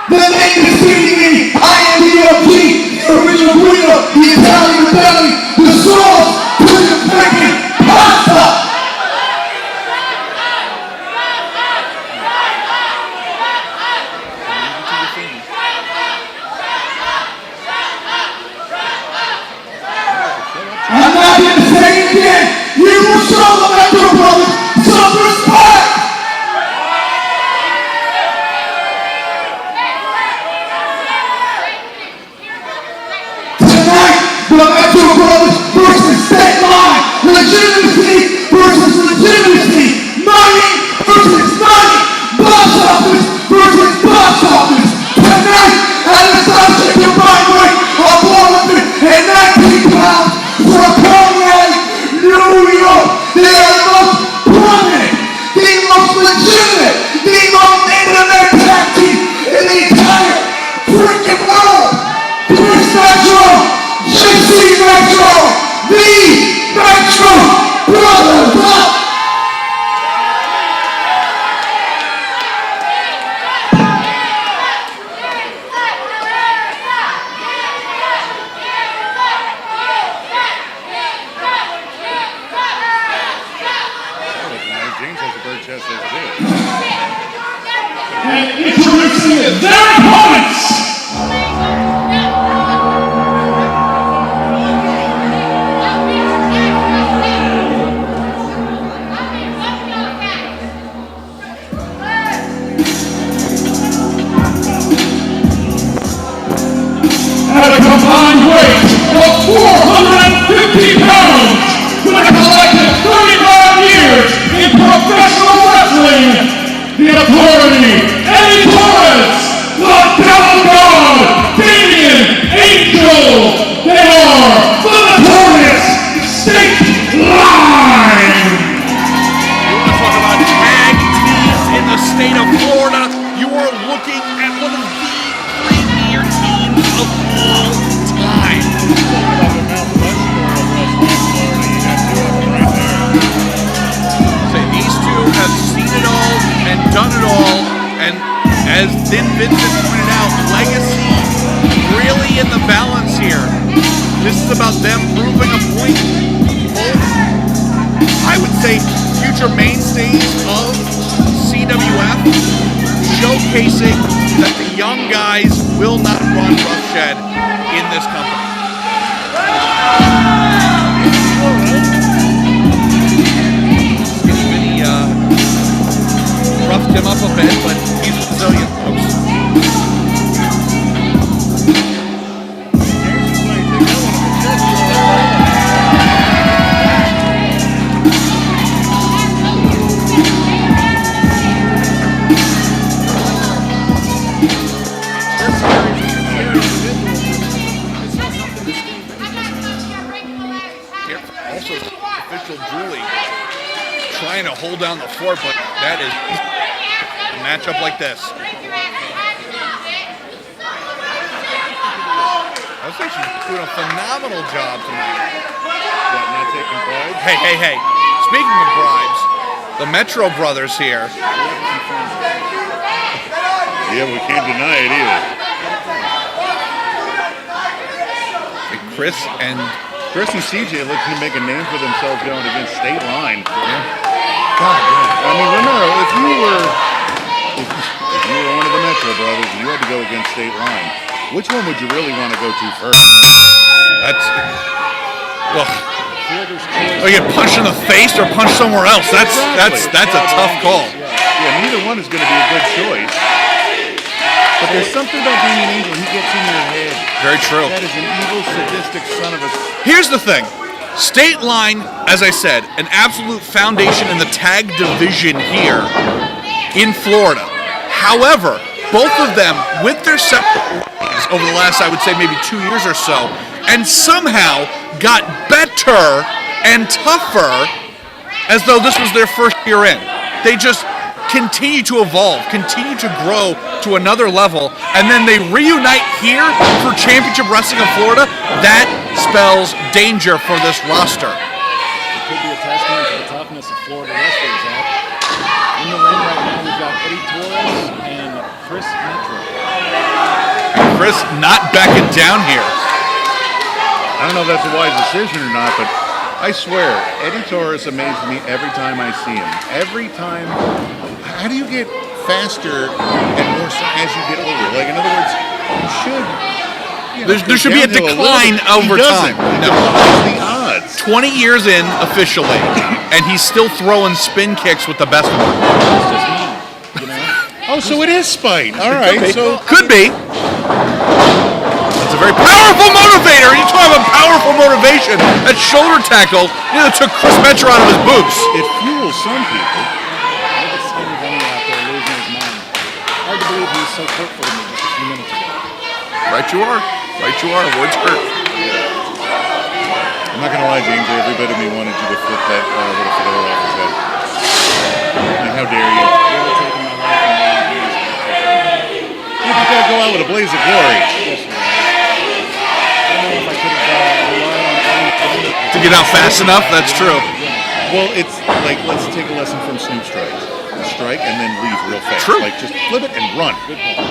The name is me, I am the OG, the original Guido, the Italian belly, the sauce, to the freaking pasta. I'm not going to say it again. You will show the Metro Brothers some respect. The Metro Brothers versus State Line, legitimacy versus legitimacy, money versus money, box office versus box office. Tonight, at a Sasha combined weight of 119 pounds from Pontiac, New York, they are the most prominent, the most legitimate, the most internet tag team in the entire freaking world. Chris Metro, JC Metro, the Metro Brothers. combined weight of 450 pounds, with a collective 35 years in professional wrestling, the Authority, Eddie Torres, the Devil God, Damon, Angel. They are the notorious State Line. You want to talk about tag teams in the state of Florida? You are looking at one of the premier teams of all time. Say these two have seen it all and done it all, and as Vin Vincent pointed out, legacy really in the balance here. This is about them proving a point. I would say future mainstays of CWF, showcasing that the young guys will not run roughshed in this company. Vinny roughed him up a bit, but he's resilient, folks. Trying to hold down the fort, but that is a matchup like this. I would say she's doing a phenomenal job tonight. What, not taking bribes? Hey. Speaking of bribes, the Metro brothers here. Yeah, we can't deny it either. Chris and CJ looking to make a name for themselves going against State Line. Yeah. God, I mean, remember, if you were one of the Metro brothers and you had to go against State Line, which one would you really want to go to first? That's you get punched in the face or punched somewhere else. That's a tough call. Yeah, neither one is going to be a good choice. But there's something about being an angel. He gets in your head. Very true. That is an evil, sadistic son of a... Here's the thing. State Line, as I said, an absolute foundation in the tag division here in Florida. However, both of them, with their separate over the last, I would say, maybe 2 years or so, and somehow got better and tougher as though this was their first year in. They just continue to evolve, continue to grow to another level, and then they reunite here for Championship Wrestling of Florida. That spells danger for this roster. It could be a testament to the toughness of Florida wrestlers, Zach. In the ring right now, we've got Eddie Torres and Chris Metro. And Chris not backing down here. I don't know if that's a wise decision or not, but I swear, Eddie Torres amazes me every time I see him. Every time. How do you get faster and more as you get older? Like, in other words, you should... There should be a decline over time. No. The odds. 20 years in officially, and he's still throwing spin kicks with the best of them. It's just me, you know? Oh, so it is spite. All right. So Could be. That's a very powerful motivator. You talk about powerful motivation. That shoulder tackle nearly took Chris Metro out of his boots. it fuels some people. Look at Skinny Vinny out there losing his mind. Hard to believe he was so hurtful to me just a few minutes ago. Right you are. Right you are. Words hurt. I'm not gonna lie, James. Every bit of me wanted you to flip that little fedora off his head. I mean, how dare you? Really taking my life in my own hands. You gotta go out with a blaze of glory. Yes, sir. I don't know if I could have relied on any To get out fast enough, that's true. Well, it's like, let's take a lesson from Snoop strikes. Strike and then leave real fast. True. Like, just flip it and run. good call.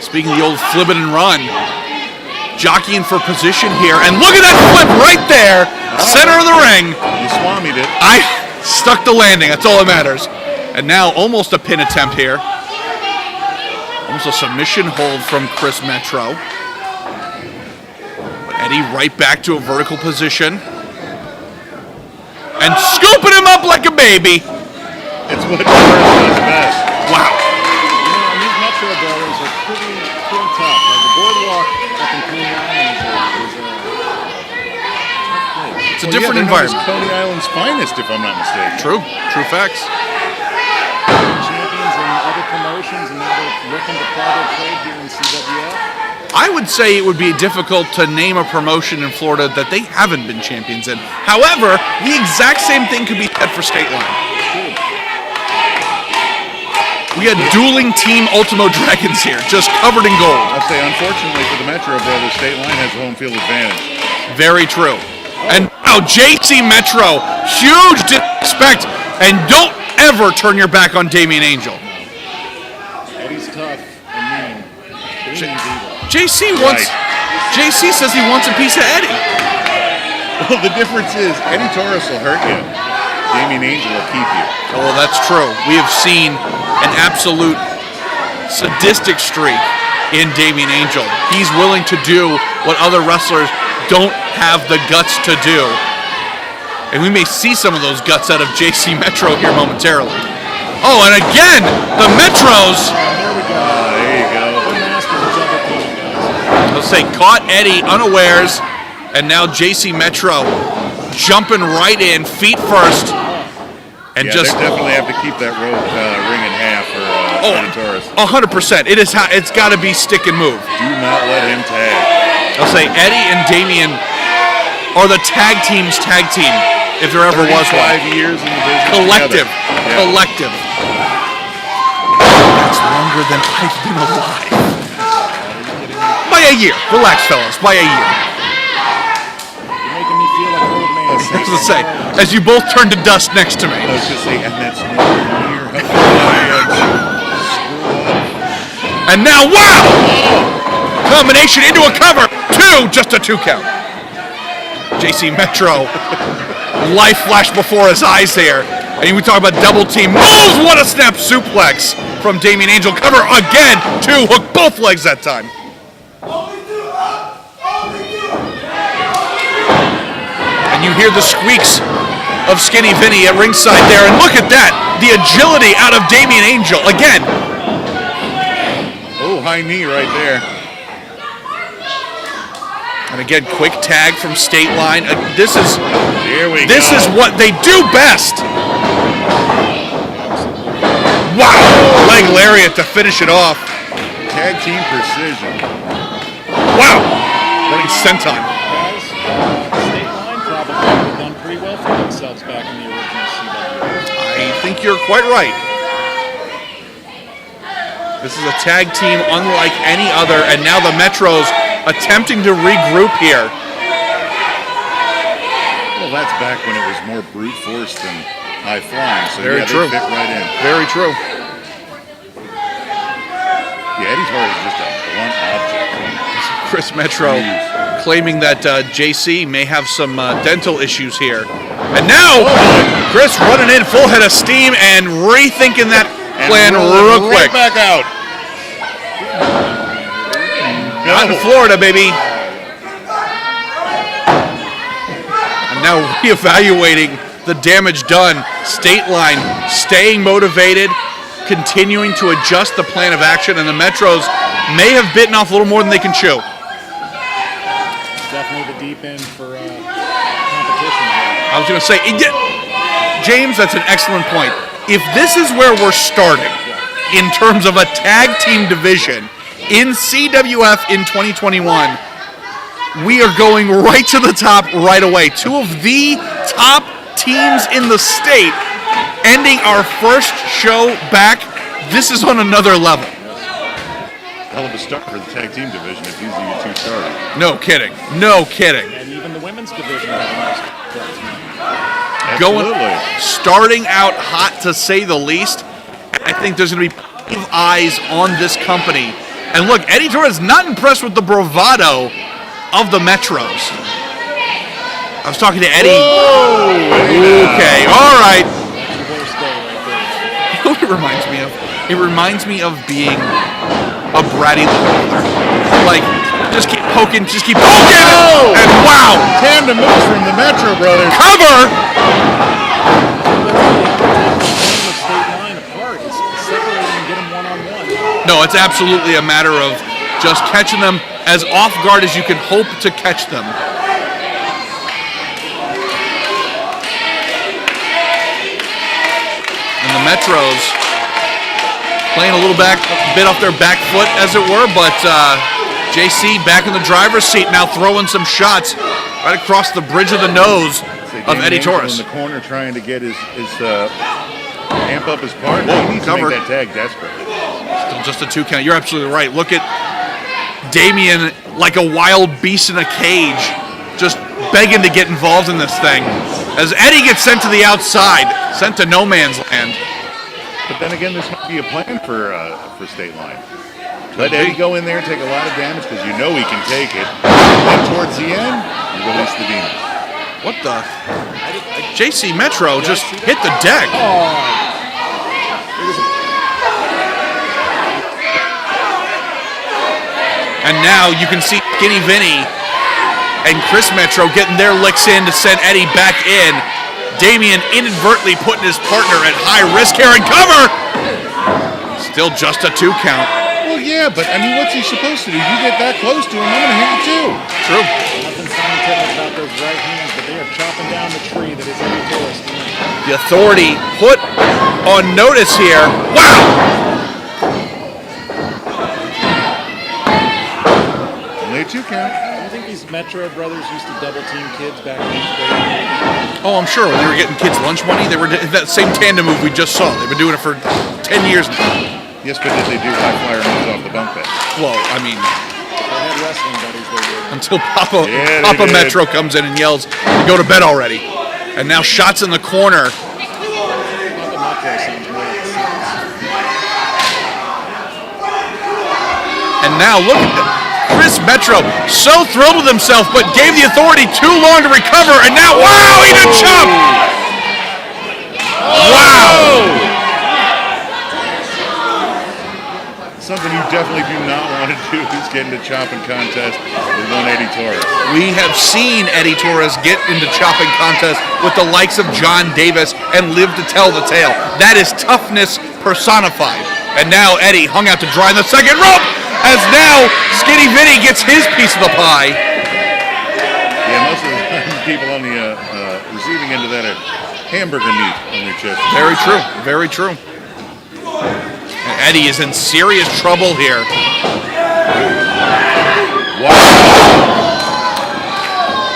Speaking of the old flip it and run, jockeying for position here, and look at that flip right there, center of the ring. You swamied it. I stuck the landing, that's all that matters. And now almost a pin attempt here. Almost a submission hold from Chris Metro. Eddie right back to a vertical position. And scooping him up like a baby. It's what does best. Wow. You know, and these Metro brothers are pretty tough. Like the boardwalk up in Queen Island It's a different they're known as environment. Coney Island's finest, if I'm not mistaken. True facts. Champions in other promotions, and now they're looking to ply their trade here in CWF. I would say it would be difficult to name a promotion in Florida that they haven't been champions in. However, the exact same thing could be said for State Line. We had dueling Team Ultimo Dragons here, just covered in gold. I'll say, unfortunately for the Metro Brothers, State Line has home field advantage. Very true. And now JC Metro, huge disrespect, and don't ever turn your back on Damien Angel. Eddie's tough and mean. Damien's evil. JC wants. JC says he wants a piece of Eddie. Well, the difference is Eddie Torres will hurt you. Damien Angel will keep you. Oh, that's true. We have seen an absolute sadistic streak in Damien Angel. He's willing to do what other wrestlers don't have the guts to do. And we may see some of those guts out of JC Metro here momentarily. Oh, and again, the Metros. There we go. There you go. They're masters of double teaming, guys. Let's say caught Eddie unawares, and now JC Metro jumping right in, feet first, and Yeah, just they definitely have to keep that rope ring in half for Eddie Torres. 100%. It is how it's got to be stick and move. Do not let him tag. I'll say Eddie and Damien are the tag team, if there ever was one. 35 years in the business Collective. together. Yeah. Collective. That's longer than I've been alive. By a year. Relax, fellas. By a year. You're making me feel like an old man. I was going to say, as you both turn to dust next to me. I was going to say, and that's nowhere near And now, wow! Combination into a cover. Just a 2 count. JC Metro. Life flashed before his eyes there. And we talk about double team moves. What a snap suplex from Damien Angel. Cover again. 2, hook both legs that time. And you hear the squeaks of Skinny Vinny at ringside there. And look at that. The agility out of Damien Angel. Again. Oh, high knee right there. And again, quick tag from State Line. This is what they do best. Wow, leg lariat to finish it off. Tag team precision. Wow, running senton. Guys, State Line probably would have done pretty well for themselves back in the original CWF. I think you're quite right. This is a tag team unlike any other, and now the Metros attempting to regroup here. Well, that's back when it was more brute force than high flying. So Very yeah, true. they fit right in. Very true. Yeah, Eddie Torres is just a blunt object. Chris Metro claiming that JC may have some dental issues here. And now, Chris running in full head of steam and rethinking that plan real quick. Right back out. Not in Florida, baby. And now reevaluating the damage done. State Line staying motivated, continuing to adjust the plan of action, and the Metros may have bitten off a little more than they can chew. Definitely the deep end for competition here. I was going to say, James, that's an excellent point. If this is where we're starting in terms of a tag team division in CWF in 2021, we are going right to the top right away. 2 of the top teams in the state ending our first show back. This is on another level. Hell of a start for the tag team division if these are your 2 starters. No kidding. No kidding. And even the women's division has a nice starts now. Absolutely. Starting out hot to say the least. I think there's going to be plenty of eyes on this company. And look, Eddie Torres not impressed with the bravado of the Metros. I was talking to Eddie. Okay, all right. You know what it reminds me of? It reminds me of being a bratty little brother. Like, just keep poking, and wow! Tandem moves from the Metro Brothers. Cover! State Line apart is separating and get them one-on-one. No, it's absolutely a matter of just catching them as off guard as you can hope to catch them. the Metros playing a little bit off their back foot, as it were, but JC back in the driver's seat now, throwing some shots right across the bridge of the nose of Eddie Torres. In the corner trying to get his amp up his partner. He needs to make that tag desperate. Still just a 2 count. You're absolutely right. Look at Damien like a wild beast in a cage, just begging to get involved in this thing. As Eddie gets sent to the outside, sent to no man's land. But then again, this might be a plan for State Line. Let Eddie go in there and take a lot of damage because you know he can take it. And towards the end, you release the Demon. What the? JC Metro just hit the deck. And now you can see Skinny Vinny and Chris Metro getting their licks in to send Eddie back in. Damien inadvertently putting his partner at high risk here and cover. Still just a 2 count. Well, yeah, but I mean, what's he supposed to do? You get that close to him, I'm going to hit you too. True. Nothing scientific about those right hands, but they are chopping down the tree that is Eddie Torres. The Authority put on notice here. Wow! Only a 2 count. I think these Metro brothers used to double team kids back in the day. Oh, I'm sure. When they were getting kids lunch money, they were that same tandem move we just saw. They've been doing it for 10 years now. Yes, but did they do high flyer moves off the bunk bed? Well, I mean, They had wrestling buddies, they did. until Papa did. Metro comes in and yells to go to bed already. And now shots in the corner. Papa Metro sounds more like And now look at them. Chris Metro, so thrilled with himself, but gave the Authority too long to recover. And now, wow, he did chop! Wow! Something you definitely do not want to do is get into chopping contest with one Eddie Torres. We have seen Eddie Torres get into chopping contests with the likes of John Davis and live to tell the tale. That is toughness personified. And now Eddie hung out to dry in the second rope, as now Skinny Vinny gets his piece of the pie. Yeah, most of the time people on the receiving end of that are hamburger meat on their chest. Very true, very true. And Eddie is in serious trouble here. Wow.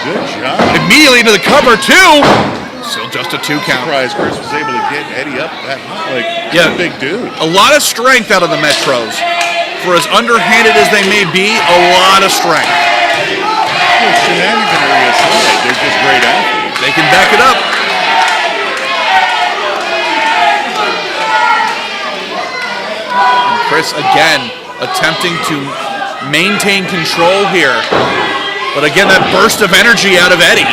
Good job. Immediately into the cover, too. Still just a 2 count. Surprised Chris was able to get Eddie up that high. Like, Yeah. a big dude. A lot of strength out of the Metros. For as underhanded as they may be, a lot of strength. Well, shenaniganry aside, they're just great athletes. They can back it up. And Chris, again, attempting to maintain control here. But again, that burst of energy out of Eddie.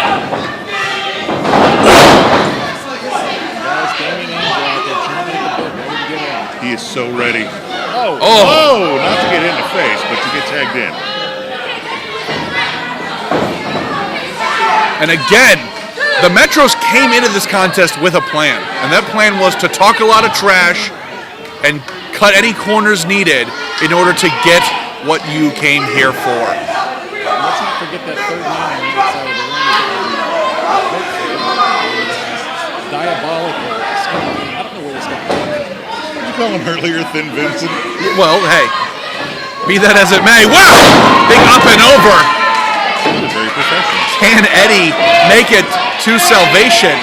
He is so ready. Oh. Oh, not to get in the face, but to get tagged in. And again, the Metros came into this contest with a plan. And that plan was to talk a lot of trash and cut any corners needed in order to get what you came here for. Let's not forget that third man on the outside of the ring. Diabolical. I don't know where this guy came from. Did you call him earlier Thin Vincent? Well, hey, be that as it may. Wow! Big up and over. Very professional. Can Eddie make it to salvation?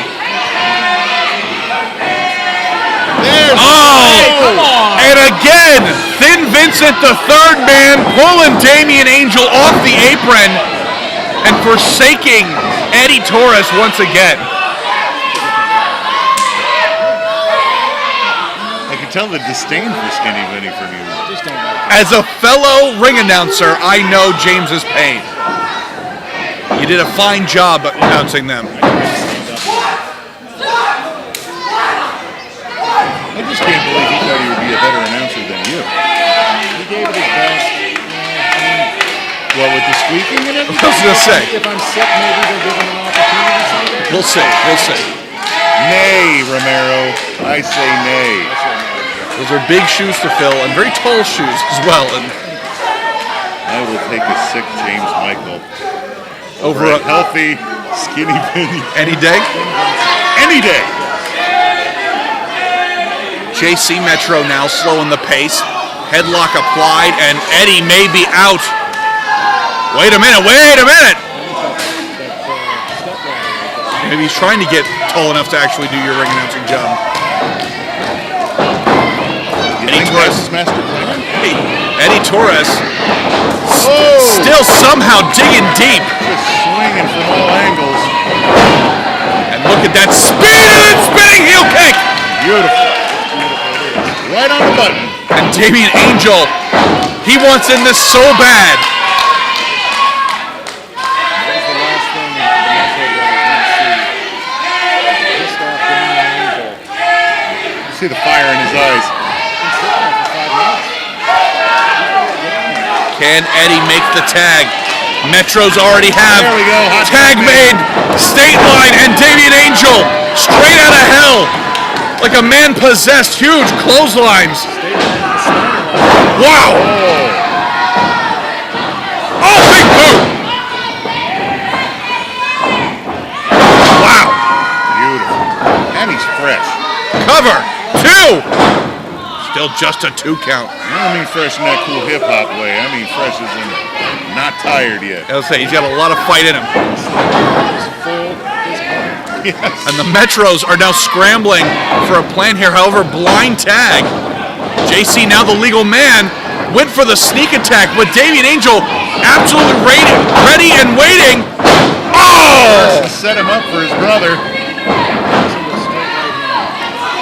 And again, Thin Vincent, the third man, pulling Damien Angel off the apron and forsaking Eddie Torres once again. I can tell the disdain for Skinny Vinny from you. As a fellow ring announcer, I know James's pain. You did a fine job at announcing them. I just can't believe he thought he would be a better announcer than you. He gave it his best. Well, with the squeaking and everything? I was going to say, If I'm sick, maybe they'll give him an opportunity someday. we'll see, we'll see. Nay, Romero. I say nay. Those are big shoes to fill and very tall shoes as well. And I will take a sick James Michael over a healthy Skinny Vinny any day. any day. JC Metro now slowing the pace. Headlock applied, and Eddie may be out. Wait a minute. Maybe he's trying to get tall enough to actually do your ring announcing job. Eddie Torres. Hey, Eddie Torres still somehow digging deep. Just swinging from all angles. And look at that spinning heel kick. Beautiful. Right on the button. And Damien Angel, he wants in this so bad. That was the last thing the Metro brothers want to see. Pissed off Damien Angel. You see the fire in his eyes. Can Eddie make the tag? Metros already have. There we go. Hot Tag made. State line and Damien Angel straight out of hell. Like a man possessed. Huge clotheslines. Wow. Oh, big boot. Wow. Beautiful. And he's fresh. Cover. 2. Still just a 2 count. I don't mean fresh in that cool hip-hop way. I mean fresh as in not tired yet. I'll say, he's got a lot of fight in him. Yes. And the Metros are now scrambling for a plan here. However, blind tag. JC, now the legal man, went for the sneak attack, but Damien Angel absolutely ready and waiting. Oh! Set him up for his brother.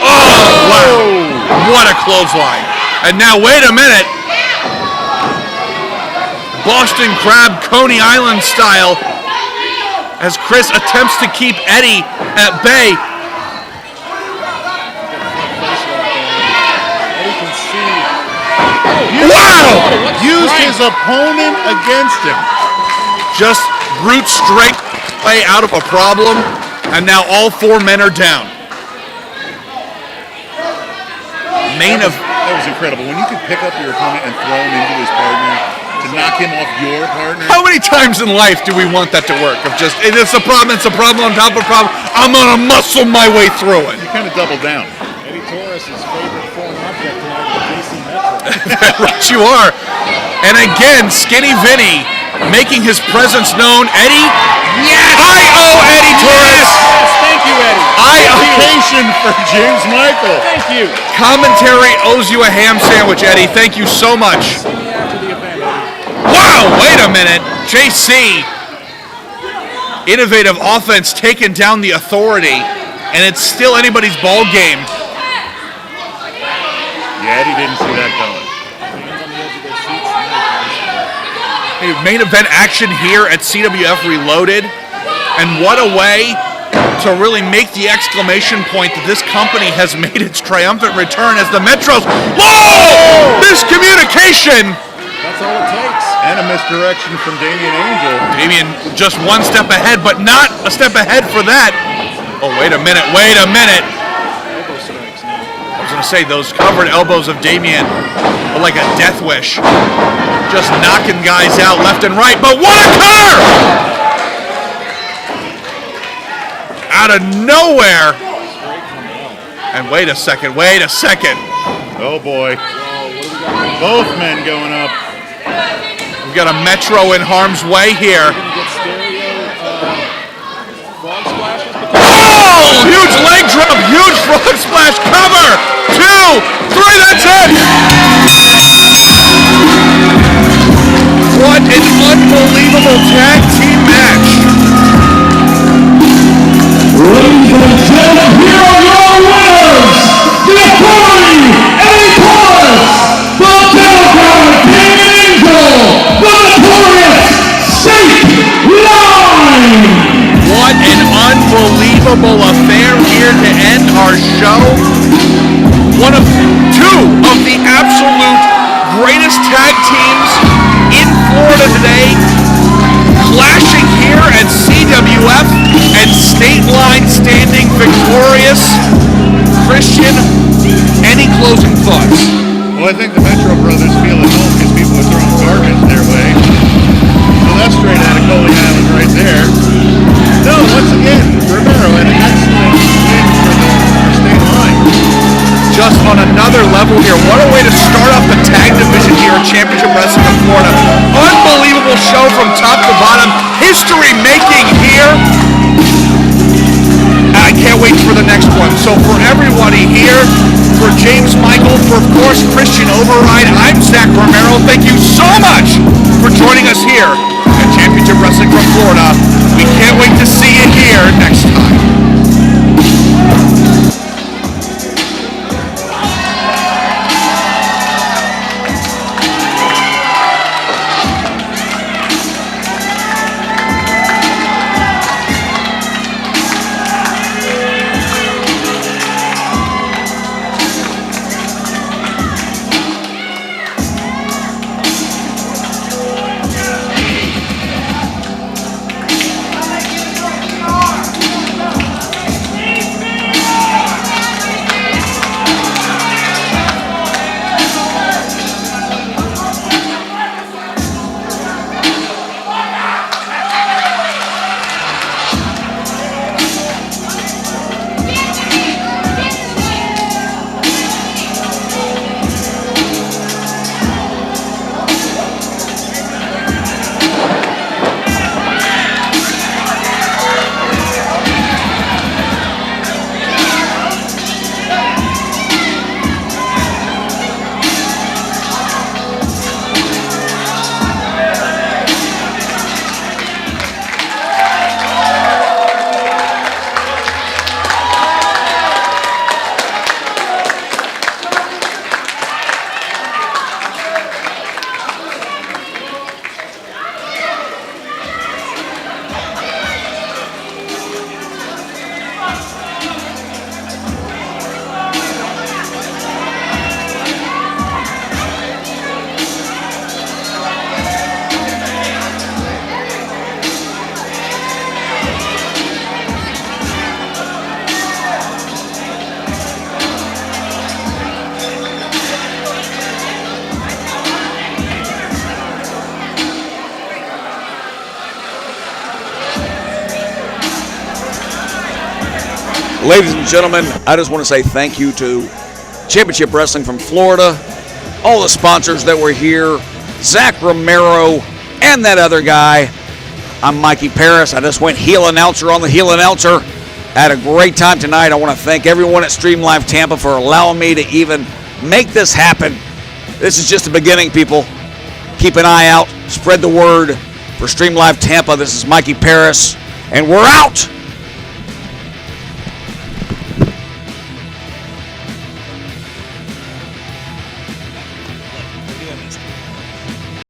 Oh, wow. What a clothesline. And now, wait a minute. Boston Crab, Coney Island style, as Chris attempts to keep Eddie at bay. Wow! Used his opponent against him. Just brute strength play out of a problem, and now all 4 men are down. That was incredible. When you could pick up your opponent and throw him into his partner, to knock him off your partner. How many times in life do we want that to work? Of just, it's a problem on top of a problem, I'm gonna muscle my way through it. You kind of double down. Eddie Torres' favorite foreign object tonight is JC Metro. Right you are. And again, Skinny Vinny making his presence known. Eddie, yes! I owe Eddie Torres. Yes, thank you, Eddie. Vacation for James Michael. Thank you. Commentary owes you a ham sandwich, Eddie. Thank you so much. See me after the event, Eddie. Wow, wait a minute. JC, innovative offense taking down the authority, and it's still anybody's ball game. Yeah, Eddie didn't see that coming. Hands on the edge of their seats. Hey, main event action here at CWF Reloaded, and what a way to really make the exclamation point that this company has made its triumphant return as the Metros. Whoa! Miscommunication! That's all it takes. And a misdirection from Damien Angel. Damien just 1 step ahead, but not a step ahead for that. Oh, wait a minute. Elbow strikes now. I was going to say, those covered elbows of Damien are like a death wish. Just knocking guys out left and right, but what a cover! Out of nowhere. And wait a second. Oh boy. Both men going up. We've got a Metro in harm's way here. Oh! Huge leg drop, huge frog splash, cover! 2, 3, that's it! What an unbelievable tag team match. Ladies and gentlemen, here are your winners, the authority, Eddie Torres, the Democrat, Damon Angel, the notorious State Line. What an unbelievable affair here to end our show. One of 2 of the absolute greatest tag teams in Florida today, clashing here at CWF, and State Line standing victorious. Christian, any closing thoughts? Well, I think the Metro brothers feel at home because people are throwing garbage their way. So that's straight out of Coney Island right there. No, once again, Romero had an excellent win for State Line. Just on a show from top to bottom. History making here. I can't wait for the next one. So for everybody here, for James Michael, for of course Christian Override, I'm Zach Romero. Thank you so much for joining us here at Championship Wrestling from Florida. We can't wait to see you here next time. Ladies and gentlemen, I just want to say thank you to Championship Wrestling from Florida, all the sponsors that were here, Zach Romero, and that other guy. I'm Mikey Paris. I just went heel announcer on the heel announcer. I had a great time tonight. I want to thank everyone at Stream Live Tampa for allowing me to even make this happen. This is just the beginning, people. Keep an eye out. Spread the word for Stream Live Tampa. This is Mikey Paris, and we're out.